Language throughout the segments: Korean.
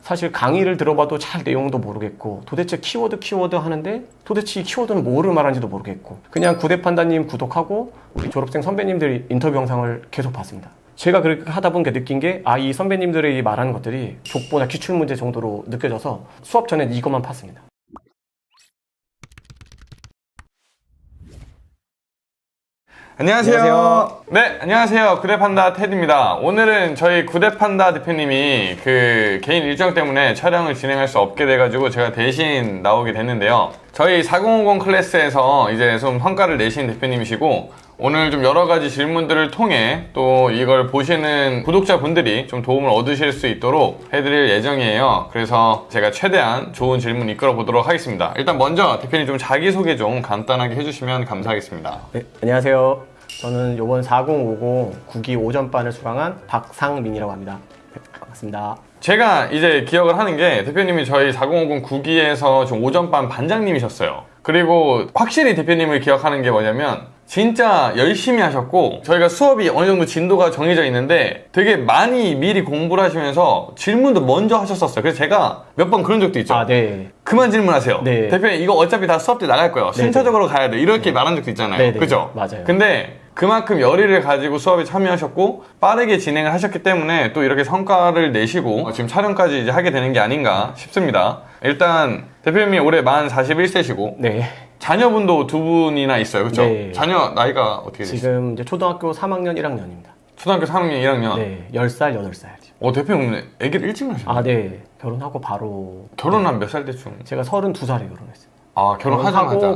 사실 강의를 들어봐도 잘 내용도 모르겠고 도대체 키워드 하는데 도대체 이 키워드는 뭐를 말하는지도 모르겠고 그냥 구대 판다님 구독하고 우리 졸업생 선배님들 인터뷰 영상을 계속 봤습니다. 제가 그렇게 하다 보니까 느낀 게 이 선배님들이 말하는 것들이 족보나 기출문제 정도로 느껴져서 수업 전에 이것만 팠습니다. 안녕하세요. 네, 안녕하세요. 구대판다 테드입니다. 오늘은 저희 구대판다 대표님이 그 개인 일정 때문에 촬영을 진행할 수 없게 돼가지고 제가 대신 나오게 됐는데요. 저희 4050 클래스에서 이제 좀 성과를 내신 대표님이시고 오늘 좀 여러 가지 질문들을 통해 또 이걸 보시는 구독자분들이 좀 도움을 얻으실 수 있도록 해드릴 예정이에요. 그래서 제가 최대한 좋은 질문 이끌어 보도록 하겠습니다. 일단 먼저 대표님 좀 자기소개 좀 간단하게 해주시면 감사하겠습니다. 네, 안녕하세요. 저는 이번 4050 9기 오전반을 수강한 박상민이라고 합니다. 네, 반갑습니다. 제가 이제 기억을 하는 게 대표님이 저희 4050 9기에서 좀 오전반 반장님이셨어요. 그리고 확실히 대표님을 기억하는 게 뭐냐면 진짜 열심히 하셨고 저희가 수업이 어느 정도 진도가 정해져 있는데 되게 많이 미리 공부를 하시면서 질문도 먼저 하셨었어요. 그래서 제가 몇 번 그런 적도 있죠. 네. 그만 질문하세요. 네. 대표님 이거 어차피 다 수업 때 나갈 거예요. 순차적으로 가야 돼. 이렇게 말한 적도 있잖아요. 네네. 그죠? 맞아요. 근데 그만큼 열의를 가지고 수업에 참여하셨고 빠르게 진행을 하셨기 때문에 또 이렇게 성과를 내시고 지금 촬영까지 이제 하게 되는 게 아닌가 싶습니다. 일단 대표님이 올해 만 41세시고 네. 자녀분도 두 분이나 있어요. 그렇죠? 네. 자녀 나이가 어떻게 되세요? 지금 이제 초등학교 3학년 1학년입니다. 초등학교 3학년, 1학년. 네. 10살, 8살. 대표님 애기를 일찍 낳으셨나요? 네. 결혼하고 바로 결혼한 몇 살 때쯤? 제가 32살에 결혼했어요. 결혼하자마자.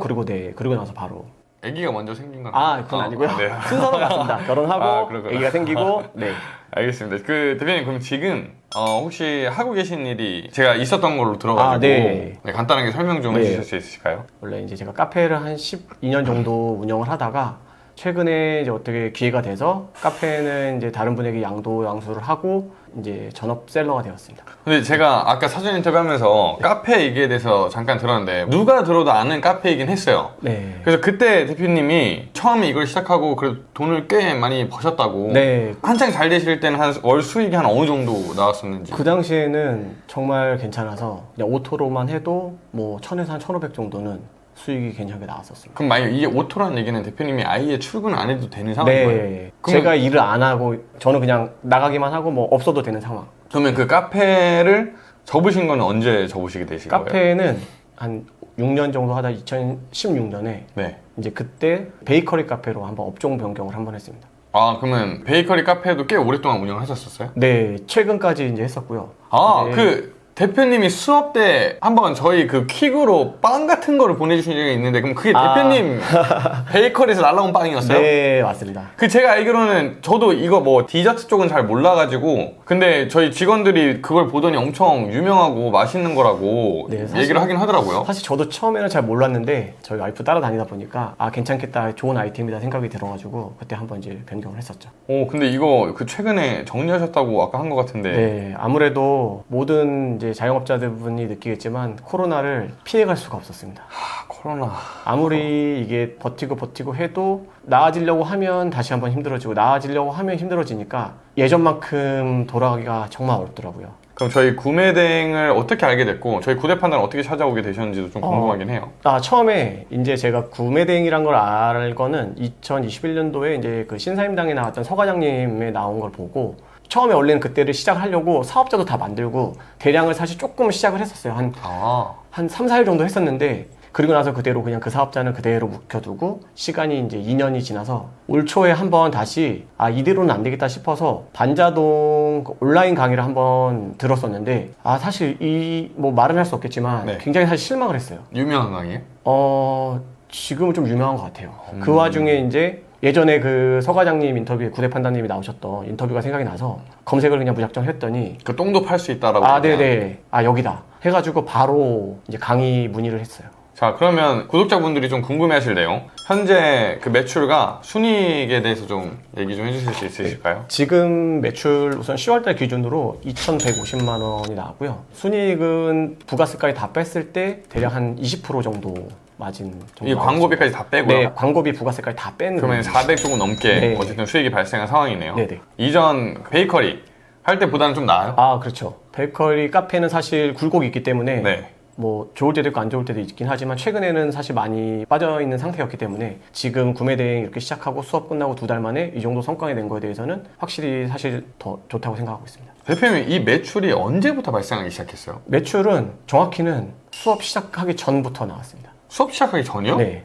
그리고 나서 바로 아기가 먼저 생긴 건가요? 그건 아니고요. 네. 순서는 같습니다. 결혼하고 그렇구나. 아기가 생기고 네. 알겠습니다. 그 대표님 그럼 지금 혹시 하고 계신 일이 제가 있었던 걸로 들어가지고 네. 간단하게 설명 좀 네. 해주실 수 있으실까요? 원래 이제 제가 카페를 한 12년 정도 운영을 하다가 최근에 이제 어떻게 기회가 돼서 카페는 이제 다른 분에게 양수를 하고 이제 전업셀러가 되었습니다. 근데 제가 아까 사전 인터뷰하면서 카페 얘기에 대해서 잠깐 들었는데 누가 들어도 아는 카페이긴 했어요. 네. 그래서 그때 대표님이 처음에 이걸 시작하고 그래도 돈을 꽤 많이 버셨다고. 네. 한창 잘 되실 때는 한 월 수익이 한 어느 정도 나왔었는지. 그 당시에는 정말 괜찮아서 그냥 오토로만 해도 뭐 1000에서 한 1500 정도는 수익이 괜찮게 나왔었습니다. 그럼 만약 이게 오토라는 얘기는 대표님이 아예 출근 안 해도 되는 상황인 거예요? 네. 제가 일을 안 하고 저는 그냥 나가기만 하고 뭐 없어도 되는 상황. 그러면 그 카페를 접으신 건 언제 접으시게 되신 거예요? 카페는 한 6년 정도 하다 2016년에 네. 이제 그때 베이커리 카페로 한번 업종 변경을 한번 했습니다. 그러면 베이커리 카페도 꽤 오랫동안 운영을 하셨었어요? 네, 최근까지 이제 했었고요. 네. 그 대표님이 수업 때 한번 저희 그 퀵으로 빵 같은 거를 보내주신 적이 있는데 그럼 그게 대표님 베이커리에서 날라온 빵이었어요? 네, 맞습니다. 제가 알기로는 저도 이거 뭐 디저트 쪽은 잘 몰라가지고 근데 저희 직원들이 그걸 보더니 엄청 유명하고 맛있는 거라고 네, 얘기를 하긴 하더라고요. 사실 저도 처음에는 잘 몰랐는데 저희 와이프 따라다니다 보니까 괜찮겠다, 좋은 아이템이다 생각이 들어가지고 그때 한번 이제 변경을 했었죠. 근데 이거 그 최근에 정리하셨다고 아까 한 것 같은데. 네, 아무래도 모든 이제 자영업자들분이 느끼겠지만 코로나를 피해갈 수가 없었습니다. 코로나. 아무리 이게 버티고 해도 나아지려고 하면 다시 한번 힘들어지고 나아지려고 하면 힘들어지니까 예전만큼 돌아가기가 정말 어렵더라고요. 그럼 저희 구매대행을 어떻게 알게 됐고 저희 구대판단을 어떻게 찾아오게 되셨는지도 좀 궁금하긴 해요. 처음에 이제 제가 구매대행이란 걸 알 거는 2021년도에 이제 그 신사임당에 나왔던 서 과장님에 나온 걸 보고 처음에 원래는 그때를 시작하려고 사업자도 다 만들고 대량을 사실 조금 시작을 했었어요. 한 3, 4일 정도 했었는데 그리고 나서 그대로 그냥 그 사업자는 그대로 묵혀두고 시간이 이제 2년이 지나서 올 초에 한번 다시 이대로는 안 되겠다 싶어서 반자동 온라인 강의를 한번 들었었는데 사실 뭐 말은 할 수 없겠지만 네. 굉장히 사실 실망을 했어요. 유명한 강의예요? 지금은 좀 유명한 것 같아요. 그 와중에 이제 예전에 그 서 과장님 인터뷰에 구대 판단님이 나오셨던 인터뷰가 생각이 나서 검색을 그냥 무작정 했더니 그 똥도 팔 수 있다라고. 네네. 여기다 해가지고 바로 이제 강의 문의를 했어요. 자, 그러면 구독자분들이 좀 궁금해하실 내용, 현재 그 매출과 순이익에 대해서 좀 얘기 좀 해주실 수 있으실까요? 지금 매출 우선 10월달 기준으로 2,150만 원이 나왔고요. 순이익은 부가세까지 다 뺐을 때 대략 한 20% 정도 마진 정도. 이 광고비까지 다 빼고요? 네, 광고비 부가세까지 다 뺀. 그러면 400 조금 넘게 네. 어쨌든 수익이 발생한 상황이네요. 네네. 이전 베이커리 할 때보다는 좀 나아요? 아, 그렇죠. 베이커리 카페는 사실 굴곡이 있기 때문에 네. 뭐 좋을 때도 있고 안 좋을 때도 있긴 하지만 최근에는 사실 많이 빠져있는 상태였기 때문에 지금 구매 대행 이렇게 시작하고 수업 끝나고 2달 만에 이 정도 성과가 낸 거에 대해서는 확실히 사실 더 좋다고 생각하고 있습니다. 대표님, 이 매출이 언제부터 발생하기 시작했어요? 매출은 정확히는 수업 시작하기 전부터 나왔습니다. 수업 시작하기 전이요? 네.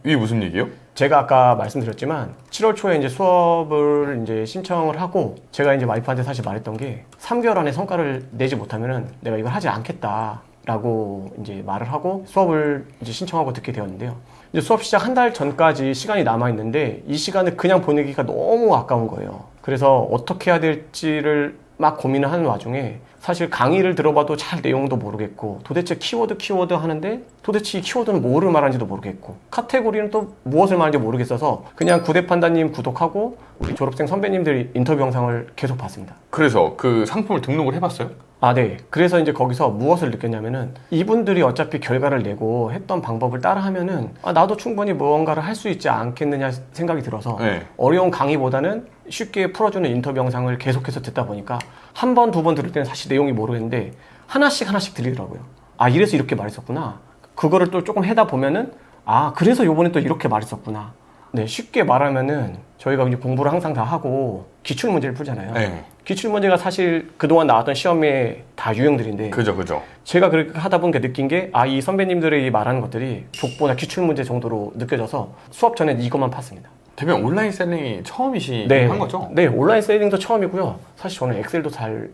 이게 무슨 얘기예요? 제가 아까 말씀드렸지만 7월 초에 이제 수업을 이제 신청을 하고 제가 이제 와이프한테 사실 말했던 게 3개월 안에 성과를 내지 못하면은 내가 이걸 하지 않겠다라고 이제 말을 하고 수업을 이제 신청하고 듣게 되었는데요. 이제 수업 시작 한 달 전까지 시간이 남아 있는데 이 시간을 그냥 보내기가 너무 아까운 거예요. 그래서 어떻게 해야 될지를 막 고민을 하는 와중에 사실 강의를 들어봐도 잘 내용도 모르겠고 도대체 키워드 하는데 도대체 이 키워드는 뭐를 말하는지도 모르겠고 카테고리는 또 무엇을 말하는지 모르겠어서 그냥 구대판다님 구독하고 우리 졸업생 선배님들 인터뷰 영상을 계속 봤습니다. 그래서 그 상품을 등록을 해봤어요? 아, 네. 그래서 이제 거기서 무엇을 느꼈냐면은 이분들이 어차피 결과를 내고 했던 방법을 따라 하면은 아, 나도 충분히 무언가를 할 수 있지 않겠느냐 생각이 들어서 네. 어려운 강의보다는 쉽게 풀어주는 인터뷰 영상을 계속해서 듣다 보니까 한 번, 두 번 들을 때는 사실 내용이 모르겠는데 하나씩 들리더라고요. 아, 이래서 이렇게 말했었구나. 그거를 또 조금 해다 보면은 아, 그래서 요번에 또 이렇게 말했었구나. 네, 쉽게 말하면은 저희가 이제 공부를 항상 다 하고 기출 문제를 풀잖아요. 네. 기출 문제가 사실 그동안 나왔던 시험에 다 유형들인데 그죠. 제가 그렇게 하다 보니까 느낀 게 아, 이 선배님들이 말하는 것들이 족보나 기출 문제 정도로 느껴져서 수업 전에 이것만 팠습니다. 대표님, 온라인 셀링이 처음이시 네, 한 거죠? 네, 온라인 세일링도 처음이고요. 사실 저는 엑셀도 사실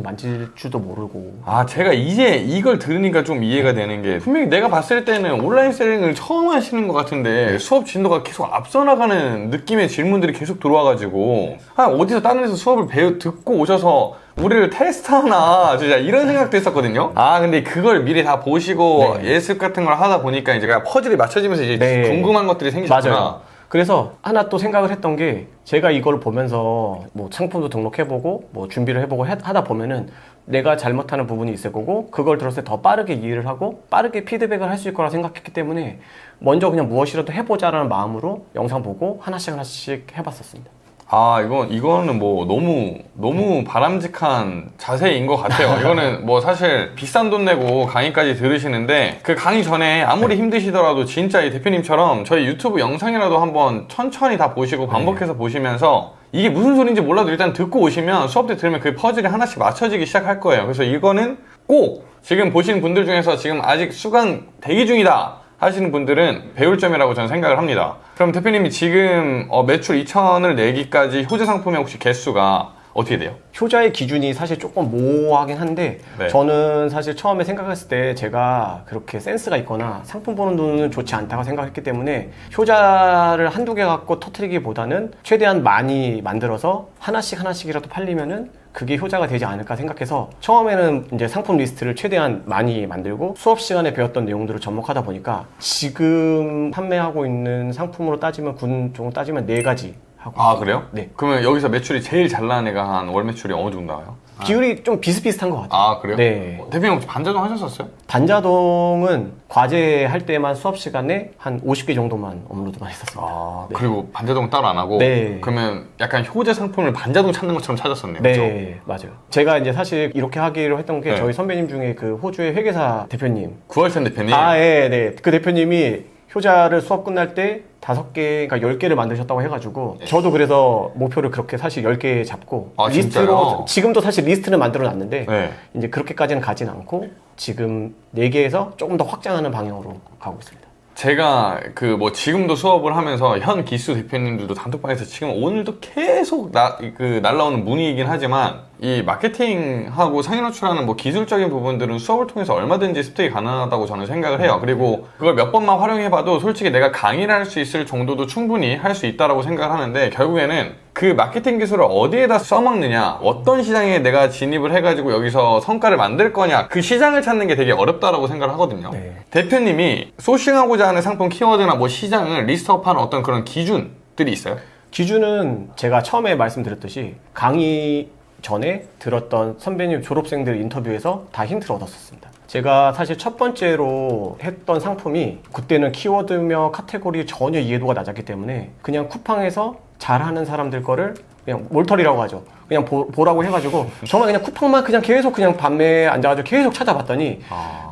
만질 줄도 모르고. 아, 제가 이제 이걸 들으니까 좀 이해가 되는 게 분명히 내가 봤을 때는 온라인 셀링을 처음 하시는 것 같은데 수업 진도가 계속 앞서 나가는 느낌의 질문들이 계속 들어와가지고 어디서 다른 데서 수업을 듣고 오셔서 우리를 테스트하나 진짜 이런 생각도 했었거든요. 아, 근데 그걸 미리 다 보시고 네. 예습 같은 걸 하다 보니까 이제 퍼즐이 맞춰지면서 이제 네. 궁금한 것들이 생기셨구나. 맞아요. 그래서 하나 또 생각을 했던 게 제가 이걸 보면서 뭐 상품도 등록해보고 뭐 준비를 해보고 하다 보면은 내가 잘못하는 부분이 있을 거고 그걸 들었을 때 더 빠르게 이해를 하고 빠르게 피드백을 할 수 있을 거라 생각했기 때문에 먼저 그냥 무엇이라도 해보자라는 마음으로 영상 보고 하나씩 해봤었습니다. 아, 이거는 뭐 너무 바람직한 자세인 것 같아요. 이거는 뭐 사실 비싼 돈 내고 강의까지 들으시는데 그 강의 전에 아무리 힘드시더라도 진짜 이 대표님처럼 저희 유튜브 영상이라도 한번 천천히 다 보시고 반복해서 보시면서 이게 무슨 소리인지 몰라도 일단 듣고 오시면 수업 때 들으면 그 퍼즐이 하나씩 맞춰지기 시작할 거예요. 그래서 이거는 꼭 지금 보시는 분들 중에서 지금 아직 수강 대기 중이다 하시는 분들은 배울 점이라고 저는 생각을 합니다. 그럼 대표님이 지금 매출 2천을 내기까지 효자 상품의 혹시 개수가 어떻게 돼요? 효자의 기준이 사실 조금 모호하긴 한데 네. 저는 사실 처음에 생각했을 때 제가 그렇게 센스가 있거나 상품 보는 눈은 좋지 않다고 생각했기 때문에 효자를 한두 개 갖고 터트리기보다는 최대한 많이 만들어서 하나씩이라도 팔리면은 그게 효자가 되지 않을까 생각해서 처음에는 이제 상품 리스트를 최대한 많이 만들고 수업 시간에 배웠던 내용들을 접목하다 보니까 지금 판매하고 있는 상품으로 따지면 군 쪽으로 따지면 4가지 하고 아, 있어요. 그래요? 네. 그러면 여기서 매출이 제일 잘 나는 애가 한 월 매출이 어느 정도 나와요? 비율이 좀 비슷비슷한 것 같아요. 아, 그래요? 네. 대표님 혹시 반자동 하셨었어요? 반자동은 과제 할 때만 수업 시간에 한 50개 정도만 업로드만 했었습니다. 아, 네. 그리고 반자동 따로 안 하고? 네. 그러면 약간 효자 상품을 반자동 찾는 것처럼 찾았었네요. 그죠? 네, 맞아요. 제가 이제 사실 이렇게 하기로 했던 게 네. 저희 선배님 중에 그 호주의 회계사 대표님. 구월천 대표님. 아, 예, 네. 그 대표님이 효자를 수업 끝날 때 5개, 그러니까 10개를 만드셨다고 해가지고 저도 그래서 목표를 그렇게 사실 10개 잡고 아, 리스트로 진짜요? 지금도 사실 리스트는 만들어 놨는데 네. 이제 그렇게까지는 가진 않고 지금 4개에서 조금 더 확장하는 방향으로 가고 있습니다. 제가 그 뭐 지금도 수업을 하면서 현 기수 대표님들도 단톡방에서 지금 오늘도 계속 날라오는 문의이긴 하지만 이 마케팅하고 상인 호출하는 뭐 기술적인 부분들은 수업을 통해서 얼마든지 습득이 가능하다고 저는 생각을 해요. 그리고 그걸 몇 번만 활용해봐도 솔직히 내가 강의를 할 수 있을 정도도 충분히 할 수 있다라고 생각을 하는데 결국에는 그 마케팅 기술을 어디에다 써먹느냐, 어떤 시장에 내가 진입을 해가지고 여기서 성과를 만들 거냐, 그 시장을 찾는 게 되게 어렵다라고 생각을 하거든요. 네. 대표님이 소싱하고자 하는 상품 키워드나 뭐 시장을 리스트업하는 어떤 그런 기준들이 있어요? 기준은 제가 처음에 말씀드렸듯이 강의 전에 들었던 선배님 졸업생들 인터뷰에서 다 힌트를 얻었었습니다. 제가 사실 첫 번째로 했던 상품이 그때는 키워드며 카테고리 전혀 이해도가 낮았기 때문에 그냥 쿠팡에서 잘하는 사람들 거를 그냥 몰털이라고 하죠. 그냥 보라고 해가지고 정말 그냥 쿠팡만 그냥 계속 그냥 밤에 앉아가지고 계속 찾아봤더니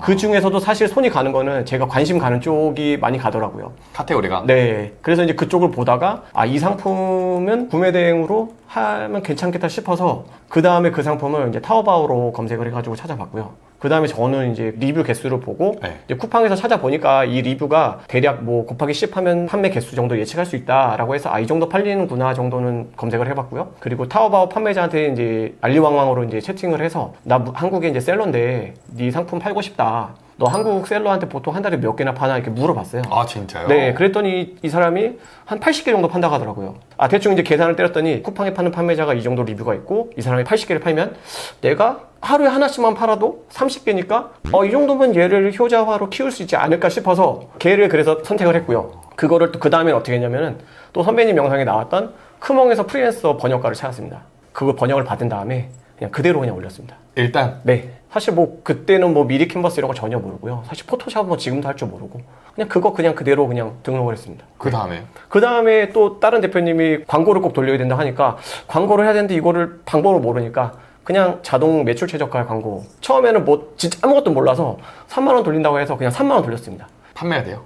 그 중에서도 사실 손이 가는 거는 제가 관심 가는 쪽이 많이 가더라고요. 카테고리가? 네. 그래서 이제 그쪽을 보다가 이 상품은 구매 대행으로 하면 괜찮겠다 싶어서 그 다음에 그 상품을 이제 타오바오로 검색을 해가지고 찾아봤고요. 그 다음에 저는 이제 리뷰 개수를 보고 네. 이제 쿠팡에서 찾아보니까 이 리뷰가 대략 뭐 곱하기 10 하면 판매 개수 정도 예측할 수 있다라고 해서 이 정도 팔리는구나 정도는 검색을 해봤고요. 그리고 타오바오 판매자한테 이제 알리왕왕으로 이제 채팅을 해서 나 한국에 이제 셀러인데 네 상품 팔고 싶다. 너 한국 셀러한테 보통 한 달에 몇 개나 파나 이렇게 물어봤어요. 아, 진짜요? 네, 그랬더니 이 사람이 한 80개 정도 판다고 하더라고요. 대충 이제 계산을 때렸더니 쿠팡에 파는 판매자가 이 정도 리뷰가 있고 이 사람이 80개를 팔면 내가 하루에 하나씩만 팔아도 30개니까 이 정도면 얘를 효자화로 키울 수 있지 않을까 싶어서 걔를 그래서 선택을 했고요. 그거를 또 그 다음에 어떻게 했냐면은 또 선배님 영상에 나왔던 크몽에서 프리랜서 번역가를 찾았습니다. 그거 번역을 받은 다음에 그냥 그대로 그냥 올렸습니다. 일단? 네. 사실 뭐 그때는 뭐 미리 캔버스 이런 거 전혀 모르고요. 사실 포토샵은 뭐 지금도 할 줄 모르고 그냥 그거 그냥 그대로 그냥 등록을 했습니다. 그 다음에요? 그 다음에 또 다른 대표님이 광고를 꼭 돌려야 된다 하니까 광고를 해야 되는데 이거를 방법을 모르니까 그냥 자동 매출 최저가 광고. 처음에는 뭐 진짜 아무것도 몰라서 3만 원 돌린다고 해서 그냥 3만 원 돌렸습니다. 판매가 돼요?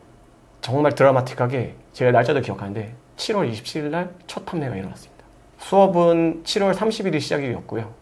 정말 드라마틱하게 제가 날짜도 기억하는데 7월 27일 날 첫 판매가 일어났습니다. 수업은 7월 30일이 시작이었고요.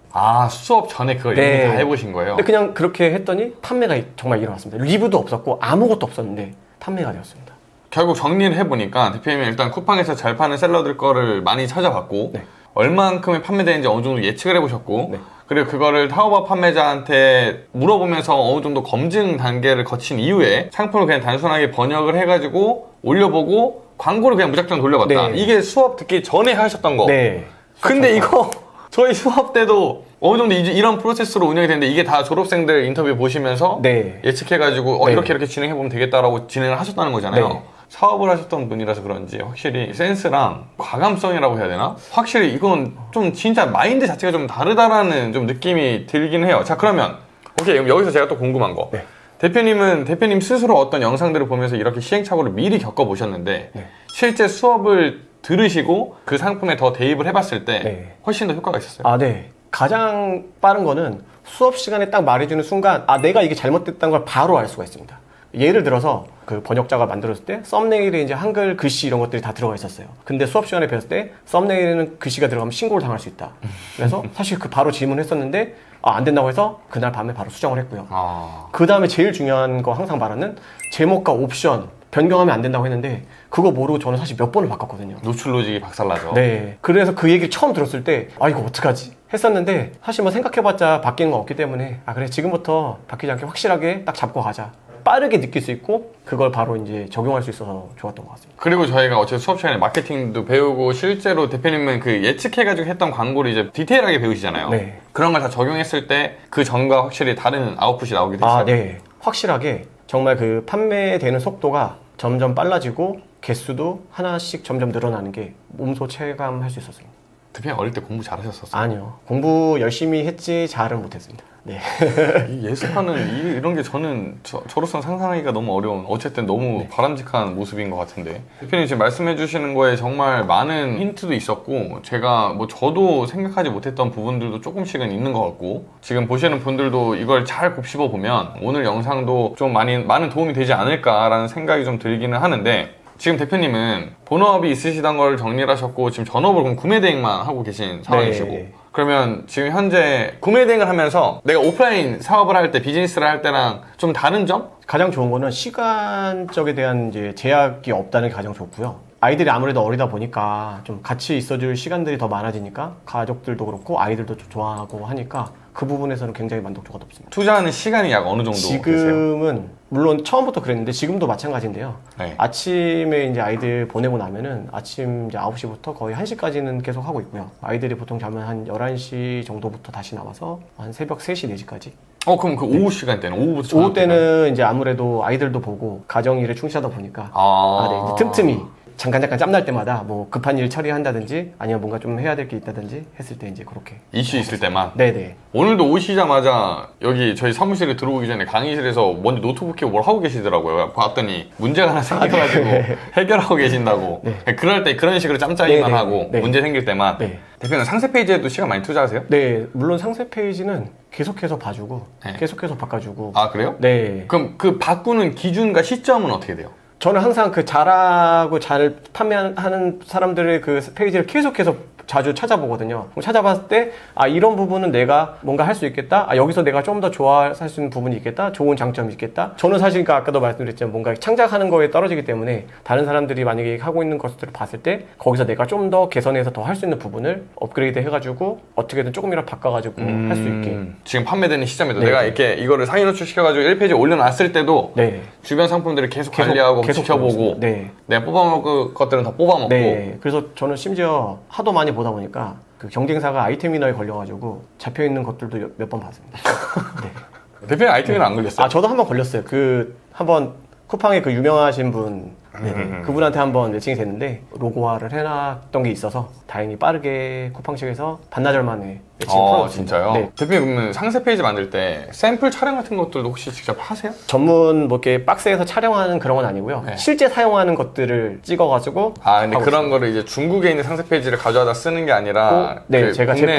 수업 전에 그걸 네. 이미 다 해보신 거예요? 근데 그냥 그렇게 했더니 판매가 정말 일어났습니다. 리뷰도 없었고 아무것도 없었는데 판매가 되었습니다. 결국 정리를 해보니까 대표님이 일단 쿠팡에서 잘 파는 셀러들 거를 많이 찾아봤고 네. 얼만큼의 판매되는지 어느 정도 예측을 해보셨고 네. 그리고 그거를 타오바오 판매자한테 물어보면서 어느 정도 검증 단계를 거친 이후에 상품을 그냥 단순하게 번역을 해가지고 올려보고 광고를 그냥 무작정 돌려봤다. 네. 이게 수업 듣기 전에 하셨던 거. 네. 근데 이거 저희 수업 때도 어느 정도 이런 프로세스로 운영이 되는데 이게 다 졸업생들 인터뷰 보시면서 네. 예측해가지고 네. 이렇게 진행해보면 되겠다라고 진행을 하셨다는 거잖아요. 네. 사업을 하셨던 분이라서 그런지 확실히 센스랑 과감성이라고 해야 되나? 확실히 이건 좀 진짜 마인드 자체가 좀 다르다라는 좀 느낌이 들긴 해요. 자, 그러면 오케이, 그럼 여기서 제가 또 궁금한 거. 네. 대표님 스스로 어떤 영상들을 보면서 이렇게 시행착오를 미리 겪어보셨는데 네. 실제 수업을 들으시고 그 상품에 더 대입을 해봤을 때 네. 훨씬 더 효과가 있었어요. 네. 가장 빠른 거는 수업 시간에 딱 말해주는 순간 내가 이게 잘못됐다는 걸 바로 알 수가 있습니다. 예를 들어서 그 번역자가 만들었을 때 썸네일에 이제 한글 글씨 이런 것들이 다 들어가 있었어요. 근데 수업 시간에 배웠을 때 썸네일에는 글씨가 들어가면 신고를 당할 수 있다. 그래서 사실 그 바로 질문했었는데 안 된다고 해서 그날 밤에 바로 수정을 했고요. 그 다음에 제일 중요한 거 항상 말하는 제목과 옵션 변경하면 안 된다고 했는데 그거 모르고 저는 사실 몇 번을 바꿨거든요. 노출 로직이 박살나죠. 네. 그래서 그 얘기를 처음 들었을 때 이거 어떡하지 했었는데 사실 뭐 생각해봤자 바뀌는 건 없기 때문에 그래 지금부터 바뀌지 않게 확실하게 딱 잡고 가자. 빠르게 느낄 수 있고 그걸 바로 이제 적용할 수 있어서 좋았던 것 같습니다. 그리고 저희가 어쨌든 수업 시간에 마케팅도 배우고 실제로 대표님은 그 예측해가지고 했던 광고를 이제 디테일하게 배우시잖아요. 네. 그런 걸 다 적용했을 때 그 전과 확실히 다른 아웃풋이 나오게 됐어요. 네. 확실하게 정말 그 판매되는 속도가 점점 빨라지고 개수도 하나씩 점점 늘어나는 게 몸소 체감할 수 있었습니다. 대표님 어릴 때 공부 잘하셨었어요? 아니요. 공부 열심히 했지 잘은 못했습니다. 네. 이 예습하는 이런 게 저로서는 상상하기가 너무 어려운 어쨌든 너무 바람직한 모습인 것 같은데 대표님 지금 말씀해 주시는 거에 정말 많은 힌트도 있었고 제가 저도 생각하지 못했던 부분들도 조금씩은 있는 것 같고 지금 보시는 분들도 이걸 잘 곱씹어 보면 오늘 영상도 좀 많은 도움이 되지 않을까라는 생각이 좀 들기는 하는데 지금 대표님은 본업이 있으시던 걸 정리를 하셨고 지금 전업을 그럼 구매 대행만 하고 계신 상황이시고 네. 그러면 지금 현재 구매 대행을 하면서 내가 오프라인 사업을 할 때 비즈니스를 할 때랑 좀 다른 점? 가장 좋은 거는 시간적에 대한 이제 제약이 없다는 게 가장 좋고요. 아이들이 아무래도 어리다 보니까 좀 같이 있어줄 시간들이 더 많아지니까 가족들도 그렇고 아이들도 좀 좋아하고 하니까 그 부분에서는 굉장히 만족도가 높습니다. 투자하는 시간이 약 어느 정도 되세요? 지금은 물론 처음부터 그랬는데 지금도 마찬가지인데요. 네. 아침에 이제 아이들 보내고 나면은 아침 이제 9시부터 거의 1시까지는 계속 하고 있고요. 아이들이 보통 자면 한 11시 정도부터 다시 나와서 한 새벽 3시, 4시까지. 그럼 그 오후 시간대는? 오후부터 저녁 오후 때는 이제 아무래도 아이들도 보고 가정일에 충실하다 보니까 네, 이제 틈틈이 잠깐 짬날 때마다 뭐 급한 일 처리한다든지 아니면 뭔가 좀 해야 될 게 있다든지 했을 때 이제 그렇게 이슈 있을 때만. 네네. 오늘도 오시자마자 여기 저희 사무실에 들어오기 전에 강의실에서 먼저 노트북 켜고 뭘 하고 계시더라고요. 봤더니 문제가 하나 생겨가지고 해결하고 계신다고. 네. 그럴 때 그런 식으로 짬짜기만 네, 네, 하고 네. 문제 생길 때만. 네. 대표는 상세 페이지에도 시간 많이 투자하세요? 네, 물론 상세 페이지는 계속해서 봐주고 네. 계속해서 바꿔주고. 아 그래요? 네. 그럼 그 바꾸는 기준과 시점은 어떻게 돼요? 저는 항상 그 잘하고 잘 판매하는 사람들의 그 페이지를 계속해서 자주 찾아보거든요. 그럼 찾아봤을 때, 아, 이런 부분은 내가 뭔가 할 수 있겠다. 아, 여기서 내가 좀 더 좋아할 수 있는 부분이 있겠다. 좋은 장점이 있겠다. 저는 사실 그러니까 아까도 말씀드렸지만 뭔가 창작하는 거에 떨어지기 때문에 다른 사람들이 만약에 하고 있는 것들을 봤을 때 거기서 내가 좀 더 개선해서 더 할 수 있는 부분을 업그레이드 해가지고 어떻게든 조금이라도 바꿔가지고 할 수 있게. 지금 판매되는 시점에도 네. 내가 이렇게 이거를 상위 노출 시켜가지고 1페이지에 올려놨을 때도 네. 주변 상품들을 계속 관리하고 계속 지켜보고 보고 네. 내가 뽑아먹을 것들은 다 뽑아먹고 네. 그래서 저는 심지어 하도 많이 보다 보니까 그 경쟁사가 아이템 위너에 걸려가지고 잡혀있는 것들도 몇 번 봤습니다. 네. 대표님 아이템에는 안 걸렸어요? 아, 저도 한 번 걸렸어요. 그, 한번 쿠팡에 그 유명하신 분, 그분한테 한번 매칭이 됐는데, 로고화를 해놨던 게 있어서, 다행히 빠르게 쿠팡 측에서 반나절 만에 매칭을 풀어줬습니다. 진짜요? 네. 대표님 그러면 상세 페이지 만들 때 샘플 촬영 같은 것들도 혹시 직접 하세요? 전문 뭐 이렇게 박스에서 촬영하는 그런 건 아니고요. 네. 실제 사용하는 것들을 찍어가지고. 아 근데 하고 그런 있습니다. 거를 이제 중국에 있는 상세 페이지를 가져와다 쓰는 게 아니라 네, 그 제가 국내-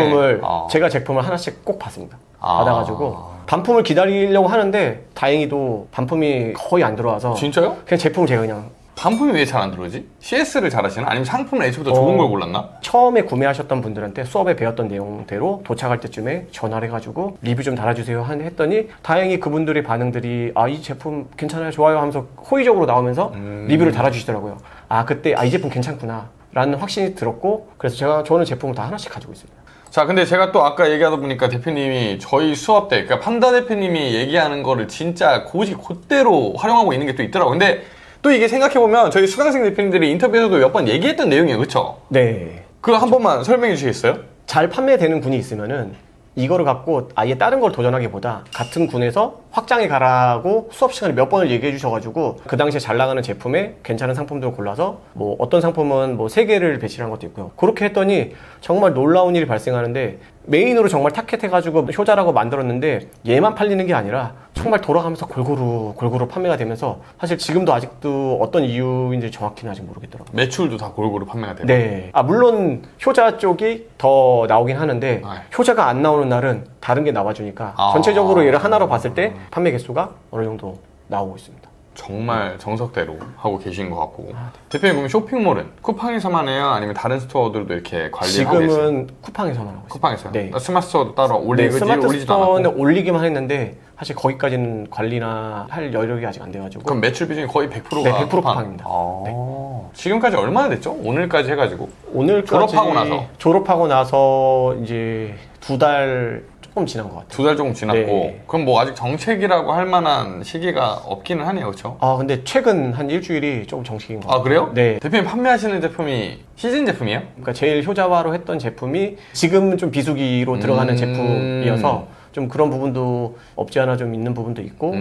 제품을 하나씩 꼭 받습니다. 아. 받아가지고. 반품을 기다리려고 하는데, 다행히도 반품이 거의 안 들어와서. 진짜요? 그냥 제품을 제가 그냥 반품이 왜 잘 안 들어오지? CS를 잘하시나? 아니면 상품을 애초부터 좋은 걸 골랐나? 처음에 구매하셨던 분들한테 수업에 배웠던 내용대로 도착할 때쯤에 전화를 해가지고 리뷰 좀 달아주세요 했더니 다행히 그분들의 반응들이 아, 이 제품 괜찮아요, 좋아요 하면서 호의적으로 나오면서 리뷰를 달아주시더라고요. 아, 그때 아, 이 제품 괜찮구나 라는 확신이 들었고 그래서 저는 제품을 다 하나씩 가지고 있습니다. 자, 근데 제가 또 아까 얘기하다 보니까 대표님이 저희 수업 때, 그러니까 판다 대표님이 얘기하는 거를 진짜 그대로 활용하고 있는 게 또 있더라고요. 근데 또 이게 생각해보면 저희 수강생 대표님들이 인터뷰에서도 몇 번 얘기했던 내용이에요. 그쵸? 네. 그거 한 번만 설명해 주시겠어요? 잘 판매되는 군이 있으면은 이거를 갖고 아예 다른 걸 도전하기보다 같은 군에서 확장해 가라고 수업 시간에 몇 번을 얘기해 주셔가지고 그 당시에 잘 나가는 제품에 괜찮은 상품들을 골라서 뭐 어떤 상품은 뭐 3개를 배치한 것도 있고요. 그렇게 했더니 정말 놀라운 일이 발생하는데 메인으로 정말 타겟해가지고 효자라고 만들었는데 얘만 팔리는 게 아니라 정말 돌아가면서 골고루 판매가 되면서 사실 지금도 아직도 어떤 이유인지 정확히는 아직 모르겠더라고요. 매출도 다 골고루 판매가 되고. 네. 아, 물론 효자 쪽이 더 나오긴 하는데 아. 효자가 안 나오는 날은 다른 게 나와주니까 전체적으로 얘를 하나로 봤을 때 판매 개수가 어느 정도 나오고 있습니다. 정말 정석대로 하고 계신 것 같고. 대표님 그럼 쇼핑몰은 쿠팡에서만 해요? 아니면 다른 스토어들도 이렇게 관리를 하고 계세요? 지금은 쿠팡에서만 하고 있습니다. 쿠팡에서요? 네. 스마트 스토어도 따로 네, 스마트 올리지도 않았고. 스토어는 올리기만 했는데 사실 거기까지는 관리나 할 여력이 아직 안 돼가지고 그럼 매출 비중이 거의 100%가 네, 100% 쿠팡입니다. 지금까지 얼마나 됐죠? 오늘까지 해가지고. 오늘까지 졸업하고 나서 이제 2달 조금 지난 것 같아요. 2달 조금 지났고. 네. 그럼 뭐 아직 정책이라고 할 만한 시기가 없기는 하네요, 그렇죠? 아, 근데 최근 한 일주일이 조금 정식인 것 같아요. 아 그래요? 네. 대표님 판매하시는 제품이 시즌 제품이에요? 그러니까 제일 효자화로 했던 제품이 지금은 좀 비수기로 들어가는 제품이어서 좀 그런 부분도 없지 않아 좀 있는 부분도 있고.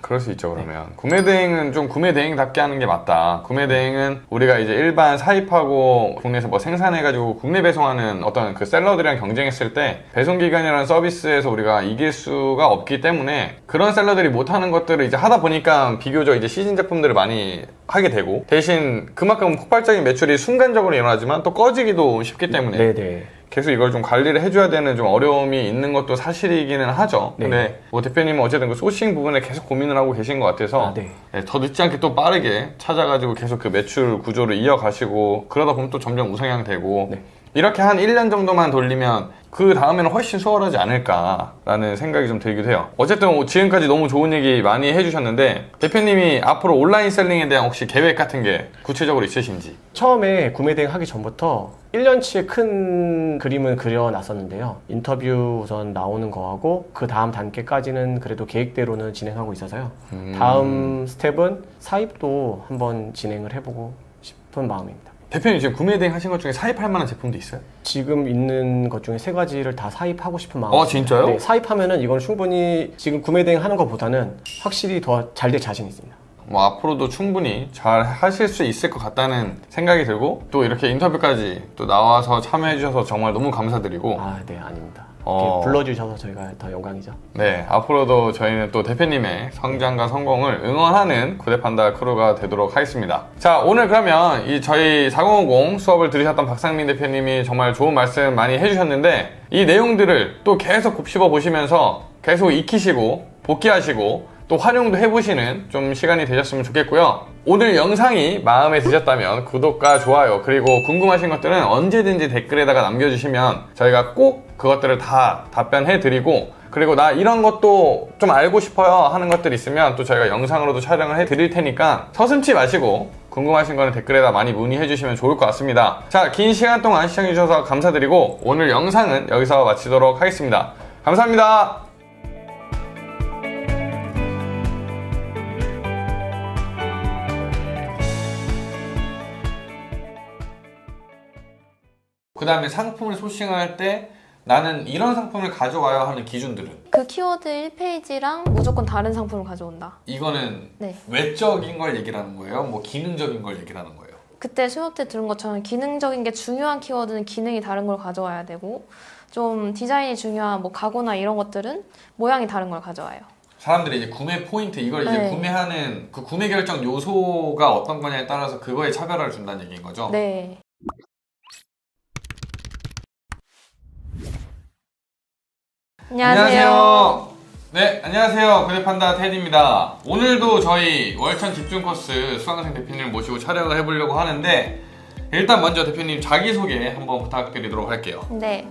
그럴 수 있죠, 그러면. 구매 대행은 좀 구매 대행답게 하는 게 맞다. 구매 대행은 우리가 이제 일반 사입하고 국내에서 뭐 생산해가지고 국내 배송하는 어떤 그 셀러들이랑 경쟁했을 때 배송기간이라는 서비스에서 우리가 이길 수가 없기 때문에 그런 셀러들이 못하는 것들을 이제 하다 보니까 비교적 이제 시즌 제품들을 많이 하게 되고 대신 그만큼 폭발적인 매출이 순간적으로 일어나지만 또 꺼지기도 쉽기 때문에 네네. 계속 이걸 좀 관리를 해줘야 되는 좀 어려움이 있는 것도 사실이기는 하죠. 네. 근데 뭐 대표님은 어쨌든 그 소싱 부분에 계속 고민을 하고 계신 것 같아서 네. 네, 더 늦지 않게 또 빠르게 찾아가지고 계속 그 매출 구조를 이어가시고 그러다 보면 또 점점 우상향 되고 네. 이렇게 한 1년 정도만 돌리면 그 다음에는 훨씬 수월하지 않을까라는 생각이 좀 들기도 해요. 어쨌든 지금까지 너무 좋은 얘기 많이 해주셨는데 대표님이 앞으로 온라인 셀링에 대한 혹시 계획 같은 게 구체적으로 있으신지? 처음에 구매 대행 하기 전부터 1년치의 큰 그림은 그려놨었는데요. 인터뷰 우선 나오는 거하고 그 다음 단계까지는 그래도 계획대로는 진행하고 있어서요. 다음 스텝은 사입도 한번 진행을 해보고 싶은 마음입니다. 대표님 지금 구매 대행 하신 것 중에 사입할 만한 제품도 있어요? 지금 있는 것 중에 3가지를 다 사입하고 싶은 마음입니다. 진짜요? 네, 사입하면은 이건 충분히 지금 구매 대행 하는 것보다는 확실히 더 잘 될 자신 있습니다. 뭐 앞으로도 충분히 잘 하실 수 있을 것 같다는 생각이 들고, 또 이렇게 인터뷰까지 또 나와서 참여해 주셔서 정말 너무 감사드리고, 아, 네, 아닙니다. 이렇게 불러주셔서 저희가 더 영광이죠. 네, 앞으로도 저희는 또 대표님의 성장과 성공을 응원하는 구대판다 크루가 되도록 하겠습니다. 자, 오늘 그러면 이 저희 4050 수업을 들으셨던 박상민 대표님이 정말 좋은 말씀 많이 해주셨는데, 이 내용들을 또 계속 곱씹어 보시면서 계속 익히시고 복귀하시고 또 활용도 해보시는 좀 시간이 되셨으면 좋겠고요. 오늘 영상이 마음에 드셨다면 구독과 좋아요, 그리고 궁금하신 것들은 언제든지 댓글에다가 남겨주시면 저희가 꼭 그것들을 다 답변해 드리고, 그리고 나 이런 것도 좀 알고 싶어요 하는 것들 있으면 또 저희가 영상으로도 촬영을 해 드릴 테니까 서슴지 마시고 궁금하신 거는 댓글에다 많이 문의해 주시면 좋을 것 같습니다. 자, 긴 시간 동안 시청해 주셔서 감사드리고 오늘 영상은 여기서 마치도록 하겠습니다. 감사합니다. 그 다음에 상품을 소싱할 때 나는 이런 상품을 가져와야 하는 기준들은? 그 키워드 1페이지랑 무조건 다른 상품을 가져온다. 이거는 네. 외적인 걸 얘기를 하는 거예요? 뭐 기능적인 걸 얘기를 하는 거예요? 그때 수업 때 들은 것처럼 기능적인 게 중요한 키워드는 기능이 다른 걸 가져와야 되고, 좀 디자인이 중요한 뭐 가구나 이런 것들은 모양이 다른 걸 가져와요. 사람들이 이제 구매 포인트, 이걸 이제 네. 구매하는 그 구매 결정 요소가 어떤 거냐에 따라서 그거에 차별화를 준다는 얘기인 거죠? 네. 안녕하세요. 네, 안녕하세요. 구대판다 테디입니다. 오늘도 저희 월천 집중 코스 수강생 대표님을 모시고 촬영을 해보려고 하는데, 일단 먼저 대표님 자기소개 한번 부탁드리도록 할게요. 네.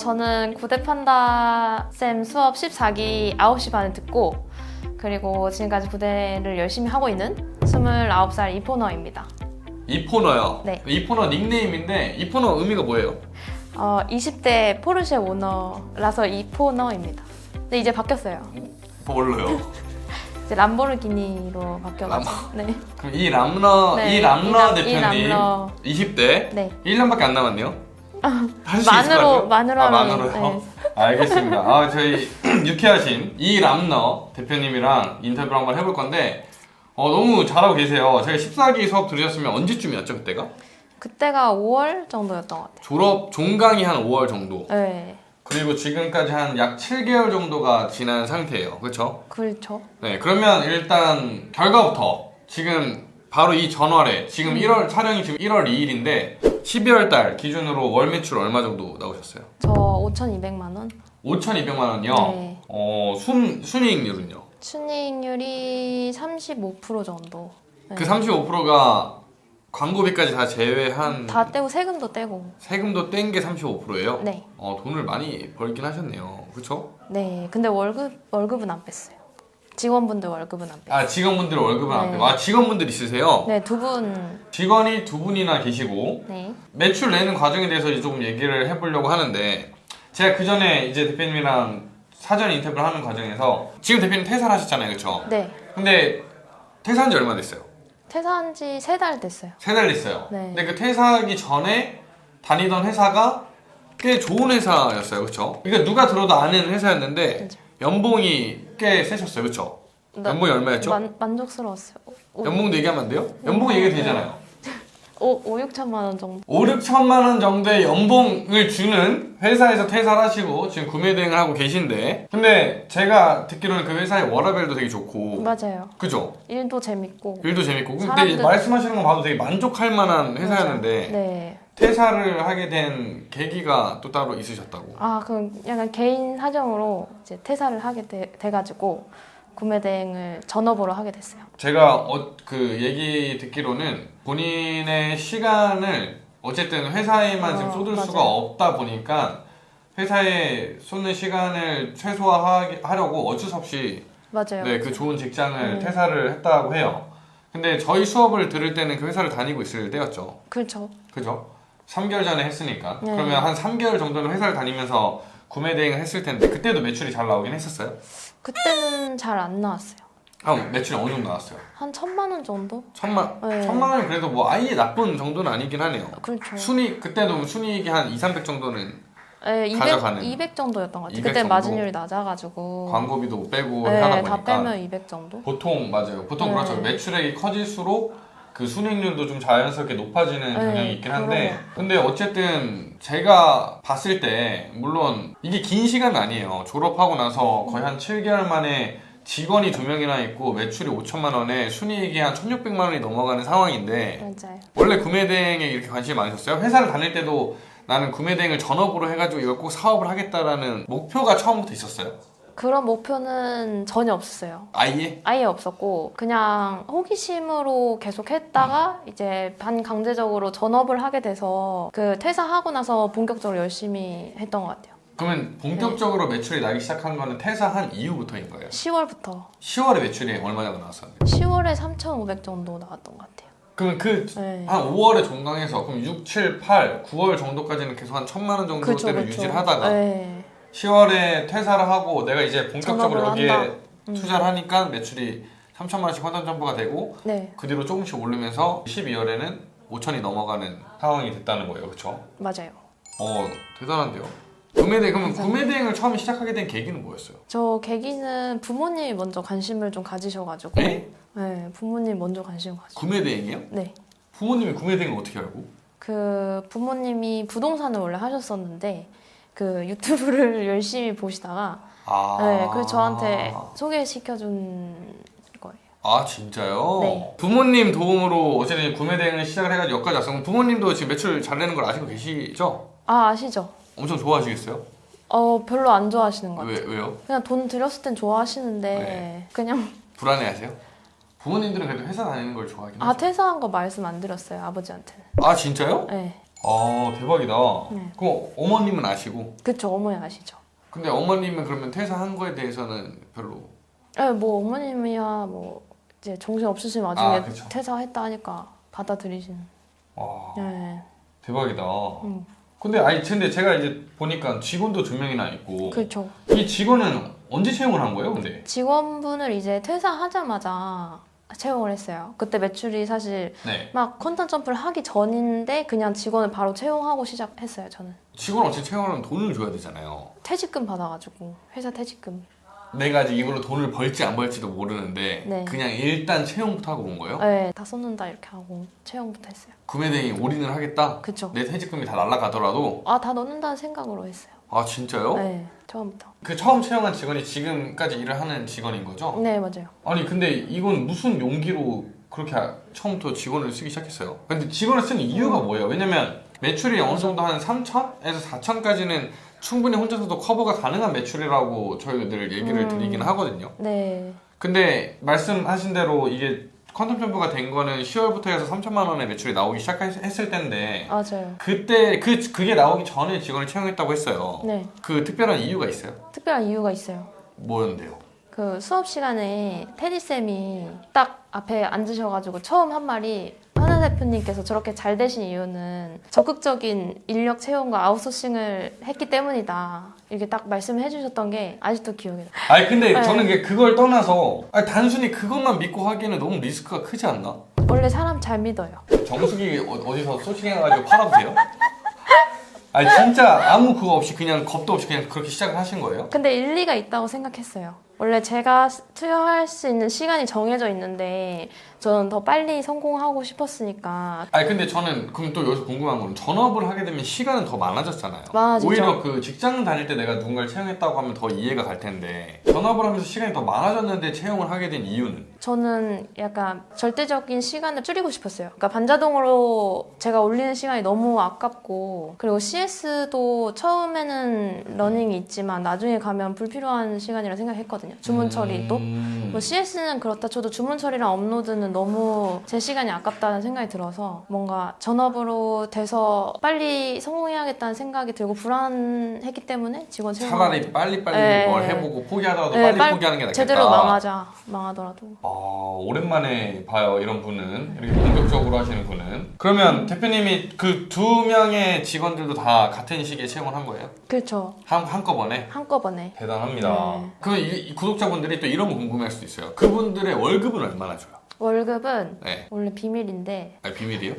저는 구대판다 쌤 수업 14기 9시 반에 듣고, 그리고 지금까지 구대를 열심히 하고 있는 29살 이포너입니다. 이포너요? 네. 이포너 닉네임인데 이포너 의미가 뭐예요? 20대 포르쉐 오너라서 이포너입니다. 근데 이제 바뀌었어요. 뭘로요? 이제 람보르기니로 바뀌어가지고. 네. 그럼 이 람러, 네, 이 람러 이 대표님 람러. 20대? 네. 1년밖에 안 남았네요? 할 수 있을 것 같아요? 만으로 아, 하면, 만으로요? 네. 알겠습니다. 저희 유쾌하신 이 람러 대표님이랑 인터뷰를 한번 해볼 건데, 너무 잘하고 계세요. 제가 14기 수업 들으셨으면 언제쯤이었죠, 그때가? 그때가 5월 정도였던 것 같아요. 졸업 종강이 한 5월 정도. 네. 그리고 지금까지 한 약 7개월 정도가 지난 상태예요. 그렇죠? 그렇죠. 네, 그러면 일단 결과부터 지금 바로 이 전월에 지금 1월 촬영이 지금 1월 2일인데 12월 달 기준으로 월 매출 얼마 정도 나오셨어요? 저 5,200만 원. 5,200만 원이요? 네. 순이익률은요? 순이익률이 35% 정도. 네. 그 35%가 광고비까지 다 제외한 다 떼고 세금도 떼고. 세금도 뗀 게 35%예요? 네. 돈을 많이 벌긴 하셨네요. 그렇죠? 네. 근데 월급은 안 뺐어요. 직원분들 월급은 안 뺐어요. 아, 직원분들 월급은 안 네. 빼고. 아, 직원분들 있으세요? 네, 두 분. 직원이 두 분이나 계시고, 네. 매출 내는 과정에 대해서 이제 조금 얘기를 해보려고 하는데, 제가 그 전에 이제 대표님이랑 사전 인터뷰를 하는 과정에서 지금 대표님 퇴사를 하셨잖아요, 그렇죠? 네. 근데 퇴사한 지 얼마 됐어요? 퇴사한 지 3달 됐어요. 3달 됐어요. 네. 근데 그 퇴사하기 전에 다니던 회사가 꽤 좋은 회사였어요, 그렇죠? 그러니까 누가 들어도 아는 회사였는데 맞아. 연봉이 꽤 세셨어요, 그렇죠? 연봉이 얼마였죠? 만족스러웠어요. 연봉도 얘기하면 안 돼요? 연봉은 얘기 되잖아요. 5, 6천만 원 정도. 5, 6천만 원 정도의 연봉을 주는 회사에서 퇴사를 하시고 지금 구매 대행을 하고 계신데, 근데 제가 듣기로는 그 회사의 워라밸도 되게 좋고, 맞아요. 그죠? 일도 재밌고. 일도 재밌고, 근데 사람들- 말씀하시는 거 봐도 되게 만족할 만한 회사였는데 네. 퇴사를 하게 된 계기가 또 따로 있으셨다고. 그 약간 개인 사정으로 이제 퇴사를 하게 돼가지고 구매 대행을 전업으로 하게 됐어요. 제가 그 얘기 듣기로는 본인의 시간을 어쨌든 회사에만 지금 쏟을 맞아요. 수가 없다 보니까 회사에 쏟는 시간을 최소화하려고 어쩔 수 없이 맞아요. 네, 그 좋은 직장을 퇴사를 했다고 해요. 근데 저희 수업을 들을 때는 그 회사를 다니고 있을 때였죠. 그렇죠. 그죠? 3개월 전에 했으니까. 네. 그러면 한 3개월 정도는 회사를 다니면서 구매 대행을 했을 텐데 그때도 매출이 잘 나오긴 했었어요? 그때는 잘 안 나왔어요. 매출이 어느 정도 나왔어요? 한 1,000만 원 정도? 천만 원이 그래도 뭐 아예 나쁜 정도는 아니긴 하네요. 그렇죠. 그때도 순이익이 한 2, 300 정도는 네, 200, 가져가는 200 정도였던 것 같아요. 200 그때 정도? 마진율이 낮아가지고 광고비도 빼고 네, 하다 다 보니까 빼면 200 정도? 보통 맞아요. 보통 네. 그렇죠. 매출액이 커질수록 그 순익률도 좀 자연스럽게 높아지는 네, 경향이 있긴 한데 그러네요. 근데 어쨌든 제가 봤을 때 물론 이게 긴 시간은 아니에요. 졸업하고 나서 거의 한 7개월 만에 직원이 2명이나 있고 매출이 5천만 원에 순이익이 한 1,600만 원이 넘어가는 상황인데 맞아요. 원래 구매대행에 이렇게 관심이 많으셨어요? 회사를 다닐 때도 나는 구매대행을 전업으로 해가지고 이걸 꼭 사업을 하겠다라는 목표가 처음부터 있었어요? 그런 목표는 전혀 없었어요. 아예? 아예 없었고 그냥 호기심으로 계속 했다가 이제 반강제적으로 전업을 하게 돼서 그 퇴사하고 나서 본격적으로 열심히 했던 것 같아요. 그러면 본격적으로 매출이 나기 시작한 거는 퇴사한 이후부터인 거예요? 10월부터 10월에 매출이 얼마 정도 나왔었는데? 10월에 3,500 정도 나왔던 것 같아요. 그러면 그 네. 한 5월에 종강해서 그럼 6, 7, 8, 9월 정도까지는 계속 한 1,000만 원 정도대를 유지를 하다가 네. 10월에 퇴사를 하고 내가 이제 본격적으로 전업을 여기에 한다. 투자를 하니까 매출이 3천만 원씩 컨텐츠 점프가 되고 네, 그 뒤로 조금씩 오르면서 12월에는 5천이 넘어가는 상황이 됐다는 거예요. 그렇죠? 맞아요. 대단한데요. 구매대행 그러면 구매대행을 처음에 시작하게 된 계기는 뭐였어요? 저 계기는 부모님이 먼저 관심을 좀 가지셔가지고 네? 네, 부모님 먼저 관심 가지고 구매대행이요? 네. 부모님이 구매대행을 어떻게 알고? 그 부모님이 부동산을 원래 하셨었는데 그 유튜브를 열심히 보시다가 네, 그래서 저한테 소개시켜준 거예요. 아 진짜요? 네. 부모님 도움으로 어쨌든 구매대행을 시작을 해가지고 여기까지 왔어요. 그럼 부모님도 지금 매출 잘 내는 걸 아시고 계시죠? 아, 아시죠? 엄청 좋아하시겠어요? 별로 안 좋아하시는 것 같아요. 왜요? 그냥 돈 들였을 땐 좋아하시는데 네. 그냥 불안해하세요? 부모님들은 그래도 회사 다니는 걸 좋아하긴 아 하죠. 퇴사한 거 말씀 안 드렸어요 아버지한테는. 아 진짜요? 네, 아 대박이다. 네. 그럼 어머님은 아시고 그쵸 어머니 아시죠? 근데 어머님은 그러면 퇴사한 거에 대해서는 별로 네, 뭐 어머님이야 뭐 이제 정신 없으시면 나중에 아, 그쵸. 퇴사했다 하니까 받아들이시는. 와 네, 대박이다. 음. 근데 제가 이제 보니까 직원도 2명이나 있고 그렇죠. 이 직원은 언제 채용을 한 거예요, 근데? 직원분을 이제 퇴사하자마자 채용을 했어요. 그때 매출이 사실 네. 막 컨텐츠 점프를 하기 전인데 그냥 직원을 바로 채용하고 시작했어요. 저는 직원 어찌 채용하려면 돈을 줘야 되잖아요. 퇴직금 받아가지고 회사 퇴직금. 내가 아직 이걸로 돈을 벌지 안 벌지도 모르는데 네. 그냥 일단 채용부터 하고 온 거예요? 네, 다 쏟는다 이렇게 하고 채용부터 했어요. 구매대행이 올인을 하겠다? 그쵸. 내 퇴직금이 다 날아가더라도 아, 다 넣는다는 생각으로 했어요. 아 진짜요? 네, 처음부터. 그 처음 채용한 직원이 지금까지 일을 하는 직원인 거죠? 네, 맞아요. 아니 근데 이건 무슨 용기로 그렇게 처음부터 직원을 쓰기 시작했어요? 근데 직원을 쓰는 이유가 뭐예요? 왜냐면 매출이 어느 정도 한 3천에서 4천까지는 충분히 혼자서도 커버가 가능한 매출이라고 저희들 얘기를 드리긴 하거든요. 네, 근데 말씀하신 대로 이게 컨텐츠 점프가 된 거는 10월부터 해서 3천만 원의 매출이 나오기 시작했을 때인데 맞아요. 그때 그게 나오기 전에 직원을 채용했다고 했어요. 네, 그 특별한 이유가 있어요? 특별한 이유가 있어요. 뭐였는데요? 그 수업 시간에 테디 쌤이 딱 앞에 앉으셔가지고 처음 한 말이 현아 대표님께서 저렇게 잘 되신 이유는 적극적인 인력 채용과 아웃소싱을 했기 때문이다. 이렇게 딱 말씀을 해주셨던 게 아직도 기억에 나요. 아니 근데 네. 저는 그걸 떠나서 아니, 단순히 그것만 믿고 하기에는 너무 리스크가 크지 않나? 원래 사람 잘 믿어요. 정수기 어디서 소싱해가지고 팔아보세요? 아니 진짜 아무 그거 없이 그냥 겁도 없이 그냥 그렇게 시작을 하신 거예요? 근데 일리가 있다고 생각했어요. 원래 제가 투여할 수 있는 시간이 정해져 있는데 저는 더 빨리 성공하고 싶었으니까. 아니 근데 저는 그럼 또 여기서 궁금한 거는 전업을 하게 되면 시간은 더 많아졌잖아요. 많아지죠. 오히려 그 직장 다닐 때 내가 누군가를 채용했다고 하면 더 이해가 갈 텐데 전업을 하면서 시간이 더 많아졌는데 채용을 하게 된 이유는? 저는 약간 절대적인 시간을 줄이고 싶었어요. 그러니까 반자동으로 제가 올리는 시간이 너무 아깝고 그리고 CS도 처음에는 러닝이 있지만 나중에 가면 불필요한 시간이라 생각했거든요. 주문 처리도. 뭐 CS는 그렇다 쳐도 주문 처리랑 업로드는 너무 제 시간이 아깝다는 생각이 들어서 뭔가 전업으로 돼서 빨리 성공해야겠다는 생각이 들고 불안했기 때문에 직원 채용. 차라리 빨리빨리 네. 뭘 해보고 포기하더라도 네, 빨리 포기하는 게 낫겠다. 제대로 망하더라도. 오랜만에 봐요 이런 분은 이렇게 본격적으로 하시는 분은. 그러면 대표님이 그 2명의 직원들도 다 같은 시기에 채용을 한 거예요? 그렇죠. 한꺼번에? 한꺼번에. 대단합니다. 네. 그럼 이 구독자분들이 또 이런 거 궁금해할 수도 있어요. 그분들의 월급은 얼마나 줘요? 월급은 네. 원래 비밀인데 아니, 비밀이요?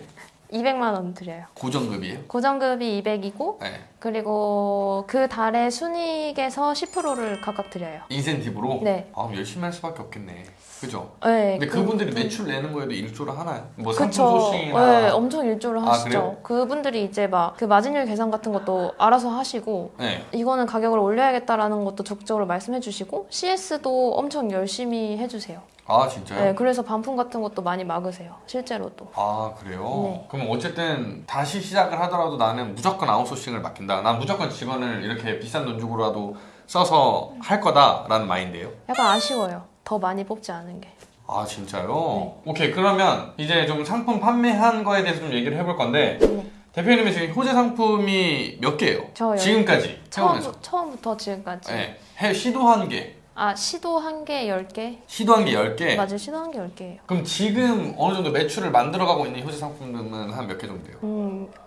200만 원 드려요. 고정급이에요? 고정급이 200이고 네. 그리고 그 달에 순이익에서 10%를 각각 드려요. 인센티브로? 네. 아, 그럼 열심히 할 수밖에 없겠네. 그죠? 네. 근데 그분들이 매출 내는 거에도 일조를 하나요? 뭐 상품 그쵸. 소싱이나 네, 엄청 일조를 아, 하시죠. 그래요? 그분들이 이제 막 그 마진율 계산 같은 것도 알아서 하시고 네. 이거는 가격을 올려야겠다라는 것도 적극적으로 말씀해 주시고 CS도 엄청 열심히 해주세요. 아, 진짜요? 네, 그래서 반품 같은 것도 많이 막으세요. 실제로도. 아, 그래요? 네. 그럼 어쨌든 다시 시작을 하더라도 나는 무조건 아웃소싱을 맡긴다. 난 무조건 직원을 이렇게 비싼 돈 주고라도 써서 할 거다라는 마인드예요. 약간 아쉬워요. 더 많이 뽑지 않은 게. 아, 진짜요? 네. 오케이. 그러면 이제 좀 상품 판매한 거에 대해서 좀 얘기를 해볼 건데 네. 대표님은 지금 효자 상품이 몇 개예요? 저요. 지금까지 해오면서. 처음부터 지금까지. 네. 시도한 게. 아, 시도한 게 10개? 시도한 게 10개. 맞아요. 시도한 게 10개예요. 그럼 지금 어느 정도 매출을 만들어가고 있는 효자 상품은 한 몇 개 정도 돼요?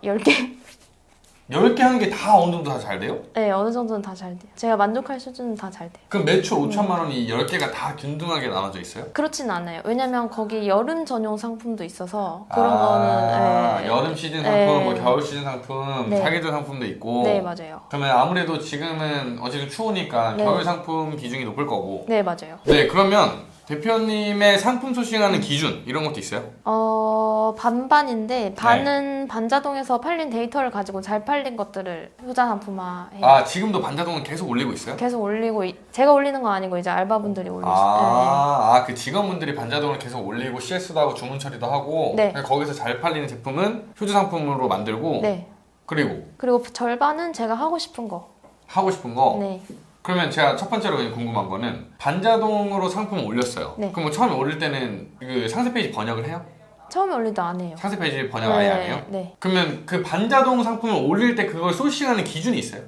10개? 10개 한 게 다 어느 정도 다 잘 돼요? 네, 어느 정도는 다 잘 돼요. 제가 만족할 수준은 다 잘 돼요. 그럼 매출 5천만 원이 10개가 다 균등하게 나눠져 있어요? 그렇진 않아요. 왜냐면 거기 여름 전용 상품도 있어서 그런 아, 거는 여름 시즌 상품, 네. 뭐 겨울 시즌 상품, 네. 사계절 상품도 있고. 네, 맞아요. 그러면 아무래도 지금은 어쨌든 추우니까 네. 겨울 상품 비중이 높을 거고. 네, 맞아요. 네, 그러면 대표님의 상품 소싱하는 기준 이런 것도 있어요? 반반인데 반은 반자동에서 팔린 데이터를 가지고 잘 팔린 것들을 효자 상품화해요. 아, 지금도 반자동은 계속 올리고 있어요? 계속 올리고 제가 올리는 건 아니고 이제 알바분들이 올리시죠. 그 직원분들이 반자동을 계속 올리고 CS도 하고 주문 처리도 하고 네. 거기서 잘 팔리는 제품은 효자 상품으로 만들고 네. 그리고 절반은 제가 하고 싶은 거. 하고 싶은 거 네. 그러면 제가 첫 번째로 그냥 궁금한 거는 반자동으로 상품을 올렸어요. 네. 그럼 뭐 처음에 올릴 때는 그 상세 페이지 번역을 해요? 처음에 올릴 때 안 해요. 상세 페이지 번역 아예 안 해요? 네. 그러면 그 반자동 상품을 올릴 때 그걸 소싱하는 기준이 있어요?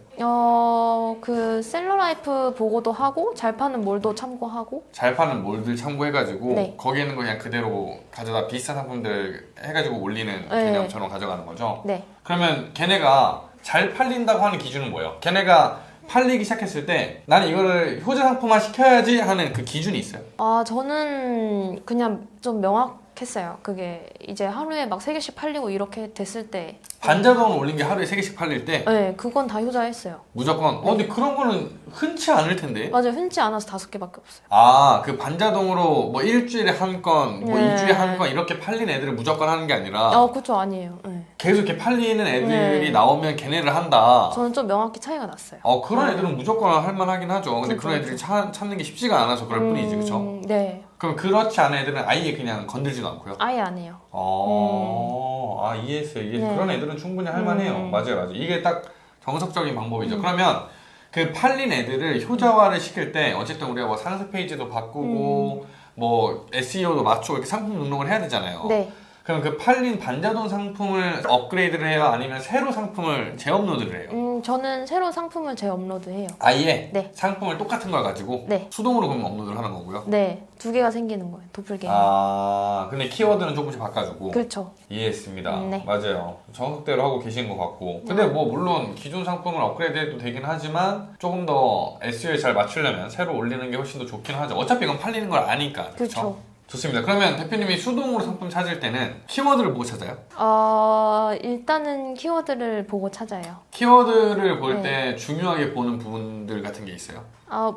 그 셀러라이프 보고도 하고 잘 파는 몰도 참고하고 잘 파는 몰들 참고해가지고 네. 거기에 있는 거 그냥 그대로 가져다 비슷한 상품들 해가지고 올리는 네. 개념처럼 가져가는 거죠? 네. 그러면 걔네가 잘 팔린다고 하는 기준은 뭐예요? 걔네가 팔리기 시작했을 때 나는 이거를 효자 상품화 시켜야지 하는 그 기준이 있어요? 저는 그냥 좀 명확했어요. 그게 이제 하루에 막 3개씩 팔리고 이렇게 됐을 때 반자동을 올린 게 하루에 3개씩 팔릴 때 네, 그건 다 효자했어요. 무조건 근데 그런 거는 흔치 않을 텐데 맞아요. 흔치 않아서 5개밖에 없어요. 그 반자동으로 뭐 일주일에 한 건, 뭐 네. 2주에 한 건 이렇게 팔린 애들을 무조건 하는 게 아니라 그쵸. 아니에요. 네. 계속 이렇게 팔리는 애들이 네. 나오면 걔네를 한다. 저는 좀 명확히 차이가 났어요. 그런 애들은 무조건 할 만하긴 하죠. 근데 그쵸, 그런 애들이 찾는 게 쉽지가 않아서 그럴 뿐이지, 그쵸? 네. 그럼 그렇지 않은 애들은 아예 그냥 건들지도 않고요? 아예 안 해요. 이해했어요. 네. 그런 애들은 충분히 할 만해요. 맞아요. 이게 딱 정석적인 방법이죠. 그러면 그 팔린 애들을 효자화를 시킬 때 어쨌든 우리가 뭐 상세 페이지도 바꾸고 뭐 SEO도 맞추고 이렇게 상품 등록을 해야 되잖아요. 네. 그럼 그 팔린 반자동 상품을 업그레이드를 해요? 아니면 새로 상품을 재업로드를 해요? 저는 새로 상품을 재업로드해요. 아예 네. 상품을 똑같은 걸 가지고 네. 수동으로 그럼 업로드를 하는 거고요? 네. 2개가 생기는 거예요. 도플갱어. 근데 키워드는 조금씩 바꿔주고 그렇죠. 이해했습니다. 네. 맞아요. 정석대로 하고 계신 것 같고. 근데 뭐 물론 기존 상품을 업그레이드해도 되긴 하지만 조금 더 SEO에 잘 맞추려면 새로 올리는 게 훨씬 더 좋긴 하죠. 어차피 이건 팔리는 걸 아니까. 그렇죠. 좋습니다. 그러면 대표님이 수동으로 상품 찾을 때는 키워드를 보고 찾아요? 일단은 키워드를 보고 찾아요. 키워드를 볼 때 네. 중요하게 보는 부분들 같은 게 있어요?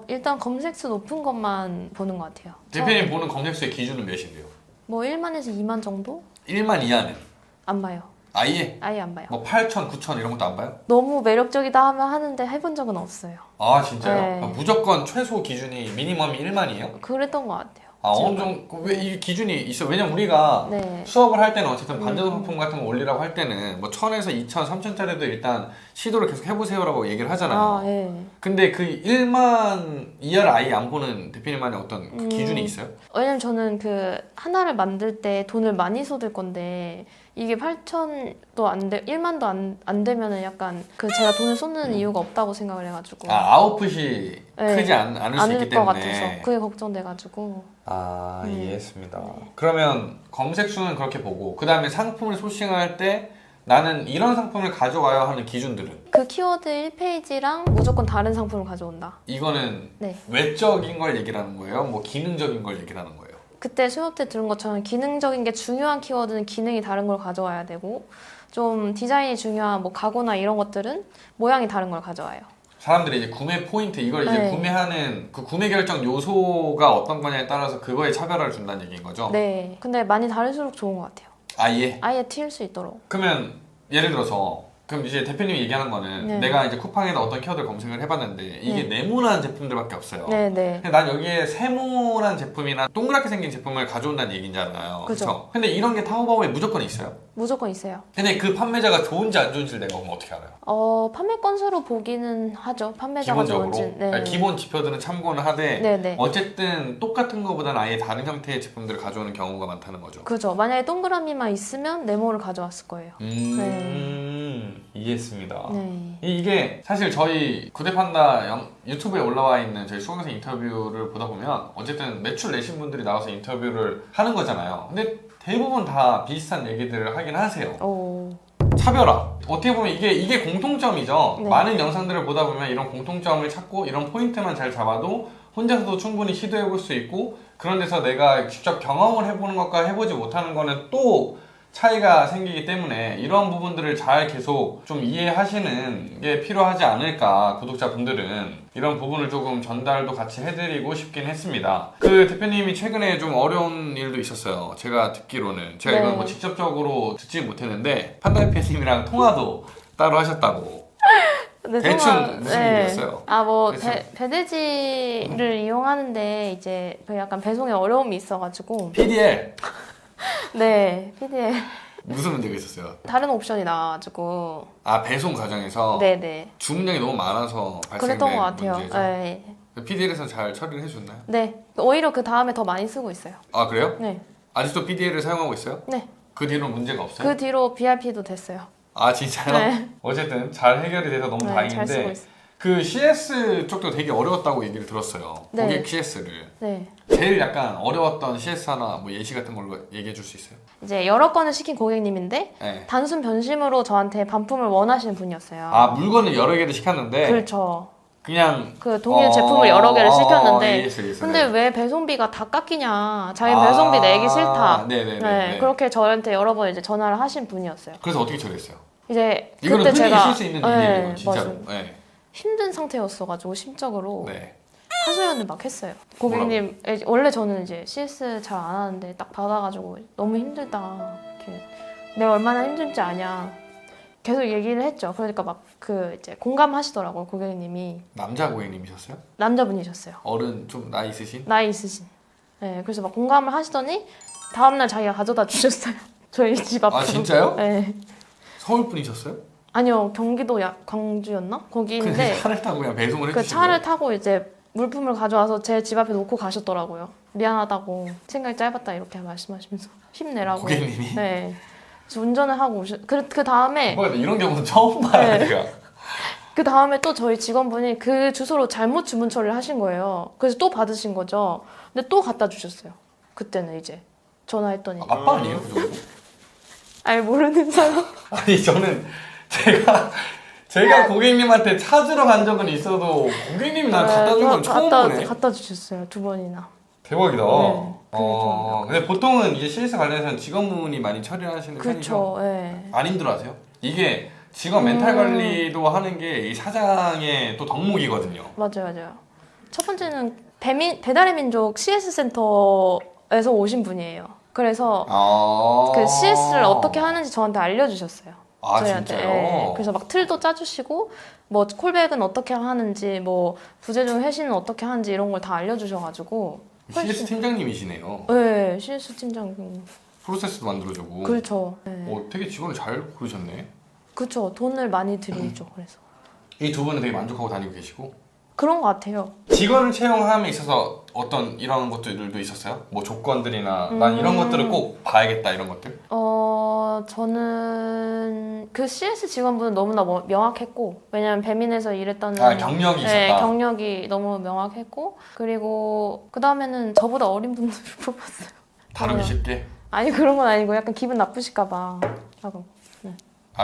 일단 검색수 높은 것만 보는 것 같아요. 대표님 보는 검색수의 기준은 몇인데요? 뭐 1만에서 2만 정도? 1만 이하는? 안 봐요. 아예? 아예 안 봐요. 뭐 8천, 9천 이런 것도 안 봐요? 너무 매력적이다 하면 하는데 해본 적은 없어요. 아 진짜요? 네. 무조건 최소 기준이 미니멈이 1만이에요? 그랬던 것 같아요. 어느 정도 왜 이 기준이 있어? 왜냐면 우리가 네. 수업을 할 때는 어쨌든 반자동 상품 같은 거 올리라고 할 때는 뭐 1000에서 2000, 3000짜리도 일단 시도를 계속 해보세요라고 얘기를 하잖아요. 예. 근데 그 1만 이하를 아예 안 보는 대표님만의 어떤 그 기준이 있어요? 왜냐면 저는 그 하나를 만들 때 돈을 많이 쏟을 건데 이게 8천도 안 돼, 1만도 안 되면은 약간 그 제가 돈을 쏟는 이유가 없다고 생각을 해가지고 아웃풋이 네. 크지 않을 수 않을 있기 것 때문에 같아서 그게 걱정돼가지고 이해했습니다. 그러면 검색수는 그렇게 보고 그 다음에 상품을 소싱할 때 나는 이런 상품을 가져와야 하는 기준들은 그 키워드 1페이지랑 무조건 다른 상품을 가져온다. 이거는 네. 외적인 걸 얘기를 하는 거예요? 뭐 기능적인 걸 얘기를 하는 거예요? 그때 수업 때 들은 것처럼 기능적인 게 중요한 키워드는 기능이 다른 걸 가져와야 되고 좀 디자인이 중요한 뭐 가구나 이런 것들은 모양이 다른 걸 가져와요. 사람들이 이제 구매 포인트 이걸 이제 네. 구매하는 그 구매 결정 요소가 어떤 거냐에 따라서 그거에 차별화를 준다는 얘기인 거죠? 네. 근데 많이 다를수록 좋은 것 같아요. 아예? 아예 튈 수 있도록. 그러면 예를 들어서 그럼 이제 대표님이 얘기하는 거는 네. 내가 이제 쿠팡에다 어떤 키워드를 검색을 해봤는데 이게 네. 네모난 제품들밖에 없어요. 네네. 근데 난 여기에 세모난 제품이나 동그랗게 생긴 제품을 가져온다는 얘기잖아요. 그죠. 그렇죠? 근데 이런 게 타오바오에 무조건 있어요. 무조건 있어요. 근데 그 판매자가 좋은지 안 좋은지를 내가 보면 어떻게 알아요? 판매 건수로 보기는 하죠. 판매자가 기본적으로 좋은지. 네. 그러니까 기본 지표들은 참고는 하되 네네. 어쨌든 똑같은 것보다는 아예 다른 형태의 제품들을 가져오는 경우가 많다는 거죠. 그죠. 만약에 동그라미만 있으면 네모를 가져왔을 거예요. 이해했습니다. 네. 이게 사실 저희 구대판다 유튜브에 올라와 있는 저희 수강생 인터뷰를 보다 보면 어쨌든 매출 내신 분들이 나와서 인터뷰를 하는 거잖아요. 근데 대부분 다 비슷한 얘기들을 하긴 하세요. 오. 차별화. 어떻게 보면 이게 공통점이죠. 네. 많은 영상들을 보다 보면 이런 공통점을 찾고 이런 포인트만 잘 잡아도 혼자서도 충분히 시도해 볼 수 있고 그런 데서 내가 직접 경험을 해보는 것과 해보지 못하는 거는 또 차이가 생기기 때문에 이런 부분들을 잘 계속 좀 이해하시는 게 필요하지 않을까 구독자분들은 이런 부분을 조금 전달도 같이 해드리고 싶긴 했습니다. 그 대표님이 최근에 좀 어려운 일도 있었어요. 제가 듣기로는 제가 네. 이건 뭐 직접적으로 듣지 못했는데 판다 대표님이랑 통화도 따로 하셨다고. 네, 대충 무슨 일이었어요? 뭐 대충. 배대지를 이용하는데 이제 그 약간 배송에 어려움이 있어가지고 PDL 네 PD에 무슨 문제가 있었어요? 다른 옵션이 나와가지고 아 배송 과정에서 네네 주문량이 너무 많아서 발생된 그랬던 것 같아요. 문제죠? 네. PDL에서 잘 처리를 해줬나요? 네 오히려 그 다음에 더 많이 쓰고 있어요. 아 그래요? 네. 아직도 PDL을 사용하고 있어요? 네. 그 뒤로는 문제가 없어요? 그 뒤로 BRP도 됐어요. 아 진짜요? 네. 어쨌든 잘 해결이 돼서 너무 네, 잘 쓰고 다행인데 있어요. 그 CS 쪽도 되게 어려웠다고 얘기를 들었어요. 네. 고객 CS를 네. 제일 약간 어려웠던 CS 하나 뭐 예시 같은 걸로 얘기해 줄 수 있어요? 이제 여러 건을 시킨 고객님인데 네. 단순 변심으로 저한테 반품을 원하시는 분이었어요. 아 물건을 여러 개를 시켰는데 그렇죠. 그냥 그 동일 제품을 여러 개를 시켰는데 이해했어요. 근데 왜 배송비가 다 깎이냐 자기 배송비 내기 싫다. 네네네. 네, 그렇게 저한테 여러 번 이제 전화를 하신 분이었어요. 그래서 어떻게 처리했어요? 이제 이거는 그때 흔히 제가 있을 수 있는 일이에요, 진짜로. 맞아요. 네. 힘든 상태였어가지고 심적으로 네. 하소연을 막 했어요. 고객님 원래 저는 이제 CS 잘 안 하는데 딱 받아가지고 너무 힘들다. 이렇게 내가 얼마나 힘든지 아냐. 계속 얘기를 했죠. 그러니까 막 그 이제 공감하시더라고요 고객님이. 남자 고객님이셨어요? 남자분이셨어요. 어른 좀 나이 있으신? 나이 있으신. 네, 그래서 막 공감을 하시더니 다음날 자기가 가져다 주셨어요. 저희 집 앞으로. 아 진짜요? 네. 서울 분이셨어요? 아니요 경기도 광주였나? 거기 근데 있는데 차를 타고 그냥 배송을 그 해주신 차를 거예요? 타고 이제 물품을 가져와서 제 집 앞에 놓고 가셨더라고요. 미안하다고 생각이 짧았다 이렇게 말씀하시면서 힘내라고. 고객님이? 네. 그래서 운전을 하고 그 다음에 뭐야 이런 경우는 처음 봐요 네. 제가. 그 다음에 또 저희 직원분이 그 주소로 잘못 주문 처리를 하신 거예요. 그래서 또 받으신 거죠. 근데 또 갖다 주셨어요. 그때는 이제 전화했더니 아빠 아니에요 그 정도? 아니 모르는 사람. 아니 저는 제가 고객님한테 찾으러 간 적은 있어도 고객님이 날 갖다 준 건 처음 보네. 갖다 주셨어요. 2번이나. 대박이다. 네, 그게 좀 근데 보통은 이제 CS 관련해서는 직원분이 많이 처리를 하시는 편이죠. 그렇죠. 네. 안 힘들어하세요? 이게 직원 멘탈 관리도 하는 게 이 사장의 또 덕목이거든요. 맞아요. 첫 번째는 배달의 민족 CS 센터에서 오신 분이에요. 그래서 그 CS를 어떻게 하는지 저한테 알려주셨어요. 아 저희한테. 진짜요? 예. 그래서 막 틀도 짜주시고 뭐 콜백은 어떻게 하는지 뭐 부재중 회신은 어떻게 하는지 이런 걸 다 알려주셔가지고 CS 팀장님이시네요. 네, CS 팀장님. 프로세스도 만들어주고. 그렇죠. 네. 되게 직원을 잘 고르셨네. 그렇죠. 돈을 많이 들이죠. 그래서 이 두 분은 되게 만족하고 다니고 계시고. 그런 것 같아요. 직원을 채용함에 있어서 어떤 이런 것들도 있었어요? 뭐 조건들이나 난 이런 것들을 꼭 봐야겠다 이런 것들? 저는 그 CS 직원분은 너무나 명확했고 왜냐면 배민에서 일했다는 경력이 있었다. 네, 경력이 너무 명확했고 그리고 그 다음에는 저보다 어린 분들을 뽑았어요. 다루기 쉽게? 아니 그런 건 아니고 약간 기분 나쁘실까봐 하고.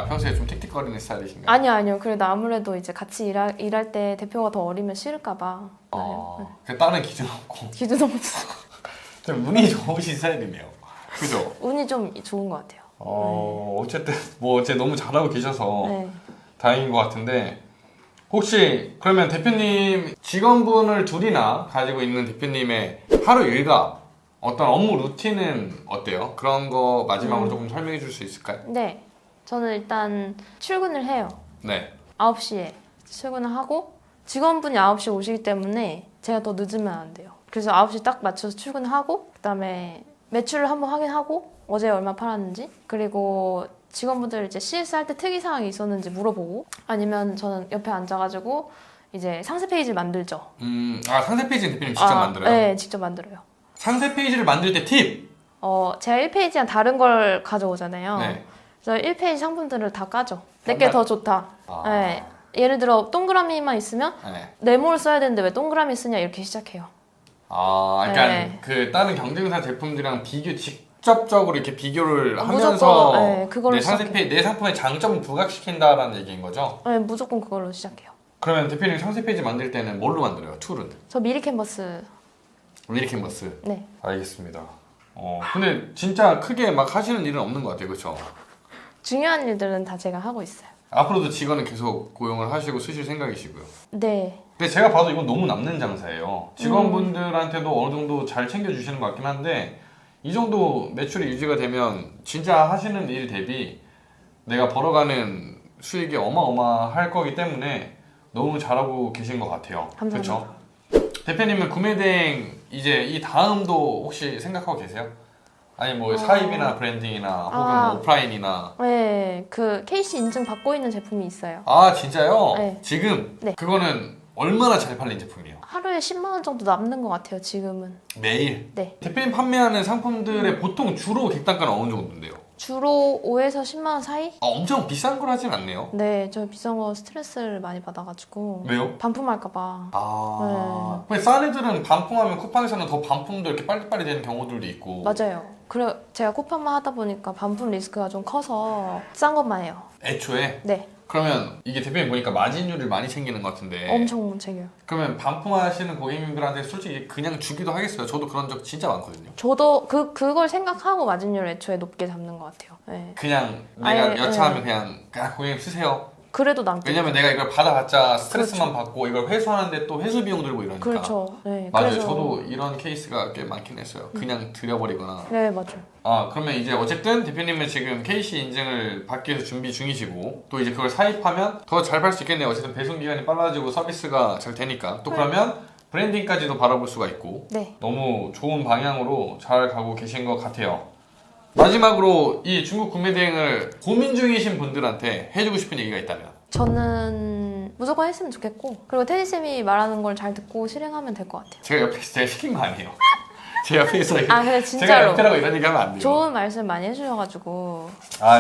평소에 좀 틱틱거리는 스타일이신가요? 아니요. 그래도 아무래도 이제 같이 일할 때 대표가 더 어리면 싫을까봐. 다른 기준 없고. 기준 없어. 좀 운이 좋으신 스타일이네요. 그죠? 운이 좀 좋은 것 같아요. 어쨌든 뭐 어째 너무 잘하고 계셔서 네. 다행인 것 같은데 혹시 그러면 대표님 직원분을 둘이나 가지고 있는 대표님의 하루 일과 어떤 업무 루틴은 어때요? 그런 거 마지막으로 조금 설명해 줄 수 있을까요? 네. 저는 일단 출근을 해요. 네. 9시에 출근을 하고 직원분이 9시에 오시기 때문에 제가 더 늦으면 안 돼요. 그래서 9시 딱 맞춰서 출근하고 그다음에 매출을 한번 확인하고 어제 얼마 팔았는지 그리고 직원분들 이제 CS 할 때 특이사항이 있었는지 물어보고 아니면 저는 옆에 앉아가지고 이제 상세 페이지를 만들죠. 상세 페이지는 대표님 직접 만들어요? 네, 직접 만들어요. 상세 페이지를 만들 때 팁! 제가 1페이지랑 다른 걸 가져오잖아요. 네. 그래서 1페이지 상품들을 다 까죠. 내게 더 좋다. 아. 네. 예를 들어 동그라미만 있으면 네. 네모를 써야 되는데 왜 동그라미 쓰냐 이렇게 시작해요. 그러니까 네. 그 다른 경쟁사 제품들이랑 직접적으로 이렇게 비교를 무조건, 하면서 네, 그걸로 내 상품의 장점을 부각시킨다라는 얘기인 거죠? 네, 무조건 그걸로 시작해요. 그러면 대표님 상세 페이지 만들 때는 뭘로 만들어요? 툴은? 저 미리 캔버스. 미리 캔버스. 네. 알겠습니다. 근데 진짜 크게 막 하시는 일은 없는 것 같아요, 그렇죠? 중요한 일들은 다 제가 하고 있어요. 앞으로도 직원은 계속 고용을 하시고 쓰실 생각이시고요. 네. 근데 제가 봐도 이건 너무 남는 장사예요. 직원분들한테도 어느 정도 잘 챙겨주시는 것 같긴 한데 이 정도 매출이 유지가 되면 진짜 하시는 일 대비 내가 벌어가는 수익이 어마어마할 거기 때문에 너무 잘하고 계신 것 같아요. 감사합니다. 그렇죠? 대표님은 구매대행 이제 이 다음도 혹시 생각하고 계세요? 아니 뭐 사입이나 브랜딩이나 혹은 뭐 오프라인이나 네, 그 KC 인증 받고 있는 제품이 있어요. 진짜요? 네. 지금? 네. 그거는 얼마나 잘 팔린 제품이에요? 하루에 10만 원 정도 남는 것 같아요, 지금은. 매일? 네. 대표님 판매하는 상품들의 보통 주로 객단가는 어느 정도인데요? 주로 5에서 10만 원 사이? 엄청 비싼 걸 하진 않네요. 네, 저 비싼 거 스트레스를 많이 받아가지고. 왜요? 반품할까봐. 근데 싼 애들은 반품하면 쿠팡에서는 더 반품도 이렇게 빨리빨리 되는 경우들도 있고. 맞아요. 그래 제가 쿠팡만 하다 보니까 반품 리스크가 좀 커서 싼 것만 해요. 애초에? 네, 그러면 이게 대표님 보니까 마진율을 많이 챙기는 것 같은데. 엄청 챙겨요. 그러면 반품하시는 고객님들한테 솔직히 그냥 주기도 하겠어요? 저도 그런 적 진짜 많거든요. 저도 그걸 생각하고 마진율 애초에 높게 잡는 것 같아요. 네. 그냥 내가 아예, 여차하면 그냥 고객님 쓰세요. 그래도 남게. 왜냐면 내가 이걸 받아봤자 스트레스만 받고 이걸 회수하는데 또 회수 비용 들고 이러니까. 그렇죠. 네, 맞아요. 그래서... 저도 이런 케이스가 꽤 많긴 했어요. 그냥 들여버리거나. 네, 맞아요. 그러면 이제 어쨌든 대표님은 지금 KC 인증을 받기 위해서 준비 중이시고 또 이제 그걸 사입하면 더 잘 팔 수 있겠네요. 어쨌든 배송 기간이 빨라지고 서비스가 잘 되니까 또 그러면 브랜딩까지도 바라볼 수가 있고 네. 너무 좋은 방향으로 잘 가고 계신 것 같아요. 마지막으로 이 중국 구매 대행을 고민 중이신 분들한테 해주고 싶은 얘기가 있다면? 저는 무조건 했으면 좋겠고 그리고 테디쌤이 말하는 걸 잘 듣고 실행하면 될 것 같아요. 제가 옆에서 제가 시킨 거 아니에요. 제 옆에서 근데 제가 진짜로 옆에라고 이런 얘기 하면 안 돼요. 좋은 말씀 많이 해주셔가지고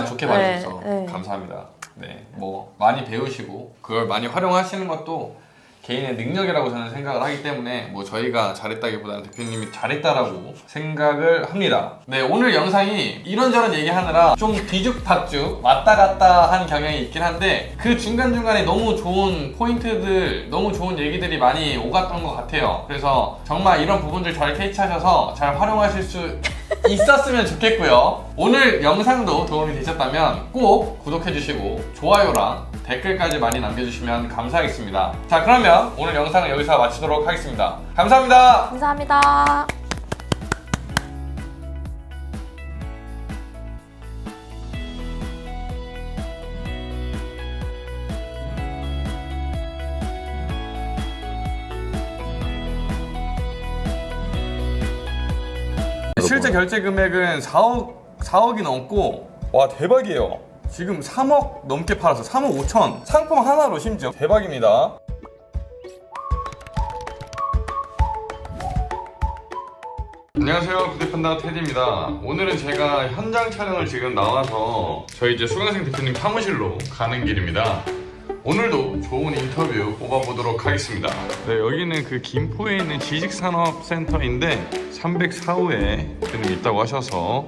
좋게 말해주셔서 네. 감사합니다. 네, 뭐 많이 배우시고 그걸 많이 활용하시는 것도 개인의 능력이라고 저는 생각을 하기 때문에 뭐 저희가 잘했다기보다는 대표님이 잘했다라고 생각을 합니다. 네, 오늘 영상이 이런저런 얘기하느라 좀 뒤죽박죽 왔다 갔다 한 경향이 있긴 한데 그 중간중간에 너무 좋은 포인트들, 너무 좋은 얘기들이 많이 오갔던 것 같아요. 그래서 정말 이런 부분들 잘 캐치하셔서 잘 활용하실 수 있었으면 좋겠고요. 오늘 영상도 도움이 되셨다면 꼭 구독해주시고 좋아요랑 댓글까지 많이 남겨주시면 감사하겠습니다. 자, 그러면 오늘 영상은 여기서 마치도록 하겠습니다. 감사합니다. 감사합니다. 실제 결제 금액은 4억이 넘고 와 대박이에요. 지금 3억 넘게 팔아서 3억 5천 상품 하나로 심지어 대박입니다. 안녕하세요, 구대판다 테디입니다. 오늘은 제가 현장 촬영을 지금 나와서 저희 이제 수강생 대표님 사무실로 가는 길입니다. 오늘도 좋은 인터뷰 뽑아보도록 하겠습니다. 네, 여기는 그 김포에 있는 지식산업센터인데 304호에 대표님 있다고 하셔서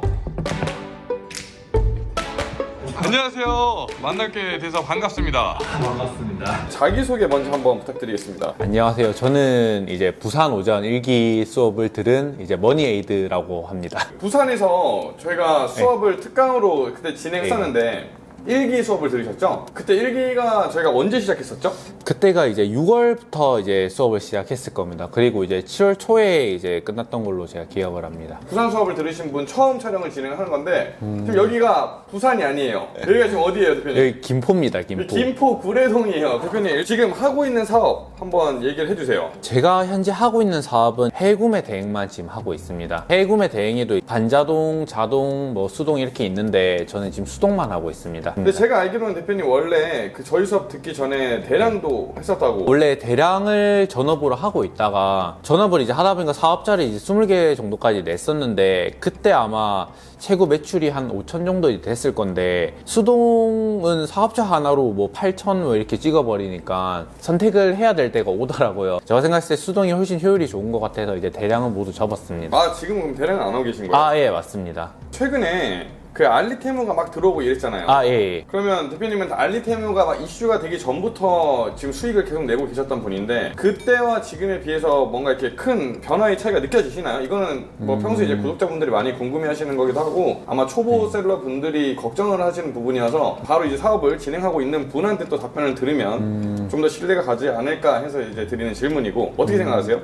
안녕하세요. 만날게 돼서 반갑습니다. 반갑습니다. 자기소개 먼저 한번 부탁드리겠습니다. 안녕하세요. 저는 이제 부산 오전 1기 수업을 들은 이제 머니에이드라고 합니다. 부산에서 저희가 수업을 특강으로 그때 진행했었는데 1기 수업을 들으셨죠? 그때 1기가 저희가 언제 시작했었죠? 그때가 이제 6월부터 이제 수업을 시작했을 겁니다. 그리고 이제 7월 초에 이제 끝났던 걸로 제가 기억을 합니다. 부산 수업을 들으신 분 처음 촬영을 진행하는 건데 지금 여기가 부산이 아니에요. 여기가 지금 어디예요, 대표님? 여기 김포입니다, 김포. 김포 구례동이에요. 대표님 지금 하고 있는 사업 한번 얘기를 해주세요. 제가 현재 하고 있는 사업은 해구매 대행만 지금 하고 있습니다. 해구매 대행에도 반자동, 자동, 뭐 수동 이렇게 있는데 저는 지금 수동만 하고 있습니다. 근데 제가 알기로는 대표님 원래 그 저희 수업 듣기 전에 대량도 했었다고. 원래 대량을 전업으로 하고 있다가 전업을 이제 하다 보니까 사업자를 이제 20개 정도까지 냈었는데 그때 아마 최고 매출이 한 5천 정도 됐을 건데 수동은 사업자 하나로 뭐 8천 뭐 이렇게 찍어버리니까 선택을 해야 될 때가 오더라고요. 제가 생각했을 때 수동이 훨씬 효율이 좋은 것 같아서 이제 대량은 모두 접었습니다. 아, 지금 그럼 대량은 안 하고 계신 거예요? 아, 예, 맞습니다. 최근에 그 알리테무가 막 들어오고 이랬잖아요. 아, 예, 예. 그러면 대표님은 알리테무가 막 이슈가 되기 전부터 지금 수익을 계속 내고 계셨던 분인데 그때와 지금에 비해서 뭔가 이렇게 큰 변화의 차이가 느껴지시나요? 이거는 뭐 평소에 이제 구독자분들이 많이 궁금해하시는 거기도 하고 아마 초보 셀러 분들이 걱정을 하시는 부분이어서 바로 이제 사업을 진행하고 있는 분한테 또 답변을 들으면 좀 더 신뢰가 가지 않을까 해서 이제 드리는 질문이고 어떻게 생각하세요?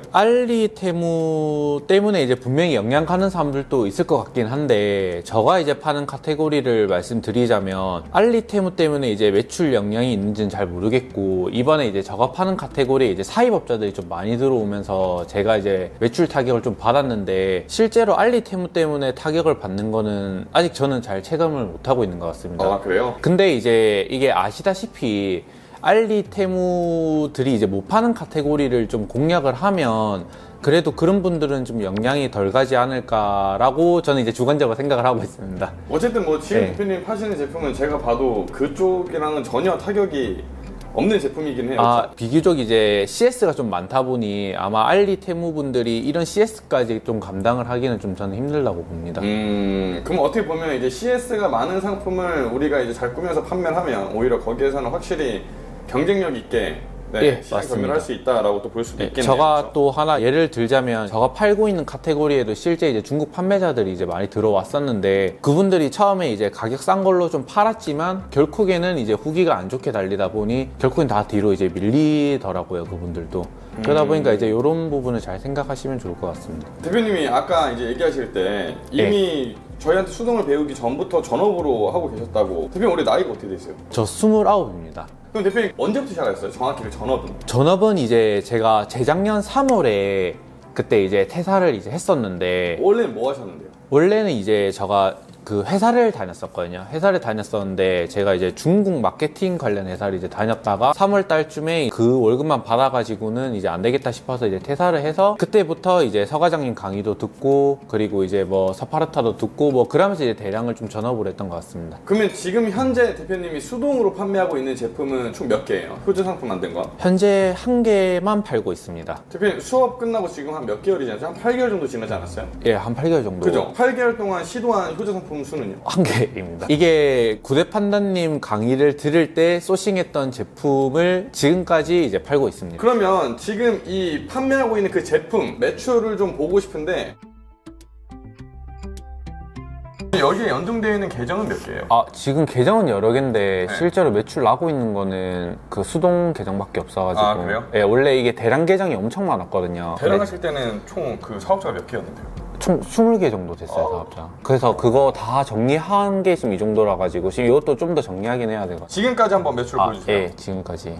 알리테무 때문에 이제 분명히 영향 가는 사람들도 있을 것 같긴 한데 저가 이제 파는 카테고리를 말씀드리자면 알리테무 때문에 이제 매출 영향이 있는지는 잘 모르겠고 이번에 이제 저가 파는 카테고리에 이제 사입업자들이 좀 많이 들어오면서 제가 이제 매출 타격을 좀 받았는데 실제로 알리테무 때문에 타격을 받는 거는 아직 저는 잘 체감을 못하고 있는 것 같습니다. 아, 그래요? 근데 이제 이게 아시다시피 알리테무들이 이제 못 파는 카테고리를 좀 공략을 하면 그래도 그런 분들은 좀 영향이 덜 가지 않을까라고 저는 이제 주관적으로 생각을 하고 있습니다. 어쨌든 뭐 지금 네. 대표님 파시는 제품은 제가 봐도 그쪽이랑은 전혀 타격이 없는 제품이긴 해요. 아, 비교적 이제 CS가 좀 많다 보니 아마 알리테무 분들이 이런 CS까지 좀 감당을 하기는 좀 저는 힘들다고 봅니다. 그럼 어떻게 보면 이제 CS가 많은 상품을 우리가 이제 잘 꾸며서 판매를 하면 오히려 거기에서는 확실히 경쟁력 있게 예, 시장 맞습니다. 검열할 수 있다라고 또 볼 수도 있겠네요. 저가 그렇죠? 또 하나 예를 들자면 저가 팔고 있는 카테고리에도 실제 이제 중국 판매자들이 이제 많이 들어왔었는데 그분들이 처음에 이제 가격 싼 걸로 좀 팔았지만 결국에는 이제 후기가 안 좋게 달리다 보니 결국엔 다 뒤로 이제 밀리더라고요, 그분들도. 그러다 보니까 이제 이런 부분을 잘 생각하시면 좋을 것 같습니다. 대표님이 아까 이제 얘기하실 때 이미 저희한테 수동을 배우기 전부터 전업으로 하고 계셨다고. 대표님 올해 나이가 어떻게 되세요? 저 29입니다. 그럼 대표님 언제부터 시작하셨어요? 정확히 그 전업은? 전업은 이제 제가 재작년 3월에 그때 이제 퇴사를 이제 했었는데 원래는 뭐 하셨는데요? 원래는 이제 제가 그 회사를 다녔었거든요. 회사를 다녔었는데 제가 이제 중국 마케팅 관련 회사를 이제 다녔다가 3월 달쯤에 그 월급만 받아가지고는 이제 안 되겠다 싶어서 이제 퇴사를 해서 그때부터 이제 서 과장님 강의도 듣고 그리고 이제 뭐 서파르타도 듣고 뭐 그러면서 이제 대량을 좀 전업을 했던 것 같습니다. 그러면 지금 현재 대표님이 수동으로 판매하고 있는 제품은 총 몇 개예요? 효자 상품 만든 거? 현재 한 개만 팔고 있습니다. 대표님 수업 끝나고 지금 한 몇 개월이 지났죠? 한 8개월 정도 지나지 않았어요? 예, 한 8개월 정도. 그죠? 8개월 동안 시도한 효자 상품 수는요? 한 개입니다. 이게 구대판다님 강의를 들을 때 소싱했던 제품을 지금까지 이제 팔고 있습니다. 그러면 지금 이 판매하고 있는 그 제품 매출을 좀 보고 싶은데 여기에 연동되어 있는 계정은 몇 개예요? 아, 지금 계정은 여러 개인데 네. 실제로 매출 나고 있는 거는 그 수동 계정밖에 없어가지고. 아, 그래요? 예, 원래 이게 대량 계정이 엄청 많았거든요. 대량 근데 하실 때는 총 그 사업자가 몇 개였는데요? 총 20개 정도 됐어요, 사업자. 그래서 그거 다 정리한 게 지금 이 정도라 가지고 지금 이것도 좀 더 정리하긴 해야 돼가지고. 지금까지 한번 매출 보여주세요. 예, 지금까지.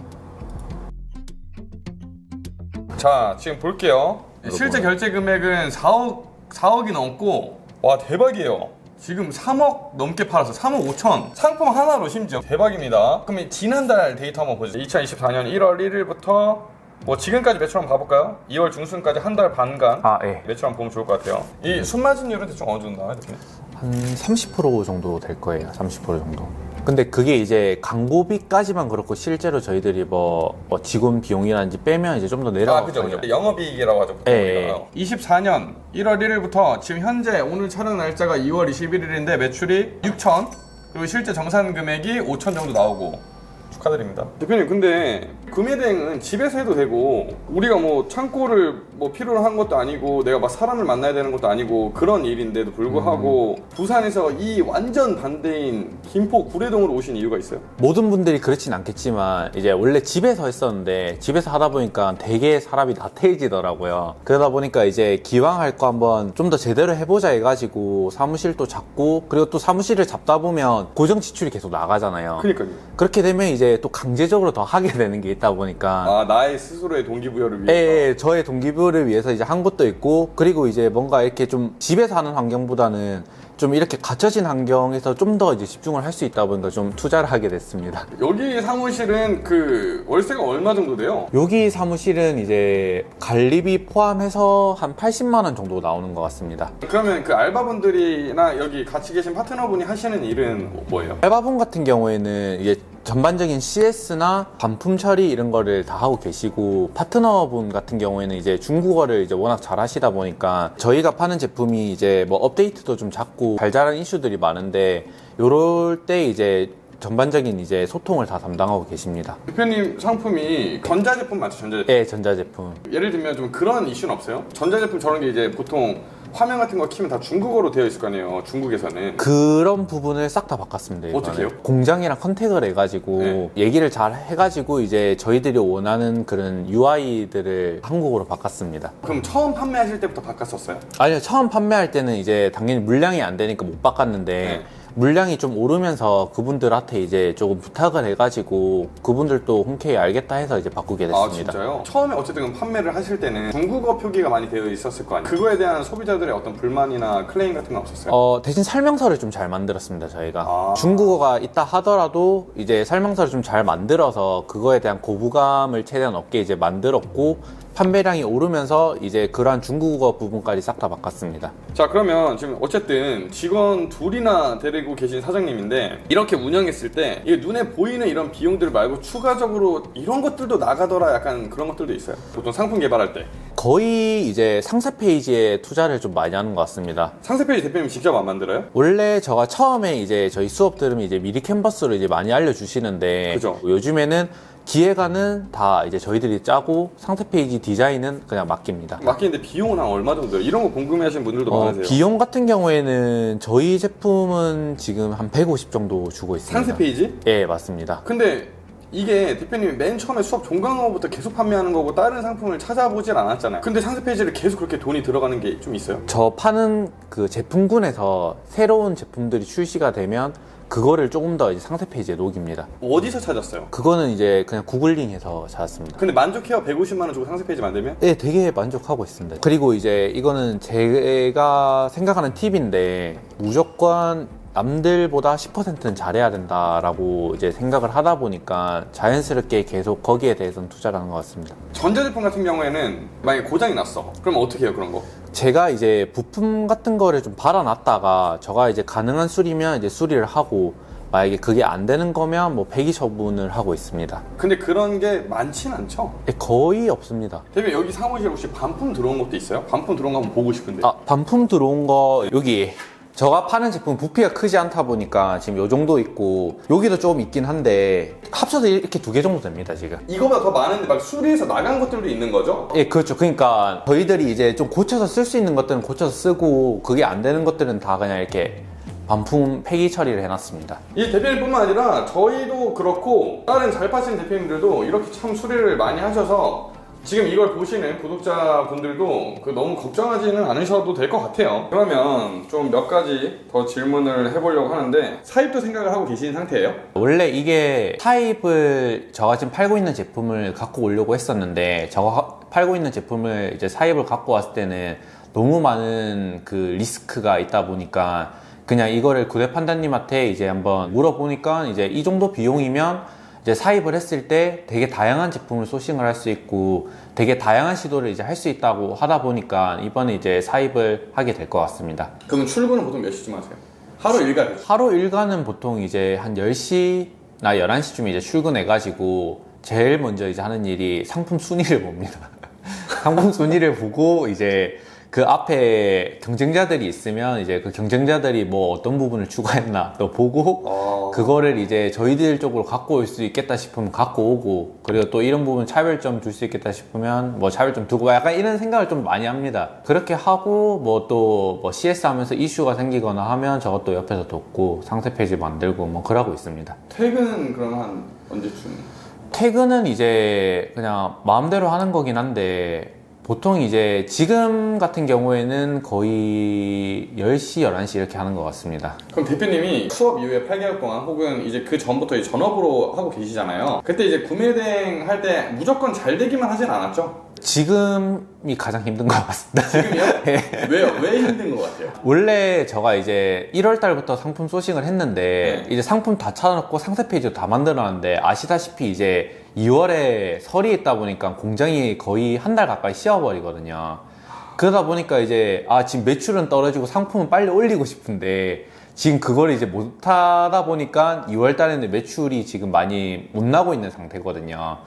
자, 지금 볼게요. 실제 결제 금액은 4억이 넘고 와, 대박이에요. 지금 3억 넘게 팔았어. 3억 5천. 상품 하나로 심지어. 대박입니다. 그럼 지난달 데이터 한번 보죠. 2024년 1월 1일부터 뭐 지금까지 매출 한번 봐볼까요? 2월 중순까지 한 달 반간 아, 예. 매출 한번 보면 좋을 것 같아요. 이 순마진율은 대충 어느 정도 나와요? 대표님? 한 30% 정도 될 거예요. 30% 정도. 근데 그게 이제 광고비까지만 그렇고 실제로 저희들이 뭐 직원 비용이라든지 빼면 이제 좀 더 내려가요. 그죠. 영업이익이라고 하죠. 예. 24년 1월 1일부터 지금 현재 오늘 촬영 날짜가 2월 21일인데 매출이 6천. 그리고 실제 정산 금액이 5천 정도 나오고 축하드립니다. 대표님, 근데 구매 대행은 집에서 해도 되고 우리가 뭐 창고를 뭐 필요로 한 것도 아니고 내가 막 사람을 만나야 되는 것도 아니고 그런 일인데도 불구하고 부산에서 이 완전 반대인 김포 구례동으로 오신 이유가 있어요? 모든 분들이 그렇진 않겠지만 이제 원래 집에서 했었는데 집에서 하다 보니까 되게 사람이 나태해지더라고요. 그러다 보니까 이제 기왕 할 거 한번 좀 더 제대로 해보자 해가지고 사무실도 잡고, 그리고 또 사무실을 잡다 보면 고정 지출이 계속 나가잖아요. 그러니까요. 그렇게 되면 이제 또 강제적으로 더 하게 되는 게 있다 보니까 아, 나의 스스로의 동기부여를 위해서. 예, 저의 동기부여를 위해서 이제 한 것도 있고, 그리고 이제 뭔가 이렇게 좀 집에서 하는 환경보다는 좀 이렇게 갇혀진 환경에서 좀 더 이제 집중을 할 수 있다 보니까 좀 투자를 하게 됐습니다. 여기 사무실은 그 월세가 얼마 정도 돼요? 여기 사무실은 이제 관리비 포함해서 한 80만 원 정도 나오는 것 같습니다. 그러면 그 알바분들이나 여기 같이 계신 파트너분이 하시는 일은 뭐예요? 알바분 같은 경우에는 이제 전반적인 CS나 반품 처리 이런 거를 다 하고 계시고, 파트너분 같은 경우에는 이제 중국어를 이제 워낙 잘 하시다 보니까 저희가 파는 제품이 이제 뭐 업데이트도 좀 자꾸 발달한 이슈들이 많은데, 요럴 때 이제 전반적인 이제 소통을 다 담당하고 계십니다. 대표님 상품이 전자제품 맞죠? 전자제품. 예, 전자제품. 예를 들면 좀 그런 이슈는 없어요? 전자제품 저런 게 이제 보통 화면 같은 거 키면 다 중국어로 되어 있을 거 아니에요, 중국에서는. 그런 부분을 싹 다 바꿨습니다. 이번에. 어떻게요? 공장이랑 컨택을 해가지고 네. 얘기를 잘 해가지고 이제 저희들이 원하는 그런 UI들을 한국어로 바꿨습니다. 그럼 처음 판매하실 때부터 바꿨었어요? 아니요, 처음 판매할 때는 이제 당연히 물량이 안 되니까 못 바꿨는데 네. 물량이 좀 오르면서 그분들한테 이제 조금 부탁을 해가지고 그분들도 흔쾌히 알겠다 해서 이제 바꾸게 아, 됐습니다. 진짜요? 처음에 어쨌든 판매를 하실 때는 중국어 표기가 많이 되어 있었을 거 아니에요? 그거에 대한 소비자들의 어떤 불만이나 클레임 같은 건 없었어요? 대신 설명서를 좀 잘 만들었습니다, 저희가. 아. 중국어가 있다 하더라도 이제 설명서를 좀 잘 만들어서 그거에 대한 고부감을 최대한 없게 이제 만들었고, 판매량이 오르면서 이제 그러한 중국어 부분까지 싹 다 바꿨습니다. 자, 그러면 지금 어쨌든 직원 둘이나 데리고 계신 사장님인데 이렇게 운영했을 때 이게 눈에 보이는 이런 비용들 말고 추가적으로 이런 것들도 나가더라, 약간 그런 것들도 있어요? 보통 상품 개발할 때 거의 이제 상세 페이지에 투자를 좀 많이 하는 것 같습니다. 상세 페이지 대표님 직접 안 만들어요? 원래 저가 처음에 이제 저희 수업 들으면 이제 미리 캔버스로 이제 많이 알려주시는데, 그죠. 요즘에는 기획안은 다 이제 저희들이 짜고 상세 페이지 디자인은 그냥 맡깁니다. 맡기는데 비용은 한 얼마 정도요? 이런 거 궁금해하시는 분들도 많으세요. 비용 같은 경우에는 저희 제품은 지금 한 150 정도 주고 있습니다. 상세 페이지? 예, 맞습니다. 근데 이게 대표님이 맨 처음에 수업 종강호부터 계속 판매하는 거고 다른 상품을 찾아보질 않았잖아요. 근데 상세 페이지를 계속 그렇게 돈이 들어가는 게 좀 있어요? 저 파는 그 제품군에서 새로운 제품들이 출시가 되면 그거를 조금 더 이제 상세 페이지에 녹입니다. 어디서 찾았어요? 그거는 이제 그냥 구글링해서 찾았습니다. 근데 만족해요? 150만 원 주고 상세 페이지 만들면? 네, 되게 만족하고 있습니다. 그리고 이제 이거는 제가 생각하는 팁인데, 무조건 남들보다 10%는 잘해야 된다라고 이제 생각을 하다 보니까 자연스럽게 계속 거기에 대해서는 투자를 하는 것 같습니다. 전자제품 같은 경우에는 만약에 고장이 났어. 그럼 어떻게 해요, 그런 거? 제가 이제 부품 같은 거를 좀 발라놨다가 저가 이제 가능한 수리면 이제 수리를 하고, 만약에 그게 안 되는 거면 뭐 폐기 처분을 하고 있습니다. 근데 그런 게 많진 않죠? 네, 거의 없습니다. 대표님, 여기 사무실에 혹시 반품 들어온 것도 있어요? 반품 들어온 거 한번 보고 싶은데. 반품 들어온 거 여기 제가 파는 제품 부피가 크지 않다 보니까 지금 요 정도 있고, 여기도 조금 있긴 한데 합쳐서 이렇게 2개 정도 됩니다, 지금. 이거보다 더 많은데 막 수리해서 나간 것들도 있는 거죠? 예, 그렇죠. 그러니까 저희들이 이제 좀 고쳐서 쓸 수 있는 것들은 고쳐서 쓰고, 그게 안 되는 것들은 다 그냥 이렇게 반품 폐기 처리를 해놨습니다. 이 대표님뿐만 아니라 저희도 그렇고 다른 잘 파시는 대표님들도 이렇게 참 수리를 많이 하셔서 지금 이걸 보시는 구독자분들도 너무 걱정하지는 않으셔도 될 것 같아요. 그러면 좀 몇 가지 더 질문을 해보려고 하는데, 사입도 생각을 하고 계신 상태예요? 원래 이게 사입을 제가 지금 팔고 있는 제품을 갖고 오려고 했었는데, 제가 팔고 있는 제품을 이제 사입을 갖고 왔을 때는 너무 많은 그 리스크가 있다 보니까 그냥 이거를 구대 판다님한테 이제 한번 물어보니까 이제 이 정도 비용이면 이제 사입을 했을 때 되게 다양한 제품을 소싱을 할 수 있고 되게 다양한 시도를 이제 할 수 있다고 하다 보니까 이번에 이제 사입을 하게 될 것 같습니다. 그러면 출근은 보통 몇 시쯤 하세요? 하루 일과를? 하루 일과는 보통 이제 한 10시나 11시쯤에 이제 출근해가지고 제일 먼저 이제 하는 일이 상품 순위를 봅니다. 상품 순위를 보고 이제 그 앞에 경쟁자들이 있으면 이제 그 경쟁자들이 뭐 어떤 부분을 추가했나 또 보고 그거를 이제 저희들 쪽으로 갖고 올 수 있겠다 싶으면 갖고 오고, 그리고 또 이런 부분 차별점 줄 수 있겠다 싶으면 뭐 차별점 두고, 약간 이런 생각을 좀 많이 합니다. 그렇게 하고 뭐 또 뭐 CS 하면서 이슈가 생기거나 하면 저것도 옆에서 돕고 상세 페이지 만들고 뭐 그러고 있습니다. 퇴근은 그럼 한 언제쯤? 퇴근은 이제 그냥 마음대로 하는 거긴 한데, 보통 이제 지금 같은 경우에는 거의 10시, 11시 이렇게 하는 것 같습니다. 그럼 대표님이 수업 이후에 8개월 동안 혹은 이제 그 전부터 이제 전업으로 하고 계시잖아요. 그때 이제 구매대행 할 때 무조건 잘 되기만 하진 않았죠? 지금이 가장 힘든 것 같습니다. 지금이요? 왜요? 왜 힘든 것 같아요? 원래 제가 이제 1월 달부터 상품 소싱을 했는데 이제 상품 다 찾아놓고 상세 페이지도 다 만들어놨는데, 아시다시피 이제 2월에 설이 있다 보니까 공장이 거의 한 달 가까이 쉬어버리거든요. 그러다 보니까 이제 지금 매출은 떨어지고 상품은 빨리 올리고 싶은데 지금 그걸 이제 못하다 보니까 2월 달에는 매출이 지금 많이 못 나고 있는 상태거든요.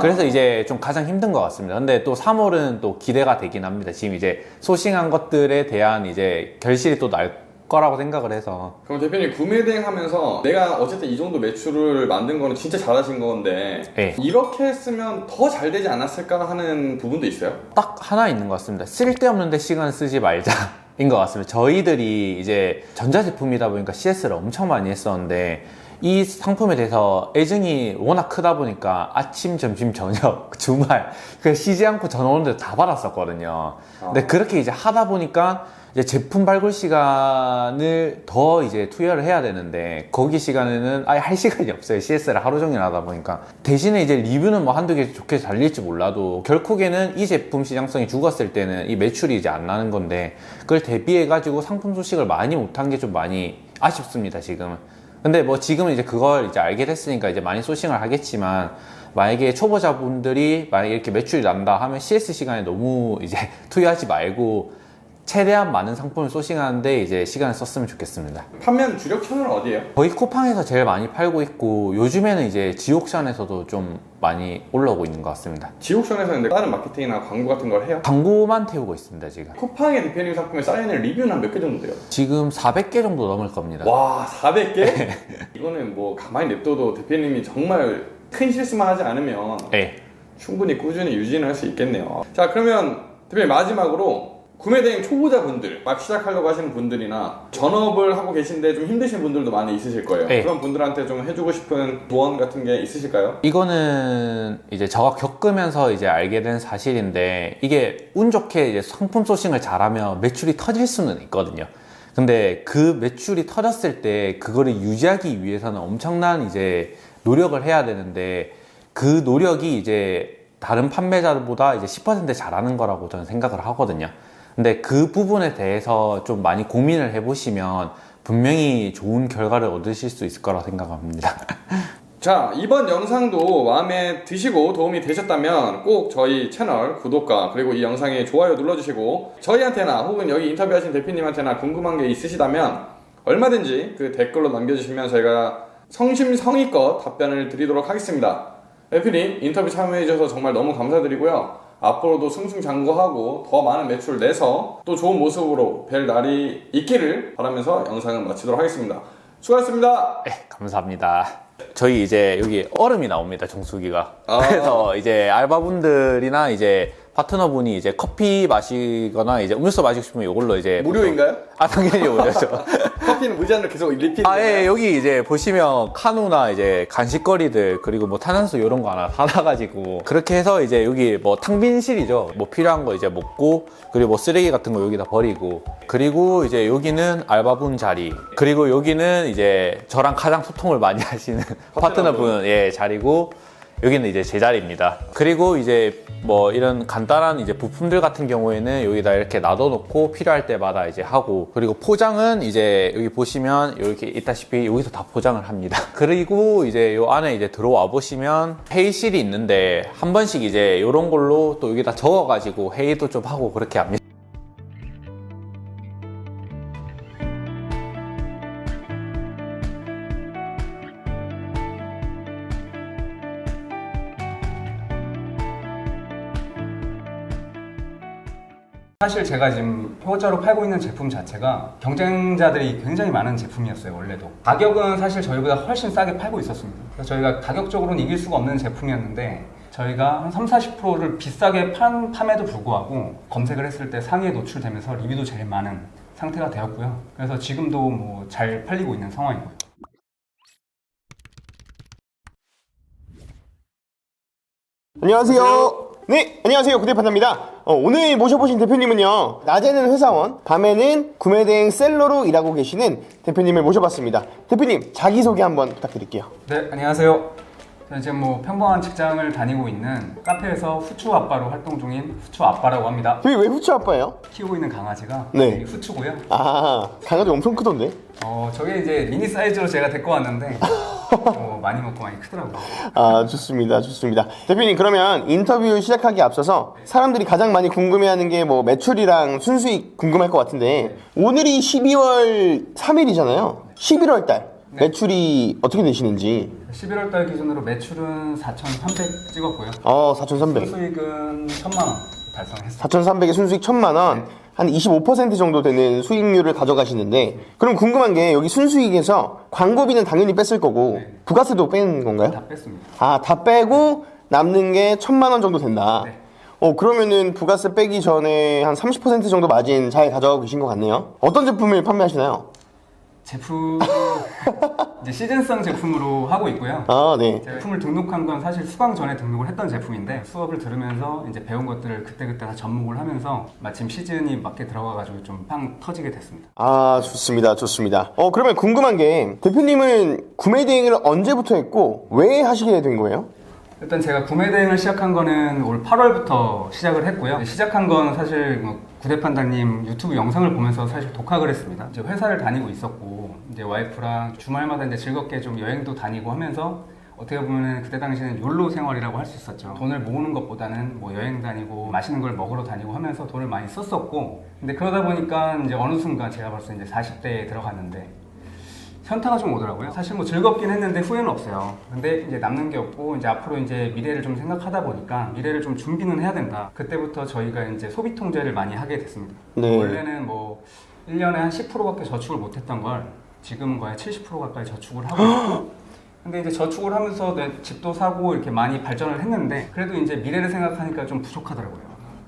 그래서 이제 좀 가장 힘든 것 같습니다. 근데 또 3월은 또 기대가 되긴 합니다. 지금 이제 소싱한 것들에 대한 이제 결실이 또 날 거라고 생각을 해서. 그럼 대표님 구매대행 하면서 내가 어쨌든 이 정도 매출을 만든 거는 진짜 잘하신 건데 네. 이렇게 했으면 더 잘 되지 않았을까 하는 부분도 있어요? 딱 하나 있는 것 같습니다. 쓸데없는데 시간 쓰지 말자 인 것 같습니다. 저희들이 이제 전자제품이다 보니까 CS를 엄청 많이 했었는데, 이 상품에 대해서 애증이 워낙 크다 보니까 아침, 점심, 저녁, 주말 그 쉬지 않고 전화 오는 데 다 받았었거든요. 근데 그렇게 이제 하다 보니까 이제 제품 발굴 시간을 더 이제 투여를 해야 되는데, 거기 시간에는 아예 할 시간이 없어요. CS를 하루 종일 하다 보니까. 대신에 이제 리뷰는 뭐 한두 개 좋게 달릴지 몰라도 결국에는 이 제품 시장성이 죽었을 때는 이 매출이 이제 안 나는 건데, 그걸 대비해가지고 상품 소식을 많이 못한 게 좀 많이 아쉽습니다, 지금은. 근데 뭐 지금은 이제 그걸 이제 알게 됐으니까 이제 많이 소싱을 하겠지만, 만약에 초보자분들이 만약에 이렇게 매출이 난다 하면 CS 시간에 너무 이제 투여하지 말고 최대한 많은 상품을 소싱하는데 이제 시간을 썼으면 좋겠습니다. 판매하는 주력 채널은 어디예요? 거의 쿠팡에서 제일 많이 팔고 있고, 요즘에는 이제 지옥션에서도 좀 많이 올라오고 있는 것 같습니다. 지옥션에서는 다른 마케팅이나 광고 같은 걸 해요? 광고만 태우고 있습니다, 지금. 쿠팡의 대표님 상품에 쌓여있는 리뷰는 한 몇 개 정도 돼요? 지금 400개 정도 넘을 겁니다. 와 400개? 이거는 뭐 가만히 냅둬도 대표님이 정말 큰 실수만 하지 않으면 네. 충분히 꾸준히 유지는 할 수 있겠네요. 자 그러면 대표님 마지막으로 구매대행 초보자분들, 막 시작하려고 하시는 분들이나 전업을 하고 계신데 좀 힘드신 분들도 많이 있으실 거예요. 네. 그런 분들한테 좀 해주고 싶은 조언 같은 게 있으실까요? 이거는 이제 저가 겪으면서 이제 알게 된 사실인데, 이게 운 좋게 이제 상품 소싱을 잘하면 매출이 터질 수는 있거든요. 근데 그 매출이 터졌을 때 그거를 유지하기 위해서는 엄청난 이제 노력을 해야 되는데, 그 노력이 이제 다른 판매자들보다 이제 10% 잘하는 거라고 저는 생각을 하거든요. 근데 그 부분에 대해서 좀 많이 고민을 해보시면 분명히 좋은 결과를 얻으실 수 있을 거라고 생각합니다. 자 이번 영상도 마음에 드시고 도움이 되셨다면 꼭 저희 채널 구독과 그리고 이 영상에 좋아요 눌러주시고, 저희한테나 혹은 여기 인터뷰하신 대표님한테나 궁금한 게 있으시다면 얼마든지 그 댓글로 남겨주시면 저희가 성심성의껏 답변을 드리도록 하겠습니다. 대표님 인터뷰 참여해주셔서 정말 너무 감사드리고요. 앞으로도 승승장구하고 더 많은 매출 내서 또 좋은 모습으로 뵐 날이 있기를 바라면서 영상을 마치도록 하겠습니다. 수고하셨습니다. 네, 감사합니다. 저희 이제 여기 얼음이 나옵니다, 정수기가. 그래서 이제 알바분들이나 이제 파트너분이 이제 커피 마시거나 이제 음료수 마시고 싶으면 이걸로 이제 무료인가요? 당연히 무료죠. 커피는 무제한으로 계속 리필. 예, 여기 이제 보시면 카누나 이제 간식거리들 그리고 뭐 탄산수 이런 거 하나 사놔가지고 그렇게 해서 이제 여기 뭐 탕빈실이죠. 뭐 필요한 거 이제 먹고, 그리고 뭐 쓰레기 같은 거 여기다 버리고, 그리고 이제 여기는 알바분 자리, 그리고 여기는 이제 저랑 가장 소통을 많이 하시는 파트너분 자리고, 여기는 이제 제 자리입니다. 그리고 이제 뭐 이런 간단한 이제 부품들 같은 경우에는 여기다 이렇게 놔둬놓고 필요할 때마다 이제 하고, 그리고 포장은 이제 여기 보시면 이렇게 있다시피 여기서 다 포장을 합니다. 그리고 이제 요 안에 이제 들어와 보시면 회의실이 있는데 한 번씩 이제 이런 걸로 또 여기다 적어가지고 회의도 좀 하고 그렇게 합니다. 사실 제가 지금 효자로 팔고 있는 제품 자체가 경쟁자들이 굉장히 많은 제품이었어요, 원래도. 가격은 사실 저희보다 훨씬 싸게 팔고 있었습니다. 그래서 저희가 가격적으로는 이길 수가 없는 제품이었는데 저희가 한 30~40%를 비싸게 팜에도 불구하고 검색을 했을 때 상위에 노출되면서 리뷰도 제일 많은 상태가 되었고요. 그래서 지금도 뭐 잘 팔리고 있는 상황이고요. 안녕하세요. 네, 안녕하세요. 구대판다입니다. 오늘 모셔보신 대표님은요, 낮에는 회사원, 밤에는 구매대행 셀러로 일하고 계시는 대표님을 모셔봤습니다. 대표님, 자기소개 한번 부탁드릴게요. 네, 안녕하세요. 저는 지금 뭐 평범한 직장을 다니고 있는 카페에서 후추 아빠로 활동 중인 후추 아빠라고 합니다. 저희 왜 후추 아빠예요? 키우고 있는 강아지가 네. 이 후추고요. 아, 강아지 엄청 크던데? 저게 이제 미니 사이즈로 제가 데리고 왔는데 많이 먹고 많이 크더라고요. 아, 좋습니다. 좋습니다. 대표님, 그러면 인터뷰 시작하기 앞서서 사람들이 가장 많이 궁금해하는 게 뭐 매출이랑 순수익 궁금할 것 같은데, 오늘이 12월 3일이잖아요. 11월 달 매출이 어떻게 되시는지. 11월 달 기준으로 매출은 4,300 찍었고요. 4,300. 수익은 1,000만 원 달성했어요. 4,300에 순수익 1,000만 원. 한 25% 정도 되는 수익률을 가져가시는데, 그럼 궁금한 게 여기 순수익에서 광고비는 당연히 뺐을 거고 네. 부가세도 뺀 건가요? 다 뺐습니다. 아, 다 빼고 남는 게 1,000만 원 정도 된다. 네. 그러면은 부가세 빼기 전에 한 30% 정도 마진 잘 가져가고 계신 것 같네요. 어떤 제품을 판매하시나요? 제품 이제 시즌성 제품으로 하고 있고요. 아, 네. 제품을 등록한 건 사실 수강 전에 등록을 했던 제품인데, 수업을 들으면서 이제 배운 것들을 그때그때 다 접목을 하면서 마침 시즌이 맞게 들어가가지고 좀 빵 터지게 됐습니다. 아, 좋습니다. 좋습니다. 그러면 궁금한 게, 대표님은 구매 대행을 언제부터 했고 왜 하시게 된 거예요? 일단 제가 구매 대행을 시작한 거는 올 8월부터 시작을 했고요. 시작한 건 사실 뭐 구대판다님 유튜브 영상을 보면서 사실 독학을 했습니다. 이제 회사를 다니고 있었고, 이제 와이프랑 주말마다 이제 즐겁게 좀 여행도 다니고 하면서 어떻게 보면은 그때 당시에는 욜로 생활이라고 할 수 있었죠. 돈을 모으는 것보다는 뭐 여행 다니고 맛있는 걸 먹으러 다니고 하면서 돈을 많이 썼었고, 근데 그러다 보니까 이제 어느 순간 제가 벌써 이제 40대에 들어갔는데 현타가 좀 오더라고요. 사실 뭐 즐겁긴 했는데 후회는 없어요. 근데 이제 남는 게 없고, 이제 앞으로 이제 미래를 좀 생각하다 보니까 미래를 좀 준비는 해야 된다. 그때부터 저희가 이제 소비 통제를 많이 하게 됐습니다. 네. 원래는 뭐 1년에 한 10%밖에 저축을 못 했던 걸 지금은 거의 70% 가까이 저축을 하고 있고, 근데 이제 저축을 하면서 내 집도 사고 이렇게 많이 발전을 했는데, 그래도 이제 미래를 생각하니까 좀 부족하더라고요.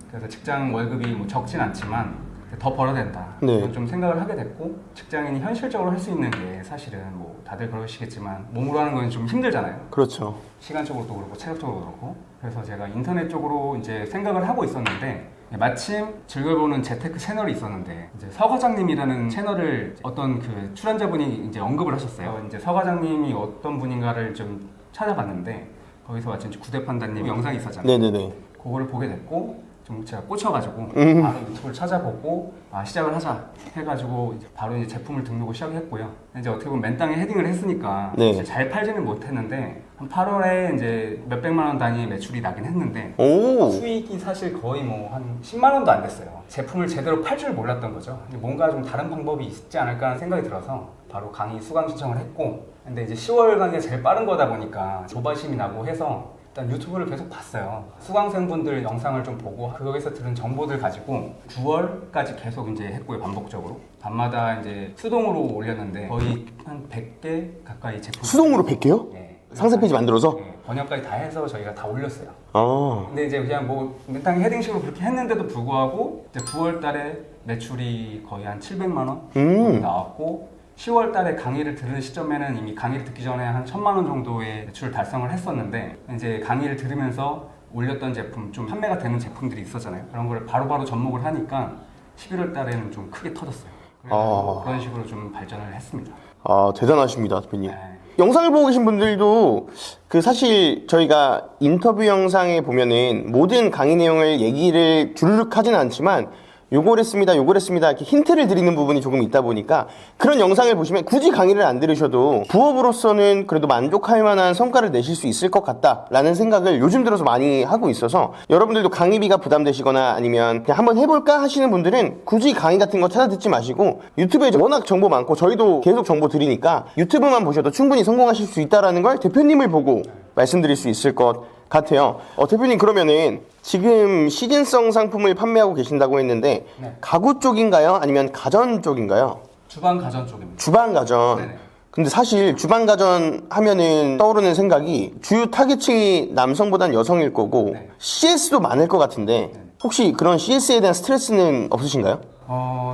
그래서 직장 월급이 뭐 적진 않지만 더 벌어야 된다. 네. 이런 좀 생각을 하게 됐고, 직장인이 현실적으로 할 수 있는 게 사실은 뭐 다들 그러시겠지만 몸으로 하는 건 좀 힘들잖아요. 그렇죠. 시간적으로도 그렇고 체력적으로도 그렇고. 그래서 제가 인터넷 쪽으로 이제 생각을 하고 있었는데, 마침 즐겨보는 재테크 채널이 있었는데, 이제 서 과장님이라는 채널을 어떤 그 출연자분이 이제 언급을 하셨어요. 이제 서 과장님이 어떤 분인가를 좀 찾아봤는데, 거기서 마침 구대판다님 영상이 있었잖아요. 네네네. 그거를 보게 됐고, 좀 제가 꽂혀가지고 바로 유튜브를 찾아보고 시작을 하자 해가지고 이제 바로 이제 제품을 등록을 시작했고요. 이제 어떻게 보면 맨땅에 헤딩을 했으니까 네. 이제 잘 팔지는 못했는데, 한 8월에 이제 몇백만 원 단위 매출이 나긴 했는데, 오. 수익이 사실 거의 뭐 한 10만 원도 안 됐어요. 제품을 제대로 팔 줄 몰랐던 거죠. 뭔가 좀 다른 방법이 있지 않을까 하는 생각이 들어서 바로 강의 수강 신청을 했고, 근데 이제 10월 강의가 제일 빠른 거다 보니까 조바심이 나고 해서 일단 유튜브를 계속 봤어요. 수강생분들 영상을 좀 보고 거기서 들은 정보들 가지고 9월까지 계속 이제 했고요, 반복적으로. 밤마다 이제 수동으로 올렸는데 거의 한 100개 가까이 제품. 수동으로 100개요? 네. 상세 페이지 만들어서? 네. 번역까지 다 해서 저희가 다 올렸어요. 아. 근데 이제 그냥 뭐 맨땅에 헤딩식으로 그렇게 했는데도 불구하고 이제 9월 달에 매출이 거의 한 700만 원 정도 나왔고, 10월 달에 강의를 들은 시점에는 이미 강의를 듣기 전에 한 1,000만 원 정도의 매출 달성을 했었는데, 이제 강의를 들으면서 올렸던 제품, 좀 판매가 되는 제품들이 있었잖아요. 그런 걸 바로바로 접목을 하니까 11월 달에는 좀 크게 터졌어요. 그래서 그런 식으로 좀 발전을 했습니다. 아, 대단하십니다, 대표님. 네. 영상을 보고 계신 분들도 사실 저희가 인터뷰 영상에 보면은 모든 강의 내용을 얘기를 주르륵 하진 않지만 요걸 했습니다, 이렇게 힌트를 드리는 부분이 조금 있다 보니까 그런 영상을 보시면 굳이 강의를 안 들으셔도 부업으로서는 그래도 만족할 만한 성과를 내실 수 있을 것 같다라는 생각을 요즘 들어서 많이 하고 있어서, 여러분들도 강의비가 부담되시거나 아니면 그냥 한번 해볼까 하시는 분들은 굳이 강의 같은 거 찾아 듣지 마시고, 유튜브에 워낙 정보 많고 저희도 계속 정보 드리니까 유튜브만 보셔도 충분히 성공하실 수 있다라는 걸 대표님을 보고 말씀드릴 수 있을 것 같아요. 대표님, 그러면은 지금 시즌성 상품을 판매하고 계신다고 했는데 네. 가구 쪽인가요? 아니면 가전 쪽인가요? 주방 가전 쪽입니다. 주방 가전. 네네. 근데 사실 주방 가전 하면은 떠오르는 생각이 주요 타겟층이 남성보단 여성일 거고 네. CS도 많을 것 같은데 혹시 그런 CS에 대한 스트레스는 없으신가요?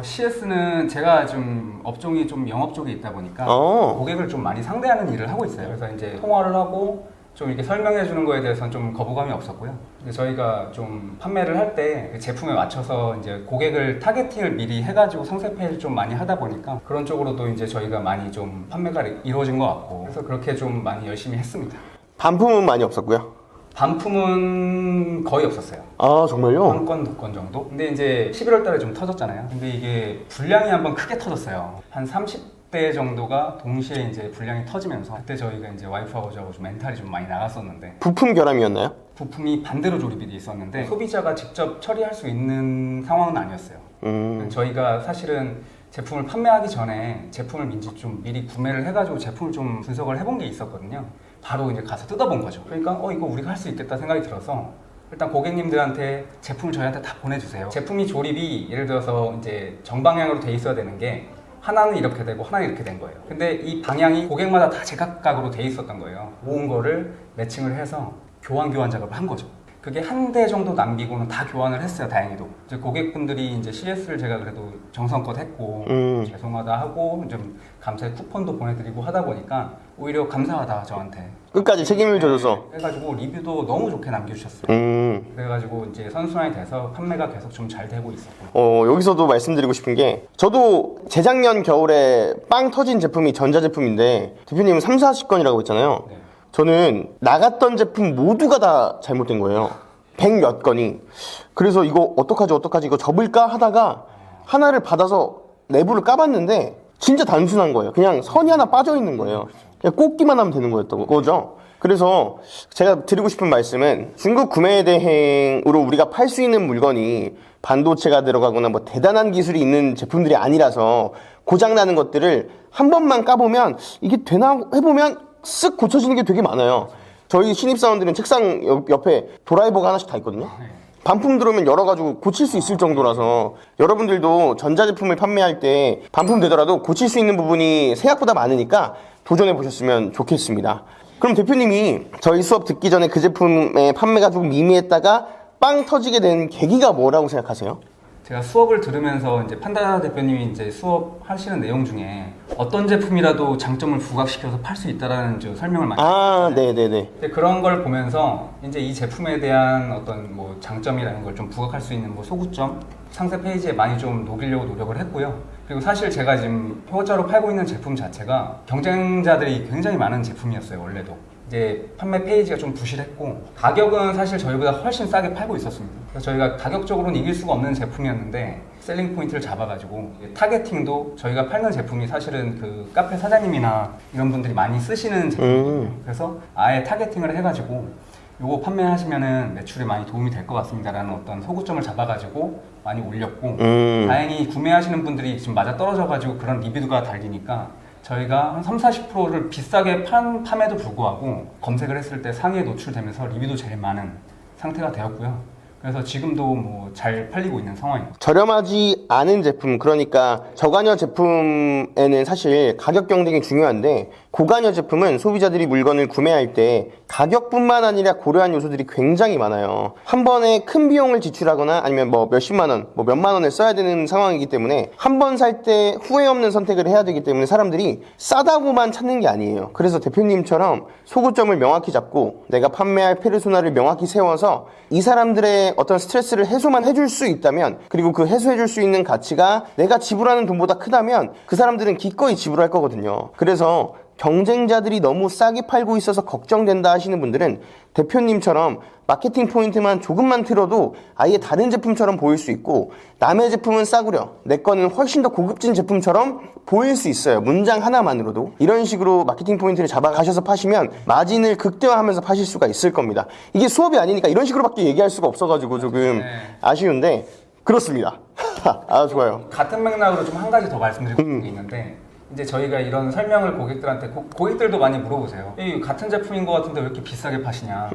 CS는 제가 좀 업종이 좀 영업 쪽에 있다 보니까 어. 고객을 좀 많이 상대하는 일을 하고 있어요. 그래서 이제 통화를 하고 좀 이렇게 설명해 주는 거에 대해서는 좀 거부감이 없었고요. 근데 저희가 좀 판매를 할 때 제품에 맞춰서 이제 고객을 타겟팅을 미리 해가지고 상세 페이지를 좀 많이 하다 보니까 그런 쪽으로도 이제 저희가 많이 좀 판매가 이루어진 것 같고 그래서 그렇게 좀 많이 열심히 했습니다. 반품은 많이 없었고요. 반품은 거의 없었어요. 아 정말요? 한 건, 두 건 정도? 근데 이제 11월 달에 좀 터졌잖아요. 근데 이게 불량이 한번 크게 터졌어요. 한 30대 정도가 동시에 이제 불량이 터지면서 그때 저희가 이제 와이프하고 저하고 좀 멘탈이 좀 많이 나갔었는데 부품 결함이었나요? 부품이 반대로 조립이 돼 있었는데 소비자가 직접 처리할 수 있는 상황은 아니었어요. 저희가 사실은 제품을 판매하기 전에 제품을 좀 미리 구매를 해가지고 제품을 좀 분석을 해본 게 있었거든요. 바로 이제 가서 뜯어본 거죠. 그러니까 이거 우리가 할 수 있겠다 생각이 들어서 일단 고객님들한테 제품을 저희한테 다 보내주세요. 제품이 조립이 예를 들어서 이제 정방향으로 돼 있어야 되는 게 하나는 이렇게 되고 하나는 이렇게 된 거예요. 근데 이 방향이 고객마다 다 제각각으로 돼 있었던 거예요. 모은 거를 매칭을 해서 교환 작업을 한 거죠. 그게 한 대 정도 남기고는 다 교환을 했어요. 다행히도. 이제 고객분들이 이제 CS를 제가 그래도 정성껏 했고 죄송하다 하고 좀 감사의 쿠폰도 보내드리고 하다 보니까 오히려 감사하다 저한테. 끝까지 책임을 져줘서. 그래가지고 리뷰도 너무 좋게 남겨주셨어요. 그래가지고 이제 선순환이 돼서 판매가 계속 좀 잘 되고 있었고. 여기서도 말씀드리고 싶은 게 저도 재작년 겨울에 빵 터진 제품이 전자제품인데 대표님은 3, 40건이라고 했잖아요. 네. 저는 나갔던 제품 모두가 다 잘못된 거예요. 100몇 건이. 그래서 이거 어떡하지 이거 접을까 하다가 하나를 받아서 내부를 까봤는데 진짜 단순한 거예요. 그냥 선이 하나 빠져 있는 거예요. 그냥 꽂기만 하면 되는 거였던 거죠. 그래서 제가 드리고 싶은 말씀은 중국 구매 대행으로 우리가 팔 수 있는 물건이 반도체가 들어가거나 뭐 대단한 기술이 있는 제품들이 아니라서 고장나는 것들을 한 번만 까보면 이게 되나 해보면 쓱 고쳐지는 게 되게 많아요. 저희 신입사원들은 책상 옆에 드라이버가 하나씩 다 있거든요. 반품 들어오면 열어가지고 고칠 수 있을 정도라서 여러분들도 전자제품을 판매할 때 반품 되더라도 고칠 수 있는 부분이 생각보다 많으니까 도전해 보셨으면 좋겠습니다. 그럼 대표님이 저희 수업 듣기 전에 그 제품의 판매가 좀 미미했다가 빵 터지게 된 계기가 뭐라고 생각하세요? 제가 수업을 들으면서 이제 판다 대표님이 이제 수업 하시는 내용 중에 어떤 제품이라도 장점을 부각시켜서 팔 수 있다라는 설명을 많이 네네네. 근데 그런 걸 보면서 이제 이 제품에 대한 어떤 뭐 장점이라는 걸 좀 부각할 수 있는 뭐 소구점 상세 페이지에 많이 좀 녹이려고 노력을 했고요. 그리고 사실 제가 지금 효과자로 팔고 있는 제품 자체가 경쟁자들이 굉장히 많은 제품이었어요. 원래도 이제 판매 페이지가 좀 부실했고 가격은 사실 저희보다 훨씬 싸게 팔고 있었습니다. 그래서 저희가 가격적으로는 이길 수가 없는 제품이었는데 셀링 포인트를 잡아가지고 타겟팅도 저희가 팔는 제품이 사실은 그 카페 사장님이나 이런 분들이 많이 쓰시는 제품이거든요. 그래서 아예 타겟팅을 해가지고 요거 판매하시면은 매출에 많이 도움이 될 것 같습니다라는 어떤 소구점을 잡아가지고 많이 올렸고 다행히 구매하시는 분들이 지금 맞아 떨어져가지고 그런 리뷰가 달리니까 저희가 한 30-40%를 비싸게 판에도 불구하고 검색을 했을 때 상위에 노출되면서 리뷰도 제일 많은 상태가 되었고요. 그래서 지금도 뭐 잘 팔리고 있는 상황입니다. 저렴하지 않은 제품, 그러니까 저가녀 제품에는 사실 가격 경쟁이 중요한데 고가녀 제품은 소비자들이 물건을 구매할 때 가격뿐만 아니라 고려한 요소들이 굉장히 많아요. 한 번에 큰 비용을 지출하거나 아니면 뭐 몇십만 원, 뭐 몇만 원을 써야 되는 상황이기 때문에 한 번 살 때 후회 없는 선택을 해야 되기 때문에 사람들이 싸다고만 찾는 게 아니에요. 그래서 대표님처럼 소구점을 명확히 잡고 내가 판매할 페르소나를 명확히 세워서 이 사람들의 어떤 스트레스를 해소만 해줄 수 있다면, 그리고 그 해소해줄 수 있는 가치가 내가 지불하는 돈보다 크다면 그 사람들은 기꺼이 지불할 거거든요. 그래서 경쟁자들이 너무 싸게 팔고 있어서 걱정된다 하시는 분들은 대표님처럼 마케팅 포인트만 조금만 틀어도 아예 다른 제품처럼 보일 수 있고, 남의 제품은 싸구려, 내 거는 훨씬 더 고급진 제품처럼 보일 수 있어요. 문장 하나만으로도. 이런 식으로 마케팅 포인트를 잡아가셔서 파시면 마진을 극대화하면서 파실 수가 있을 겁니다. 이게 수업이 아니니까 이런 식으로밖에 얘기할 수가 없어가지고 조금 아쉬운데 그렇습니다. 아, 좋아요. 같은 맥락으로 좀 한 가지 더 말씀드리고 싶은 게 있는데, 이제 저희가 이런 설명을 고객들한테 고객들도 많이 물어보세요. 이 같은 제품인 것 같은데 왜 이렇게 비싸게 파시냐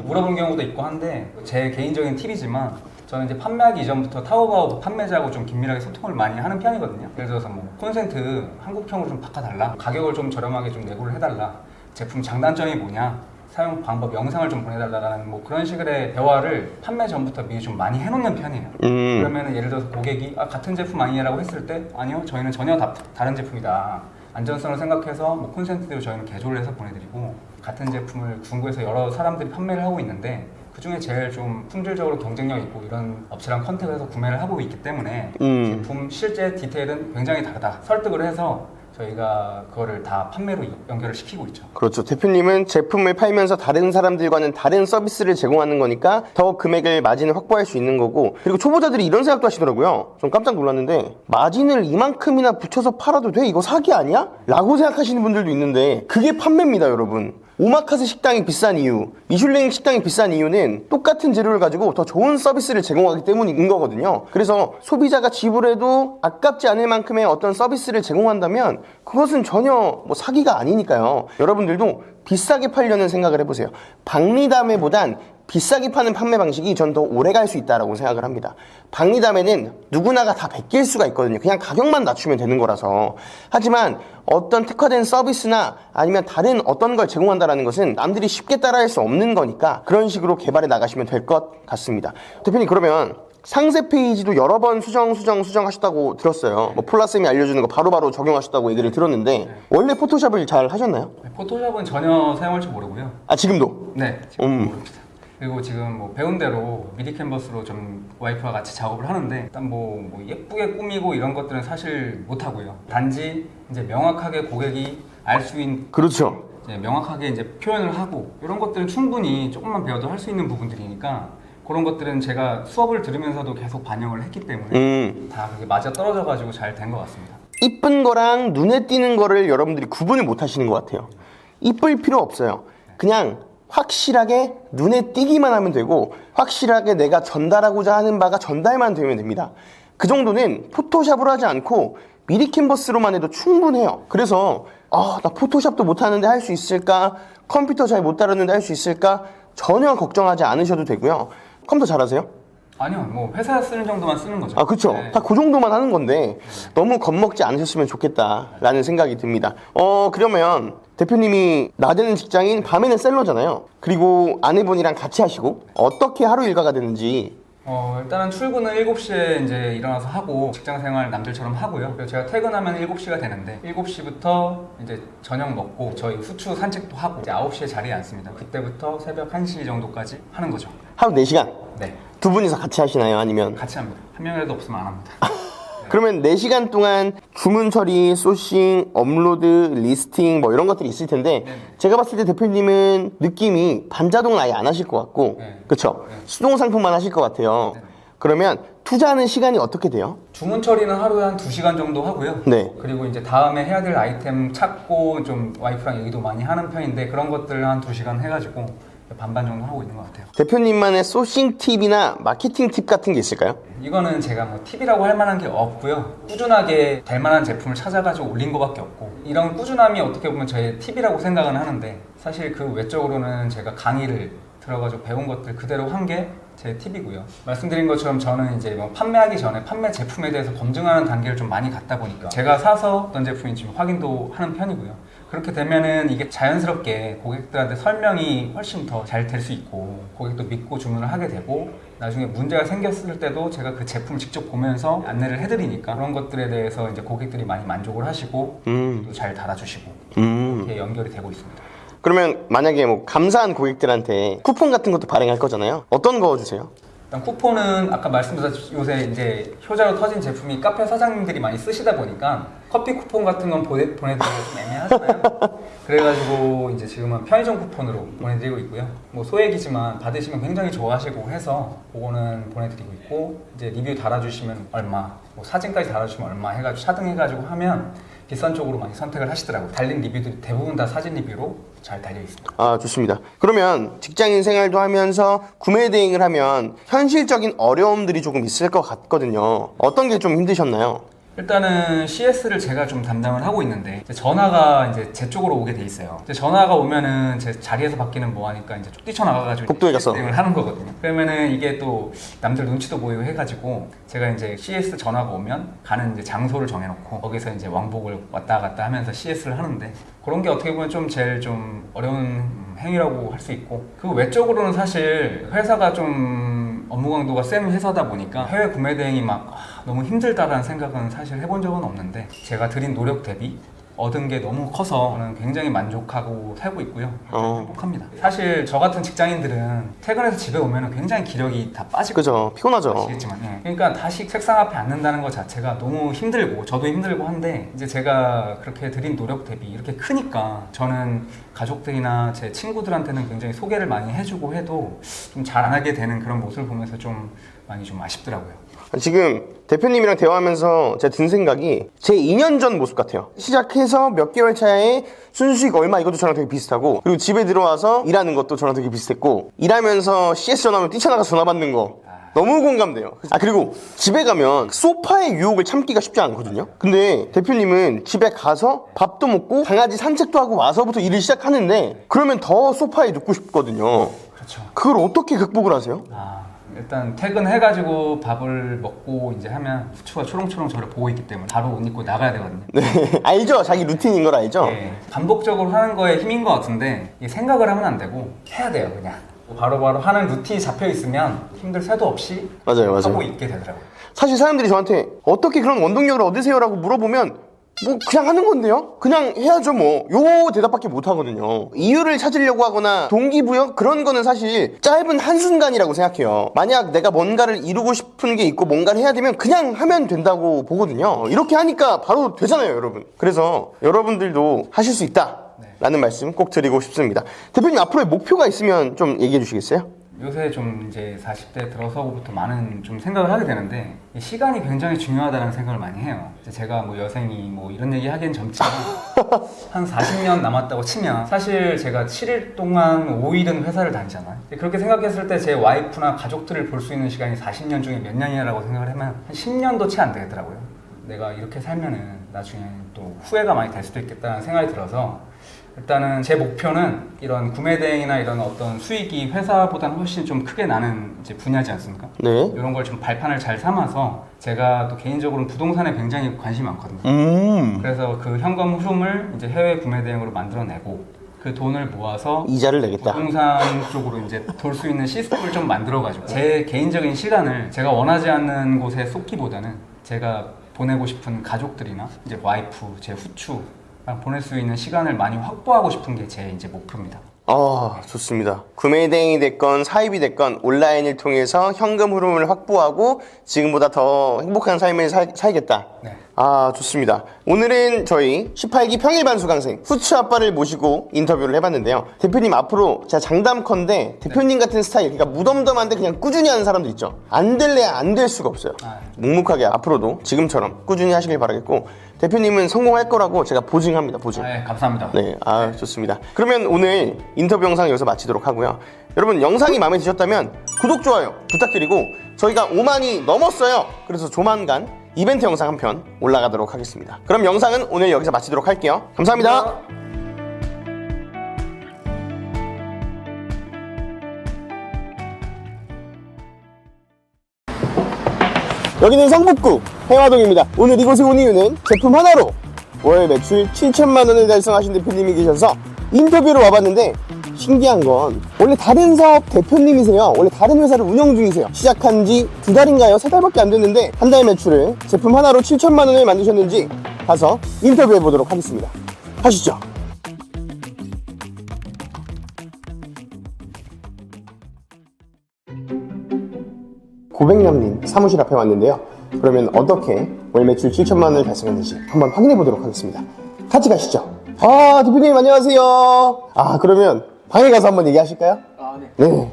물어본 경우도 있고 한데 제 개인적인 팁이지만 저는 이제 판매하기 이전부터 타오바오 판매자하고 좀 긴밀하게 소통을 많이 하는 편이거든요. 예를 들어서 뭐 콘센트 한국형으로 좀 바꿔달라, 가격을 좀 저렴하게 좀 내고를 해달라, 제품 장단점이 뭐냐, 사용 방법 영상을 좀 보내달라는 뭐 그런 식의 대화를 판매 전부터 미리 좀 많이 해놓는 편이에요. 그러면은 예를 들어서 고객이 같은 제품 아니냐라고 했을 때 아니요, 저희는 전혀 다른 제품이다. 안전성을 생각해서 뭐 콘센트대로 저희는 개조를 해서 보내드리고 같은 제품을 중국에서 여러 사람들이 판매를 하고 있는데 그 중에 제일 좀 품질적으로 경쟁력 있고 이런 업체랑 컨택을 해서 구매를 하고 있기 때문에 제품 실제 디테일은 굉장히 다르다. 설득을 해서 저희가 그거를 다 판매로 연결을 시키고 있죠. 그렇죠. 대표님은 제품을 팔면서 다른 사람들과는 다른 서비스를 제공하는 거니까 더 금액을 마진을 확보할 수 있는 거고, 그리고 초보자들이 이런 생각도 하시더라고요. 좀 깜짝 놀랐는데 마진을 이만큼이나 붙여서 팔아도 돼? 이거 사기 아니야? 라고 생각하시는 분들도 있는데 그게 판매입니다, 여러분. 오마카세 식당이 비싼 이유, 미슐랭 식당이 비싼 이유는 똑같은 재료를 가지고 더 좋은 서비스를 제공하기 때문인 거거든요. 그래서 소비자가 지불해도 아깝지 않을 만큼의 어떤 서비스를 제공한다면 그것은 전혀 뭐 사기가 아니니까요. 여러분들도 비싸게 팔려는 생각을 해보세요. 박리담회보단 비싸게 파는 판매 방식이 전 더 오래 갈 수 있다고 생각을 합니다. 박리담회는 누구나가 다 베낄 수가 있거든요. 그냥 가격만 낮추면 되는 거라서. 하지만 어떤 특화된 서비스나 아니면 다른 어떤 걸 제공한다는 것은 남들이 쉽게 따라할 수 없는 거니까 그런 식으로 개발해 나가시면 될 것 같습니다. 대표님, 그러면 상세 페이지도 여러 번 수정하셨다고 들었어요. 뭐 폴라쌤이 알려주는 거 바로바로 적용하셨다고 얘기를 들었는데 원래 포토샵을 잘 하셨나요? 포토샵은 전혀 사용할 줄 모르고요. 아, 지금도? 네, 지금 모릅니다. 그리고 지금 뭐 배운 대로 미디 캔버스로 좀 와이프와 같이 작업을 하는데 일단 뭐 예쁘게 꾸미고 이런 것들은 사실 못 하고요. 단지 이제 명확하게 고객이 알 수 있는, 그렇죠. 이제 명확하게 이제 표현을 하고 이런 것들은 충분히 조금만 배워도 할 수 있는 부분들이니까 그런 것들은 제가 수업을 들으면서도 계속 반영을 했기 때문에 다 그게 맞아 떨어져 가지고 잘 된 것 같습니다. 이쁜 거랑 눈에 띄는 거를 여러분들이 구분을 못 하시는 것 같아요. 이쁠 필요 없어요. 그냥 확실하게 눈에 띄기만 하면 되고 확실하게 내가 전달하고자 하는 바가 전달만 되면 됩니다. 그 정도는 포토샵으로 하지 않고 미리 캔버스로만 해도 충분해요. 그래서 나 포토샵도 못하는데 할 수 있을까? 컴퓨터 잘 못 다루는데 할 수 있을까? 전혀 걱정하지 않으셔도 되고요. 컴퓨터 잘하세요? 아니요, 뭐 회사 쓰는 정도만 쓰는 거죠. 아, 그쵸. 네. 다 그 정도만 하는 건데 너무 겁먹지 않으셨으면 좋겠다라는 생각이 듭니다. 그러면 대표님이 낮에는 직장인, 밤에는 셀러잖아요. 그리고 아내분이랑 같이 하시고 어떻게 하루 일과가 되는지. 일단은 출근은 7시에 이제 일어나서 하고 직장 생활 남들처럼 하고요. 그리고 제가 퇴근하면 7시가 되는데 7시부터 이제 저녁 먹고 저희 후추 산책도 하고 이제 9시에 자리에 앉습니다. 그때부터 새벽 1시 정도까지 하는 거죠. 하루 4시간? 네, 두 분이서 같이 하시나요? 아니면? 같이 합니다. 한 명이라도 없으면 안 합니다. 그러면 4시간 동안 주문 처리, 소싱, 업로드, 리스팅 뭐 이런 것들이 있을 텐데 제가 봤을 때 대표님은 느낌이 반자동은 아예 안 하실 것 같고 그쵸? 수동 상품만 하실 것 같아요. 그러면 투자하는 시간이 어떻게 돼요? 주문 처리는 하루에 한 2시간 정도 하고요. 네. 그리고 이제 다음에 해야 될 아이템 찾고 좀 와이프랑 얘기도 많이 하는 편인데 그런 것들 한 2시간 해가지고 반반 정도 하고 있는 것 같아요. 대표님만의 소싱 팁이나 마케팅 팁 같은 게 있을까요? 이거는 제가 뭐 팁이라고 할 만한 게 없고요. 꾸준하게 될 만한 제품을 찾아가지고 올린 것밖에 없고 이런 꾸준함이 어떻게 보면 저의 팁이라고 생각은 하는데 사실 그 외적으로는 제가 강의를 들어가지고 배운 것들 그대로 한 게 제 팁이고요. 말씀드린 것처럼 저는 이제 뭐 판매하기 전에 판매 제품에 대해서 검증하는 단계를 좀 많이 갔다 보니까 제가 사서 어떤 제품인지 확인도 하는 편이고요. 그렇게 되면은 이게 자연스럽게 고객들한테 설명이 훨씬 더 잘 될 수 있고 고객도 믿고 주문을 하게 되고 나중에 문제가 생겼을 때도 제가 그 제품을 직접 보면서 안내를 해드리니까 그런 것들에 대해서 이제 고객들이 많이 만족을 하시고 또 잘 달아주시고 이렇게 연결이 되고 있습니다. 그러면 만약에 뭐 감사한 고객들한테 쿠폰 같은 것도 발행할 거잖아요. 어떤 거 주세요? 일단 쿠폰은 아까 말씀드렸듯이 요새 이제 효자로 터진 제품이 카페 사장님들이 많이 쓰시다 보니까 커피 쿠폰 같은 건 보내드리기가 좀 애매하잖아요. 그래가지고 이제 지금은 편의점 쿠폰으로 보내드리고 있고요. 뭐 소액이지만 받으시면 굉장히 좋아하시고 해서 그거는 보내드리고 있고 이제 리뷰 달아주시면 얼마, 뭐 사진까지 달아주시면 얼마 해가지고 차등해가지고 하면 비싼 쪽으로 많이 선택을 하시더라고요. 달린 리뷰들이 대부분 다 사진 리뷰로 잘 달려 있습니다. 아, 좋습니다. 그러면 직장인 생활도 하면서 구매 대행을 하면 현실적인 어려움들이 조금 있을 것 같거든요. 어떤 게 좀 힘드셨나요? 일단은 CS를 제가 좀 담당을 하고 있는데 이제 전화가 이제 제 쪽으로 오게 돼 있어요. 이제 전화가 오면은 제 자리에서 받기는 뭐 하니까 이제 쭉 뛰쳐나가가지고 복도에 가서. 대응을 하는 거거든요. 그러면은 이게 또 남들 눈치도 보이고 해가지고 제가 이제 CS 전화가 오면 가는 이제 장소를 정해놓고 거기서 이제 왕복을 왔다 갔다 하면서 CS를 하는데 그런 게 어떻게 보면 좀 제일 좀 어려운 행위라고 할 수 있고 그 외적으로는 사실 회사가 좀 업무 강도가 센 회사다 보니까 해외 구매 대행이 막 너무 힘들다라는 생각은 사실 해본 적은 없는데 제가 들인 노력 대비 얻은 게 너무 커서 저는 굉장히 만족하고 살고 있고요. 행복합니다. 사실 저 같은 직장인들은 퇴근해서 집에 오면 굉장히 기력이 다 빠지고 그죠. 피곤하죠. 아시겠지만 그러니까 다시 책상 앞에 앉는다는 것 자체가 너무 힘들고 저도 힘들고 한데 이제 제가 그렇게 들인 노력 대비 이렇게 크니까 저는 가족들이나 제 친구들한테는 굉장히 소개를 많이 해주고 해도 좀 잘 안 하게 되는 그런 모습을 보면서 좀 많이 좀 아쉽더라고요. 지금 대표님이랑 대화하면서 제가 든 생각이 제 2년 전 모습 같아요. 시작해서 몇 개월 차에 순수익 얼마 이것도 저랑 되게 비슷하고 그리고 집에 들어와서 일하는 것도 저랑 되게 비슷했고 일하면서 CS 전화하면 뛰쳐나가서 전화 받는 거 너무 공감돼요. 그리고 집에 가면 소파의 유혹을 참기가 쉽지 않거든요. 근데 대표님은 집에 가서 밥도 먹고 강아지 산책도 하고 와서부터 일을 시작하는데 그러면 더 소파에 눕고 싶거든요. 그렇죠. 그걸 어떻게 극복을 하세요? 일단 퇴근해가지고 밥을 먹고 이제 하면 후추가 초롱초롱 저를 보고 있기 때문에 바로 옷 입고 나가야 되거든요. 네, 알죠? 자기 루틴인 걸 알죠? 네, 반복적으로 하는 거에 힘인 것 같은데 이게 생각을 하면 안 되고 해야 돼요 그냥. 바로바로 하는 루틴이 잡혀 있으면 힘들 새도 없이 맞아요. 하고 있게 되더라고요. 사실 사람들이 저한테 어떻게 그런 원동력을 얻으세요? 라고 물어보면 뭐 그냥 하는 건데요? 그냥 해야죠 뭐. 요 대답밖에 못 하거든요. 이유를 찾으려고 하거나 동기부여? 그런 거는 사실 짧은 한순간이라고 생각해요. 만약 내가 뭔가를 이루고 싶은 게 있고 뭔가를 해야 되면 그냥 하면 된다고 보거든요. 이렇게 하니까 바로 되잖아요, 여러분. 그래서 여러분들도 하실 수 있다 라는 말씀 꼭 드리고 싶습니다. 대표님 앞으로의 목표가 있으면 좀 얘기해 주시겠어요? 요새 좀 이제 40대 들어서부터 많은 좀 생각을 하게 되는데 이 시간이 굉장히 중요하다는 생각을 많이 해요. 이제 제가 뭐 여생이 뭐 이런 얘기 하기엔 젊지만 한 40년 남았다고 치면 사실 제가 7일 동안 5일은 회사를 다니잖아요. 그렇게 생각했을 때 제 와이프나 가족들을 볼 수 있는 시간이 40년 중에 몇 년이라고 생각을 하면 한 10년도 채 안 되더라고요. 내가 이렇게 살면은 나중에 또 후회가 많이 될 수도 있겠다는 생각이 들어서 일단은 제 목표는 이런 구매 대행이나 이런 어떤 수익이 회사보다는 훨씬 좀 크게 나는 이제 분야지 않습니까? 네. 이런 걸 좀 발판을 잘 삼아서 제가 또 개인적으로는 부동산에 굉장히 관심이 많거든요. 그래서 그 현금 흐름을 이제 해외 구매 대행으로 만들어내고 그 돈을 모아서 이자를 내겠다. 부동산 쪽으로 이제 돌 수 있는 시스템을 좀 만들어가지고 제 개인적인 시간을 제가 원하지 않는 곳에 쏟기보다는 제가 보내고 싶은 가족들이나 이제 와이프, 제 후추 보낼 수 있는 시간을 많이 확보하고 싶은 게 제 이제 목표입니다. 좋습니다. 구매 대행이 됐건 사입이 됐건 온라인을 통해서 현금 흐름을 확보하고 지금보다 더 행복한 삶을 살겠다. 네. 좋습니다. 오늘은 저희 18기 평일반 수강생 후추 아빠를 모시고 인터뷰를 해봤는데요. 대표님 앞으로 제가 장담컨대 대표님 같은 스타일, 그러니까 무덤덤한데 그냥 꾸준히 하는 사람도 있죠. 안 될래야 안 될 수가 없어요. 묵묵하게 앞으로도 지금처럼 꾸준히 하시길 바라겠고 대표님은 성공할 거라고 제가 보증합니다. 보증. 네, 감사합니다. 네, 좋습니다. 그러면 오늘 인터뷰 영상 여기서 마치도록 하고요. 여러분 영상이 마음에 드셨다면 구독, 좋아요 부탁드리고 저희가 5만이 넘었어요. 그래서 조만간 이벤트 영상 한 편 올라가도록 하겠습니다. 그럼 영상은 오늘 여기서 마치도록 할게요. 감사합니다. 여기는 성북구 해화동입니다. 오늘 이곳에 온 이유는 제품 하나로 월 매출 7천만 원을 달성하신 대표님이 계셔서 인터뷰를 와봤는데 신기한 건 원래 다른 사업 대표님이세요. 원래 다른 회사를 운영 중이세요. 시작한 지 2달인가요? 3달밖에 안 됐는데 한 달 매출을 제품 하나로 7천만 원을 만드셨는지 가서 인터뷰해 보도록 하겠습니다. 가시죠. 고백남님 사무실 앞에 왔는데요. 그러면 어떻게 월 매출 7천만 원을 달성했는지 한번 확인해 보도록 하겠습니다. 같이 가시죠. 대표님 안녕하세요. 그러면 방에 가서 한번 얘기하실까요? 네.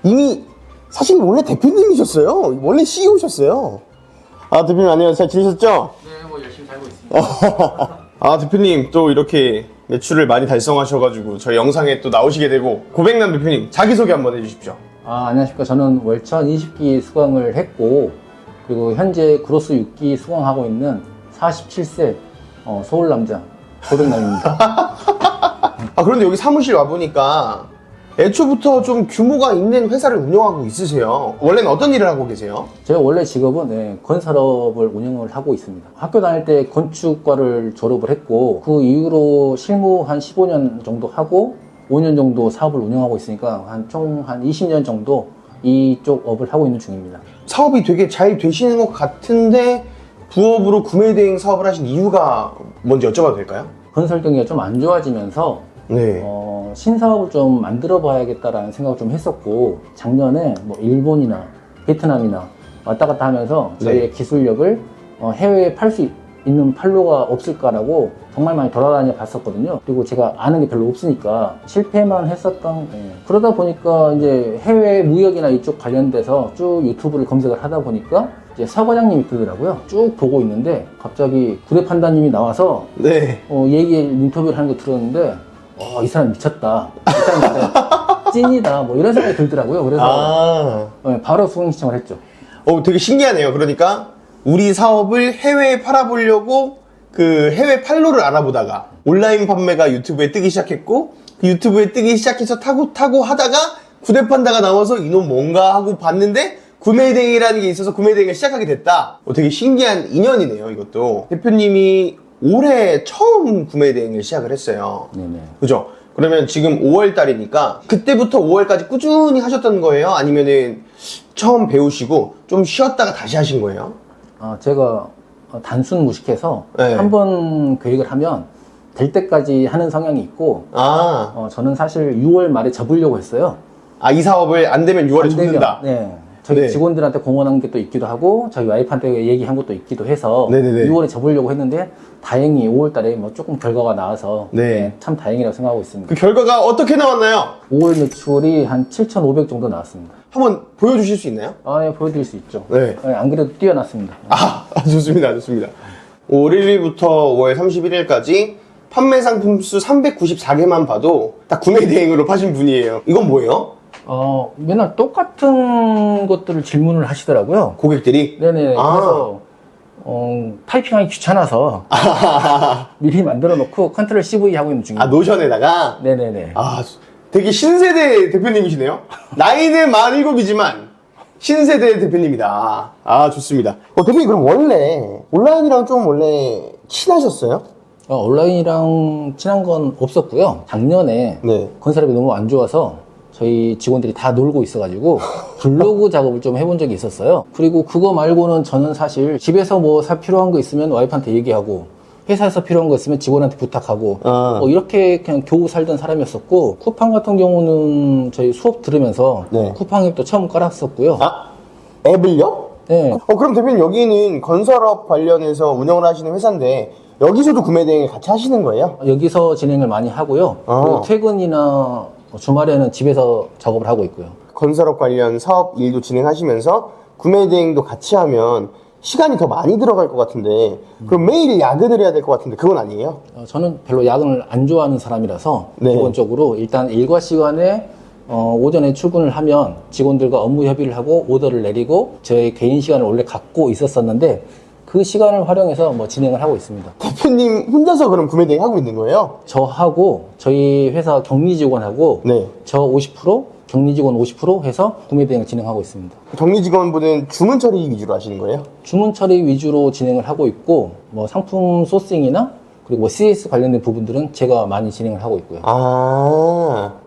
이미 사실 원래 대표님이셨어요. 원래 CEO셨어요. 대표님 안녕하세요. 잘 지내셨죠? 네, 뭐 열심히 살고 있습니다. 대표님 또 이렇게 매출을 많이 달성하셔가지고 저희 영상에 또 나오시게 되고 고백남 대표님 자기소개 한번 해주십시오. 안녕하십니까. 저는 월천 20기 수강을 했고 그리고 현재 그로스 6기 수강하고 있는 47세 서울 남자 고백남입니다. 아, 그런데 여기 사무실 와보니까 애초부터 좀 규모가 있는 회사를 운영하고 있으세요. 원래는 어떤 일을 하고 계세요? 제가 원래 직업은 건설업을 운영을 하고 있습니다. 학교 다닐 때 건축과를 졸업을 했고 그 이후로 실무 한 15년 정도 하고 5년 정도 사업을 운영하고 있으니까 총 한 20년 정도 이쪽 업을 하고 있는 중입니다. 사업이 되게 잘 되시는 것 같은데 부업으로 구매대행 사업을 하신 이유가 뭔지 여쭤봐도 될까요? 건설 경기가 좀 안 좋아지면서 네. 신사업을 좀 만들어 봐야겠다라는 생각을 좀 했었고 작년에 뭐 일본이나 베트남이나 왔다 갔다 하면서 저희의 기술력을 해외에 팔 수 있는 판로가 없을까라고 정말 많이 돌아다녀 봤었거든요. 그리고 제가 아는 게 별로 없으니까 실패만 했었던 그러다 보니까 이제 해외 무역이나 이쪽 관련돼서 쭉 유튜브를 검색을 하다 보니까 이제 서 과장님이 뜨더라고요. 쭉 보고 있는데 갑자기 구대 판다님이 나와서 네. 인터뷰를 하는 거 들었는데 이 사람 미쳤다. 이 사람 진짜 찐이다. 뭐 이런 생각이 들더라고요. 그래서 바로 수강 신청을 했죠. 되게 신기하네요. 그러니까 우리 사업을 해외에 팔아보려고 그 해외 판로를 알아보다가 온라인 판매가 유튜브에 뜨기 시작했고 그 유튜브에 뜨기 시작해서 타고 하다가 구대판다가 나와서 이놈 뭔가 하고 봤는데 구매대행이라는 게 있어서 구매대행을 시작하게 됐다. 되게 신기한 인연이네요. 이것도 대표님이 올해 처음 구매대행을 시작을 했어요. 네네. 그죠? 그러면 지금 5월 달이니까 그때부터 5월까지 꾸준히 하셨던 거예요? 아니면은 처음 배우시고 좀 쉬었다가 다시 하신 거예요? 제가 단순 무식해서 네. 한 번 계획을 하면 될 때까지 하는 성향이 있고 저는 사실 6월 말에 접으려고 했어요. 이 사업을 안 되면 6월에 안 되면, 접는다? 네. 저희 네. 직원들한테 공언한 게 또 있기도 하고 저희 와이프한테 얘기한 것도 있기도 해서 네네네. 6월에 접으려고 했는데 다행히 5월 달에 뭐 조금 결과가 나와서 네. 참 다행이라고 생각하고 있습니다. 그 결과가 어떻게 나왔나요? 5월 매출이 한 7,500 정도 나왔습니다. 한번 보여주실 수 있나요? 네, 보여드릴 수 있죠. 네. 안 그래도 뛰어났습니다. 좋습니다. 좋습니다. 5월 1일부터 5월 31일까지 판매 상품 수 394개만 봐도 딱 구매 대행으로 파신 분이에요. 이건 뭐예요? 맨날 똑같은 것들을 질문을 하시더라고요. 고객들이? 네네. 그래서 타이핑하기 귀찮아서 미리 만들어 놓고 컨트롤 CV 하고 있는 중입니다. 노션에다가? 네네네. 되게 신세대 대표님이시네요? 나이는 47이지만 신세대 대표님이다. 좋습니다. 대표님 그럼 원래 온라인이랑 좀 원래 친하셨어요? 온라인이랑 친한 건 없었고요. 작년에 네. 건설업이 너무 안 좋아서 저희 직원들이 다 놀고 있어가지고 블로그 작업을 좀 해본 적이 있었어요. 그리고 그거 말고는 저는 사실 집에서 뭐 살 필요한 거 있으면 와이프한테 얘기하고 회사에서 필요한 거 있으면 직원한테 부탁하고 이렇게 그냥 겨우 살던 사람이었었고 쿠팡 같은 경우는 저희 수업 들으면서 네. 쿠팡 앱도 처음 깔았었고요. 앱을요? 네. 그럼 대표님 여기는 건설업 관련해서 운영을 하시는 회사인데 여기서도 구매 대행을 같이 하시는 거예요? 여기서 진행을 많이 하고요. 그리고 퇴근이나 주말에는 집에서 작업을 하고 있고요. 건설업 관련 사업 일도 진행하시면서 구매 대행도 같이 하면 시간이 더 많이 들어갈 것 같은데 그럼 매일 야근을 해야 될 것 같은데 그건 아니에요? 저는 별로 야근을 안 좋아하는 사람이라서 네. 기본적으로 일단 일과 시간에 오전에 출근을 하면 직원들과 업무 협의를 하고 오더를 내리고 저의 개인 시간을 원래 갖고 있었었는데 그 시간을 활용해서 뭐 진행을 하고 있습니다. 대표님 혼자서 그럼 구매 대행 하고 있는 거예요? 저하고 저희 회사 격리 직원하고 네. 저 50%, 격리 직원 50% 해서 구매 대행을 진행하고 있습니다. 격리 직원분은 주문 처리 위주로 하시는 거예요? 주문 처리 위주로 진행을 하고 있고 뭐 상품 소싱이나 그리고 뭐 CS 관련된 부분들은 제가 많이 진행을 하고 있고요.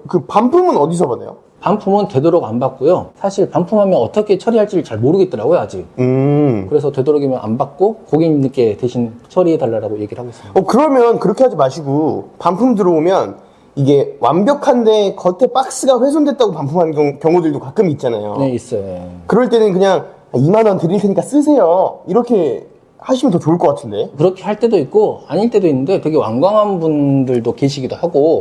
그 반품은 어디서 받아요? 반품은 되도록 안 받고요. 사실 반품하면 어떻게 처리할지를 잘 모르겠더라고요, 아직. 그래서 되도록이면 안 받고 고객님께 대신 처리해달라고 얘기를 하고 있습니다. 그러면 그렇게 하지 마시고 반품 들어오면 이게 완벽한데 겉에 박스가 훼손됐다고 반품하는 경우들도 가끔 있잖아요. 네, 있어요. 예. 그럴 때는 그냥 2만 원 드릴 테니까 쓰세요. 이렇게 하시면 더 좋을 것 같은데. 그렇게 할 때도 있고 아닐 때도 있는데 되게 완강한 분들도 계시기도 하고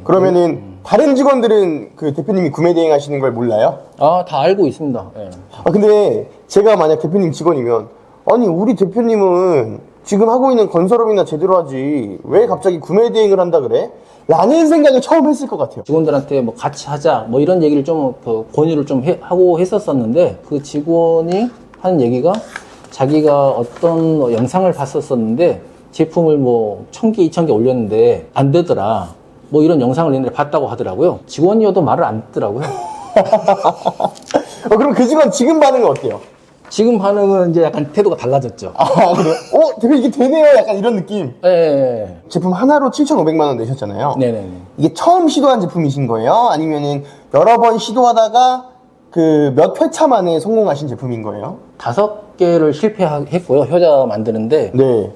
그러면은 다른 직원들은 그 대표님이 구매 대행 하시는 걸 몰라요? 다 알고 있습니다. 예. 근데 제가 만약 대표님 직원이면 아니 우리 대표님은 지금 하고 있는 건설업이나 제대로 하지 왜 갑자기 구매 대행을 한다 그래? 라는 생각을 처음 했을 것 같아요. 직원들한테 뭐 같이 하자 뭐 이런 얘기를 좀 권유를 좀 하고 했었었는데 그 직원이 하는 얘기가 자기가 어떤 영상을 봤었었는데 제품을 뭐 1000개, 2000개 올렸는데 안 되더라. 뭐 이런 영상을 옛날에 봤다고 하더라고요. 직원이어도 말을 안 듣더라고요. 그럼 그 직원 지금 반응은 어때요? 지금 반응은 이제 약간 태도가 달라졌죠. 아, 그래요? 대표 이게 되네요. 약간 이런 느낌. 네. 제품 하나로 7,500만 원 내셨잖아요. 네네네. 이게 처음 시도한 제품이신 거예요? 아니면은 여러 번 시도하다가 그 몇 회차 만에 성공하신 제품인 거예요? 5개를 실패했고요. 효자 만드는데 네.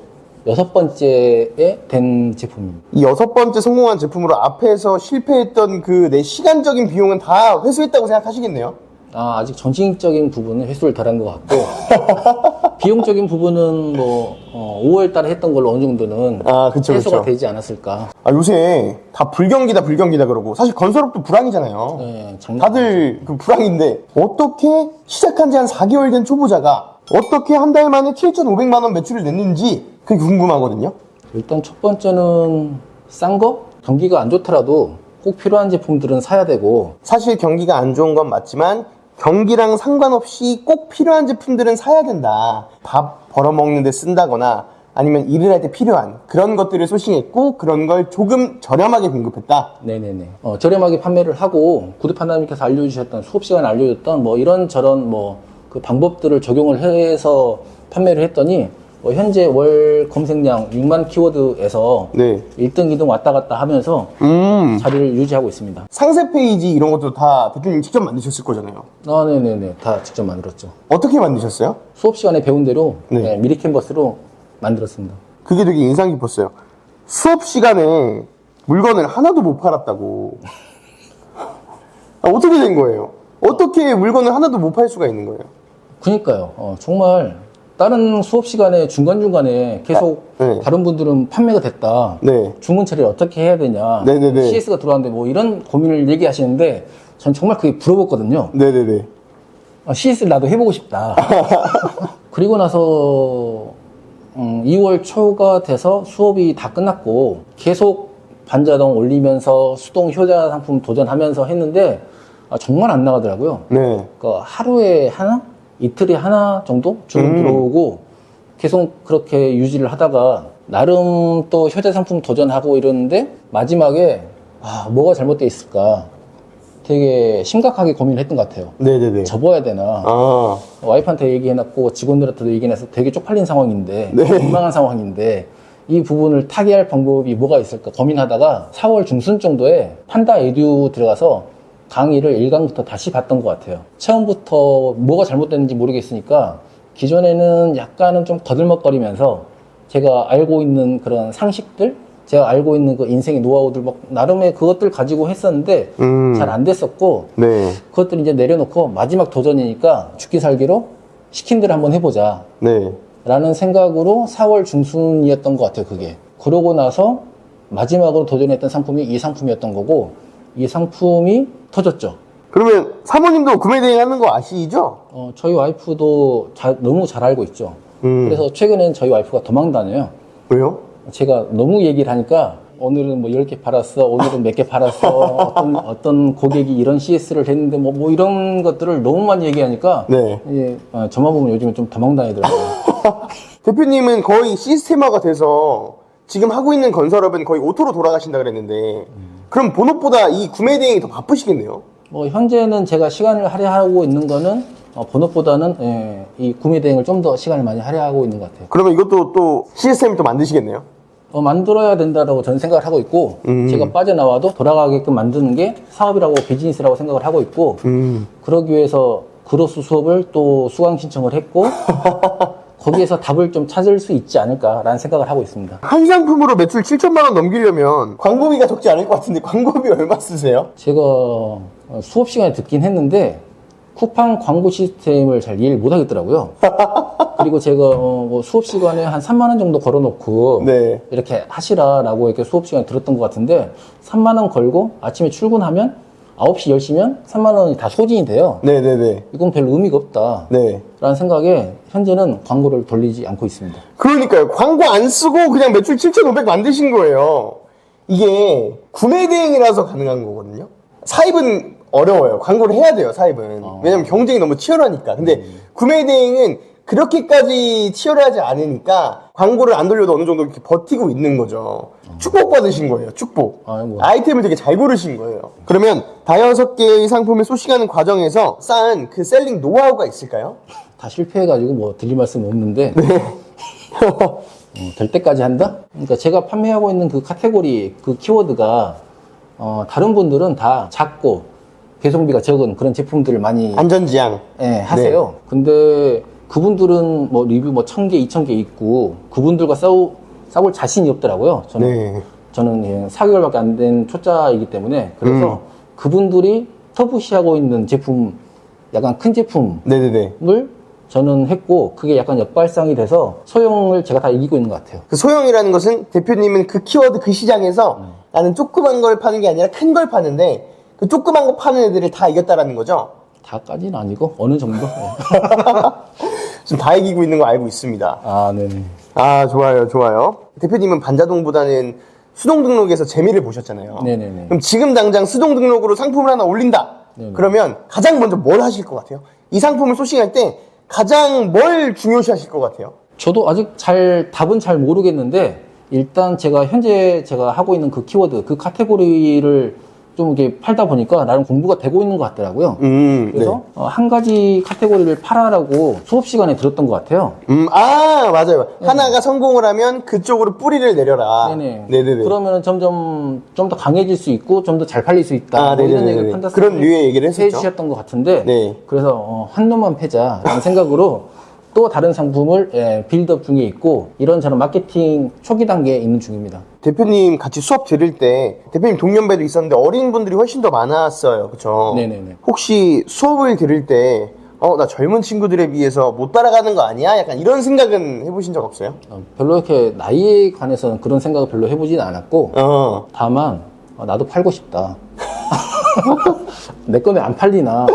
6번째에 된 제품입니다. 이 6번째 성공한 제품으로 앞에서 실패했던 그 내 시간적인 비용은 다 회수했다고 생각하시겠네요? 아직 정신적인 부분은 회수를 덜한 것 같고 비용적인 부분은 뭐 5월 달에 했던 걸로 어느 정도는 그쵸, 해소가 그쵸. 되지 않았을까. 요새 다 불경기다 그러고 사실 건설업도 불황이잖아요. 네, 장난 다들 그 불황인데 어떻게 시작한 지 한 4개월 된 초보자가 어떻게 한 달 만에 7,500만 원 매출을 냈는지 그게 궁금하거든요. 일단 첫 번째는 싼 거? 경기가 안 좋더라도 꼭 필요한 제품들은 사야 되고 사실 경기가 안 좋은 건 맞지만 경기랑 상관없이 꼭 필요한 제품들은 사야 된다. 밥 벌어먹는 데 쓴다거나 아니면 일을 할 때 필요한 그런 것들을 소싱했고 그런 걸 조금 저렴하게 공급했다. 네네네. 저렴하게 판매를 하고 구대판단님께서 알려주셨던 수업 시간에 알려줬던 뭐 이런저런 뭐 그 방법들을 적용을 해서 판매를 했더니 현재 월 검색량 6만 키워드에서 네. 1등, 2등 왔다 갔다 하면서 자리를 유지하고 있습니다. 상세 페이지 이런 것도 다 대표님 직접 만드셨을 거잖아요. 네네네. 다 직접 만들었죠. 어떻게 만드셨어요? 수업 시간에 배운 대로 네. 미리 캔버스로 만들었습니다. 그게 되게 인상 깊었어요. 수업 시간에 물건을 하나도 못 팔았다고. 어떻게 된 거예요? 어떻게 물건을 하나도 못 팔 수가 있는 거예요? 그러니까요. 정말 다른 수업 시간에 중간중간에 계속 네. 다른 분들은 판매가 됐다. 네. 주문 처리를 어떻게 해야 되냐. 네네네. CS가 들어왔는데 뭐 이런 고민을 얘기하시는데 전 정말 그게 부러웠거든요. 네네네. CS를 나도 해보고 싶다. 그리고 나서 2월 초가 돼서 수업이 다 끝났고 계속 반자동 올리면서 수동 효자 상품 도전하면서 했는데 정말 안 나가더라고요. 네. 그러니까 하루에 하나? 이틀에 하나 정도 주문 들어오고 계속 그렇게 유지를 하다가 나름 또 효자 상품 도전하고 이러는데 마지막에 뭐가 잘못돼 있을까 되게 심각하게 고민을 했던 것 같아요. 네네네. 접어야 되나. 와이프한테 얘기해놨고 직원들한테도 얘기해놔서 되게 쪽팔린 상황인데 민망한 상황인데 이 부분을 타개할 방법이 뭐가 있을까 고민하다가 4월 중순 정도에 판다 에듀 들어가서 강의를 1강부터 다시 봤던 것 같아요. 처음부터 뭐가 잘못됐는지 모르겠으니까 기존에는 약간은 좀 거들먹거리면서 제가 알고 있는 그런 상식들, 제가 알고 있는 그 인생의 노하우들 막 나름의 그것들 가지고 했었는데 잘 안 됐었고 네. 그것들 이제 내려놓고 마지막 도전이니까 죽기 살기로 시킨 대로 한번 해보자 네. 라는 생각으로 4월 중순이었던 것 같아요. 그게. 그러고 나서 마지막으로 도전했던 상품이 이 상품이었던 거고 이 상품이 터졌죠. 그러면 사모님도 구매 대행 하는 거 아시죠? 저희 와이프도 너무 잘 알고 있죠. 그래서 최근엔 저희 와이프가 도망 다녀요. 왜요? 제가 너무 얘기를 하니까 오늘은 뭐 10개 팔았어, 오늘은 몇 개 팔았어, 어떤 고객이 이런 CS를 했는데 뭐 이런 것들을 너무 많이 얘기하니까 네. 예, 저만 보면 요즘에 좀 도망 다니더라고요. 대표님은 거의 시스템화가 돼서 지금 하고 있는 건설업은 거의 오토로 돌아가신다 그랬는데 그럼 본업보다 이 구매 대행이 더 바쁘시겠네요? 현재는 제가 시간을 할애하고 있는 거는 본업보다는 이 구매 대행을 좀 더 시간을 많이 할애하고 있는 것 같아요. 그러면 이것도 또 시스템을 또 만드시겠네요? 만들어야 된다고 저는 생각을 하고 있고 제가 빠져나와도 돌아가게끔 만드는 게 사업이라고 비즈니스라고 생각을 하고 있고 그러기 위해서 그로스 수업을 또 수강 신청을 했고 거기에서 답을 좀 찾을 수 있지 않을까라는 생각을 하고 있습니다. 한 상품으로 매출 7천만 원 넘기려면 광고비가 적지 않을 것 같은데 광고비 얼마 쓰세요? 제가 수업 시간에 듣긴 했는데 쿠팡 광고 시스템을 잘 이해를 못 하겠더라고요. 그리고 제가 수업 시간에 한 3만 원 정도 걸어놓고 네. 이렇게 하시라라고 이렇게 수업 시간에 들었던 것 같은데 3만 원 걸고 아침에 출근하면 9시 10시면 3만 원이 다 소진이 돼요. 네네네. 이건 별 의미가 없다. 네. 라는 생각에 현재는 광고를 돌리지 않고 있습니다. 그러니까요. 광고 안 쓰고 그냥 매출 7,500 만드신 거예요. 이게 구매 대행이라서 가능한 거거든요. 사입은 어려워요. 광고를 해야 돼요, 사입은. 왜냐면 경쟁이 너무 치열하니까. 근데 구매 대행은 그렇게까지 치열하지 않으니까 광고를 안 돌려도 어느 정도 이렇게 버티고 있는 거죠. 축복 받으신 거예요, 축복. 아이고. 아이템을 되게 잘 고르신 거예요. 그러면 5-6개의 상품을 소싱하는 과정에서 쌓은 그 셀링 노하우가 있을까요? 다 실패해가지고 뭐 드릴 말씀은 없는데 될 때까지 한다? 그러니까 제가 판매하고 있는 그 카테고리 그 키워드가 다른 분들은 다 작고 배송비가 적은 그런 제품들을 많이 안전지향. 하세요. 근데 그분들은 뭐 리뷰 뭐 1000개, 2000개 있고 그분들과 싸울 자신이 없더라고요. 저는 4개월밖에 안 된 초짜이기 때문에 그래서 그분들이 터부시하고 있는 제품, 약간 큰 제품을 네네네. 저는 했고 그게 약간 역발상이 돼서 소형을 제가 다 이기고 있는 것 같아요. 그 소형이라는 것은 대표님은 그 키워드 그 시장에서 나는 조그만 걸 파는 게 아니라 큰 걸 파는데 그 조그만 거 파는 애들을 다 이겼다라는 거죠? 다까지는 아니고 어느 정도. 지금 다 이기고 있는 거 알고 있습니다. 아, 네네. 아, 좋아요, 좋아요. 대표님은 반자동보다는 수동 등록에서 재미를 보셨잖아요. 네네네. 그럼 지금 당장 수동 등록으로 상품을 하나 올린다. 네네. 그러면 가장 먼저 뭘 하실 것 같아요? 이 상품을 소싱할 때 가장 뭘 중요시 하실 것 같아요? 저도 아직 답은 잘 모르겠는데 일단 현재 제가 하고 있는 그 키워드, 그 카테고리를 좀 이렇게 팔다 보니까 나름 공부가 되고 있는 것 같더라고요. 그래서 한 가지 카테고리를 팔아라고 수업 시간에 들었던 것 같아요. 맞아요. 하나가 성공을 하면 그쪽으로 뿌리를 내려라. 네네. 그러면 점점 좀 더 강해질 수 있고 좀 더 잘 팔릴 수 있다. 뭐 이런 얘기를 판다. 그런 류의 얘기를 했었죠. 해주셨던 것 같은데. 그래서 한 놈만 패자라는 생각으로 또 다른 상품을 빌드업 중에 있고 이런저런 마케팅 초기 단계에 있는 중입니다. 대표님 같이 수업 들을 때 대표님 동년배도 있었는데 어린 분들이 훨씬 더 많았어요. 그렇죠? 네네네. 혹시 수업을 들을 때 나 젊은 친구들에 비해서 못 따라가는 거 아니야? 약간 이런 생각은 해보신 적 없어요? 별로 이렇게 나이에 관해서는 그런 생각을 별로 해보진 않았고 다만 나도 팔고 싶다. 내 거는 안 팔리나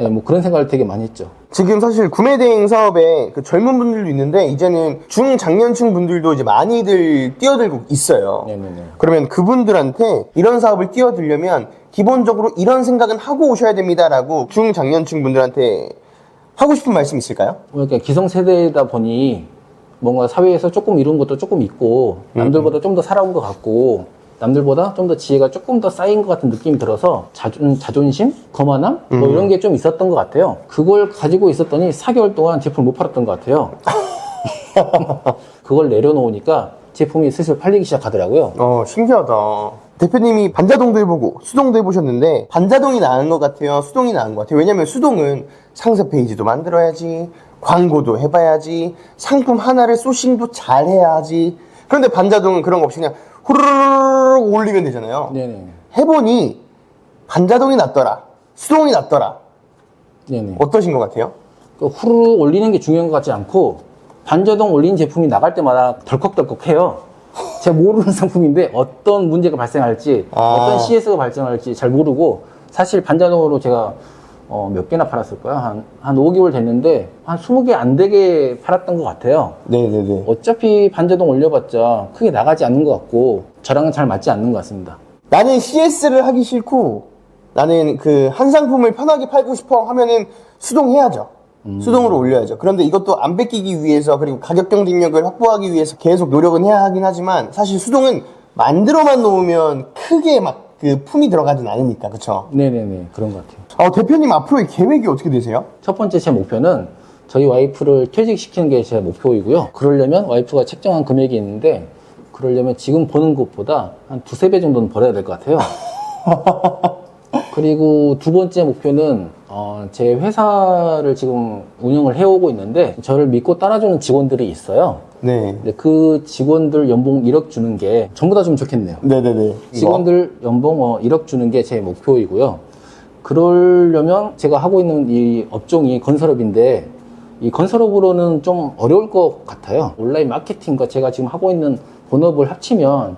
뭐 그런 생각을 되게 많이 했죠. 지금 사실 구매 대행 사업에 그 젊은 분들도 있는데 이제는 중장년층 분들도 이제 많이들 뛰어들고 있어요. 네네네. 그러면 그분들한테 이런 사업을 뛰어들려면 기본적으로 이런 생각은 하고 오셔야 됩니다라고 중장년층 분들한테 하고 싶은 말씀 있을까요? 그러니까 기성세대다 보니 뭔가 사회에서 조금 이룬 것도 조금 있고 남들보다 좀 더 살아온 것 같고 남들보다 좀 더 지혜가 조금 더 쌓인 것 같은 느낌이 들어서 자존심? 거만함? 뭐 이런 게 좀 있었던 것 같아요. 그걸 가지고 있었더니 4개월 동안 제품을 못 팔았던 것 같아요. 그걸 내려놓으니까 제품이 슬슬 팔리기 시작하더라고요. 신기하다. 대표님이 반자동도 해보고 수동도 해보셨는데 반자동이 나은 것 같아요? 수동이 나은 것 같아요? 왜냐면 수동은 상세 페이지도 만들어야지, 광고도 해봐야지, 상품 하나를 소싱도 잘 해야지. 그런데 반자동은 그런 거 없이 그냥 후루룩 올리면 되잖아요. 네네. 해보니 반자동이 낫더라, 수동이 낫더라. 네네. 어떠신 것 같아요? 후루룩 올리는 게 중요한 것 같지 않고 반자동 올린 제품이 나갈 때마다 덜컥덜컥해요. 제가 모르는 상품인데 어떤 문제가 발생할지 어떤 CS가 발생할지 잘 모르고 사실 반자동으로 제가 몇 개나 팔았을까요? 한 5개월 됐는데 한 20개 안 되게 팔았던 것 같아요. 네네네. 어차피 반자동 올려봤자 크게 나가지 않는 것 같고 저랑은 잘 맞지 않는 것 같습니다. 나는 CS를 하기 싫고 나는 그 한 상품을 편하게 팔고 싶어 하면은 수동해야죠. 수동으로 올려야죠. 그런데 이것도 안 뺏기기 위해서 그리고 가격 경쟁력을 확보하기 위해서 계속 노력은 해야 하긴 하지만 사실 수동은 만들어만 놓으면 크게 막 그 품이 들어가진 않으니까. 그쵸? 네네네. 그런 것 같아요. 대표님 앞으로의 계획이 어떻게 되세요? 첫 번째 제 목표는 저희 와이프를 퇴직시키는 게 제 목표이고요. 그러려면 와이프가 책정한 금액이 있는데 그러려면 지금 버는 것보다 한 2-3배 정도는 벌어야 될 것 같아요. 그리고 두 번째 목표는 제 회사를 지금 운영을 해오고 있는데 저를 믿고 따라주는 직원들이 있어요. 네. 근데 그 직원들 연봉 1억 주는 게 전부 다 좀 좋겠네요. 네네네. 직원들 연봉 1억 주는 게 제 목표이고요. 그러려면 제가 하고 있는 이 업종이 건설업인데 이 건설업으로는 좀 어려울 것 같아요. 온라인 마케팅과 제가 지금 하고 있는 본업을 합치면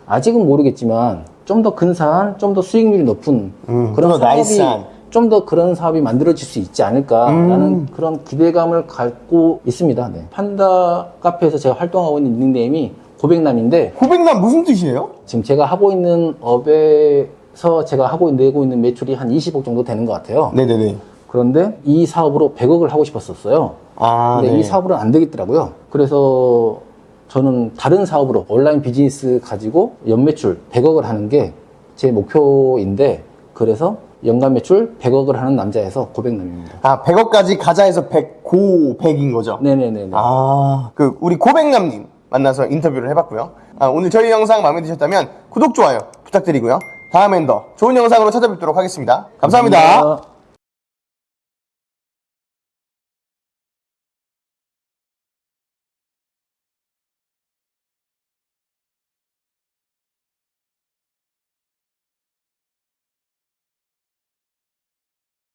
아직은 모르겠지만 좀 더 근사한, 좀 더 수익률이 높은 그런 더 나이스한. 좀 더 그런 사업이 만들어질 수 있지 않을까라는 그런 기대감을 갖고 있습니다. 네. 판다 카페에서 제가 활동하고 있는 닉네임이 고백남인데 고백남 무슨 뜻이에요? 지금 제가 하고 있는 업의 사업에서 제가 내고 있는 매출이 한 20억 정도 되는 것 같아요. 네네네. 그런데 이 사업으로 100억을 하고 싶었었어요. 아, 근데 네. 이 사업으로는 안 되겠더라고요. 그래서 저는 다른 사업으로 온라인 비즈니스 가지고 연매출 100억을 하는 게 제 목표인데, 그래서 연간 매출 100억을 하는 남자에서 고백남입니다. 아, 100억까지 가자 해서 100인 거죠? 네네네. 아, 우리 고백남님 만나서 인터뷰를 해봤고요. 오늘 저희 영상 마음에 드셨다면 구독, 좋아요 부탁드리고요. 다음엔 더 좋은 영상으로 찾아뵙도록 하겠습니다. 감사합니다.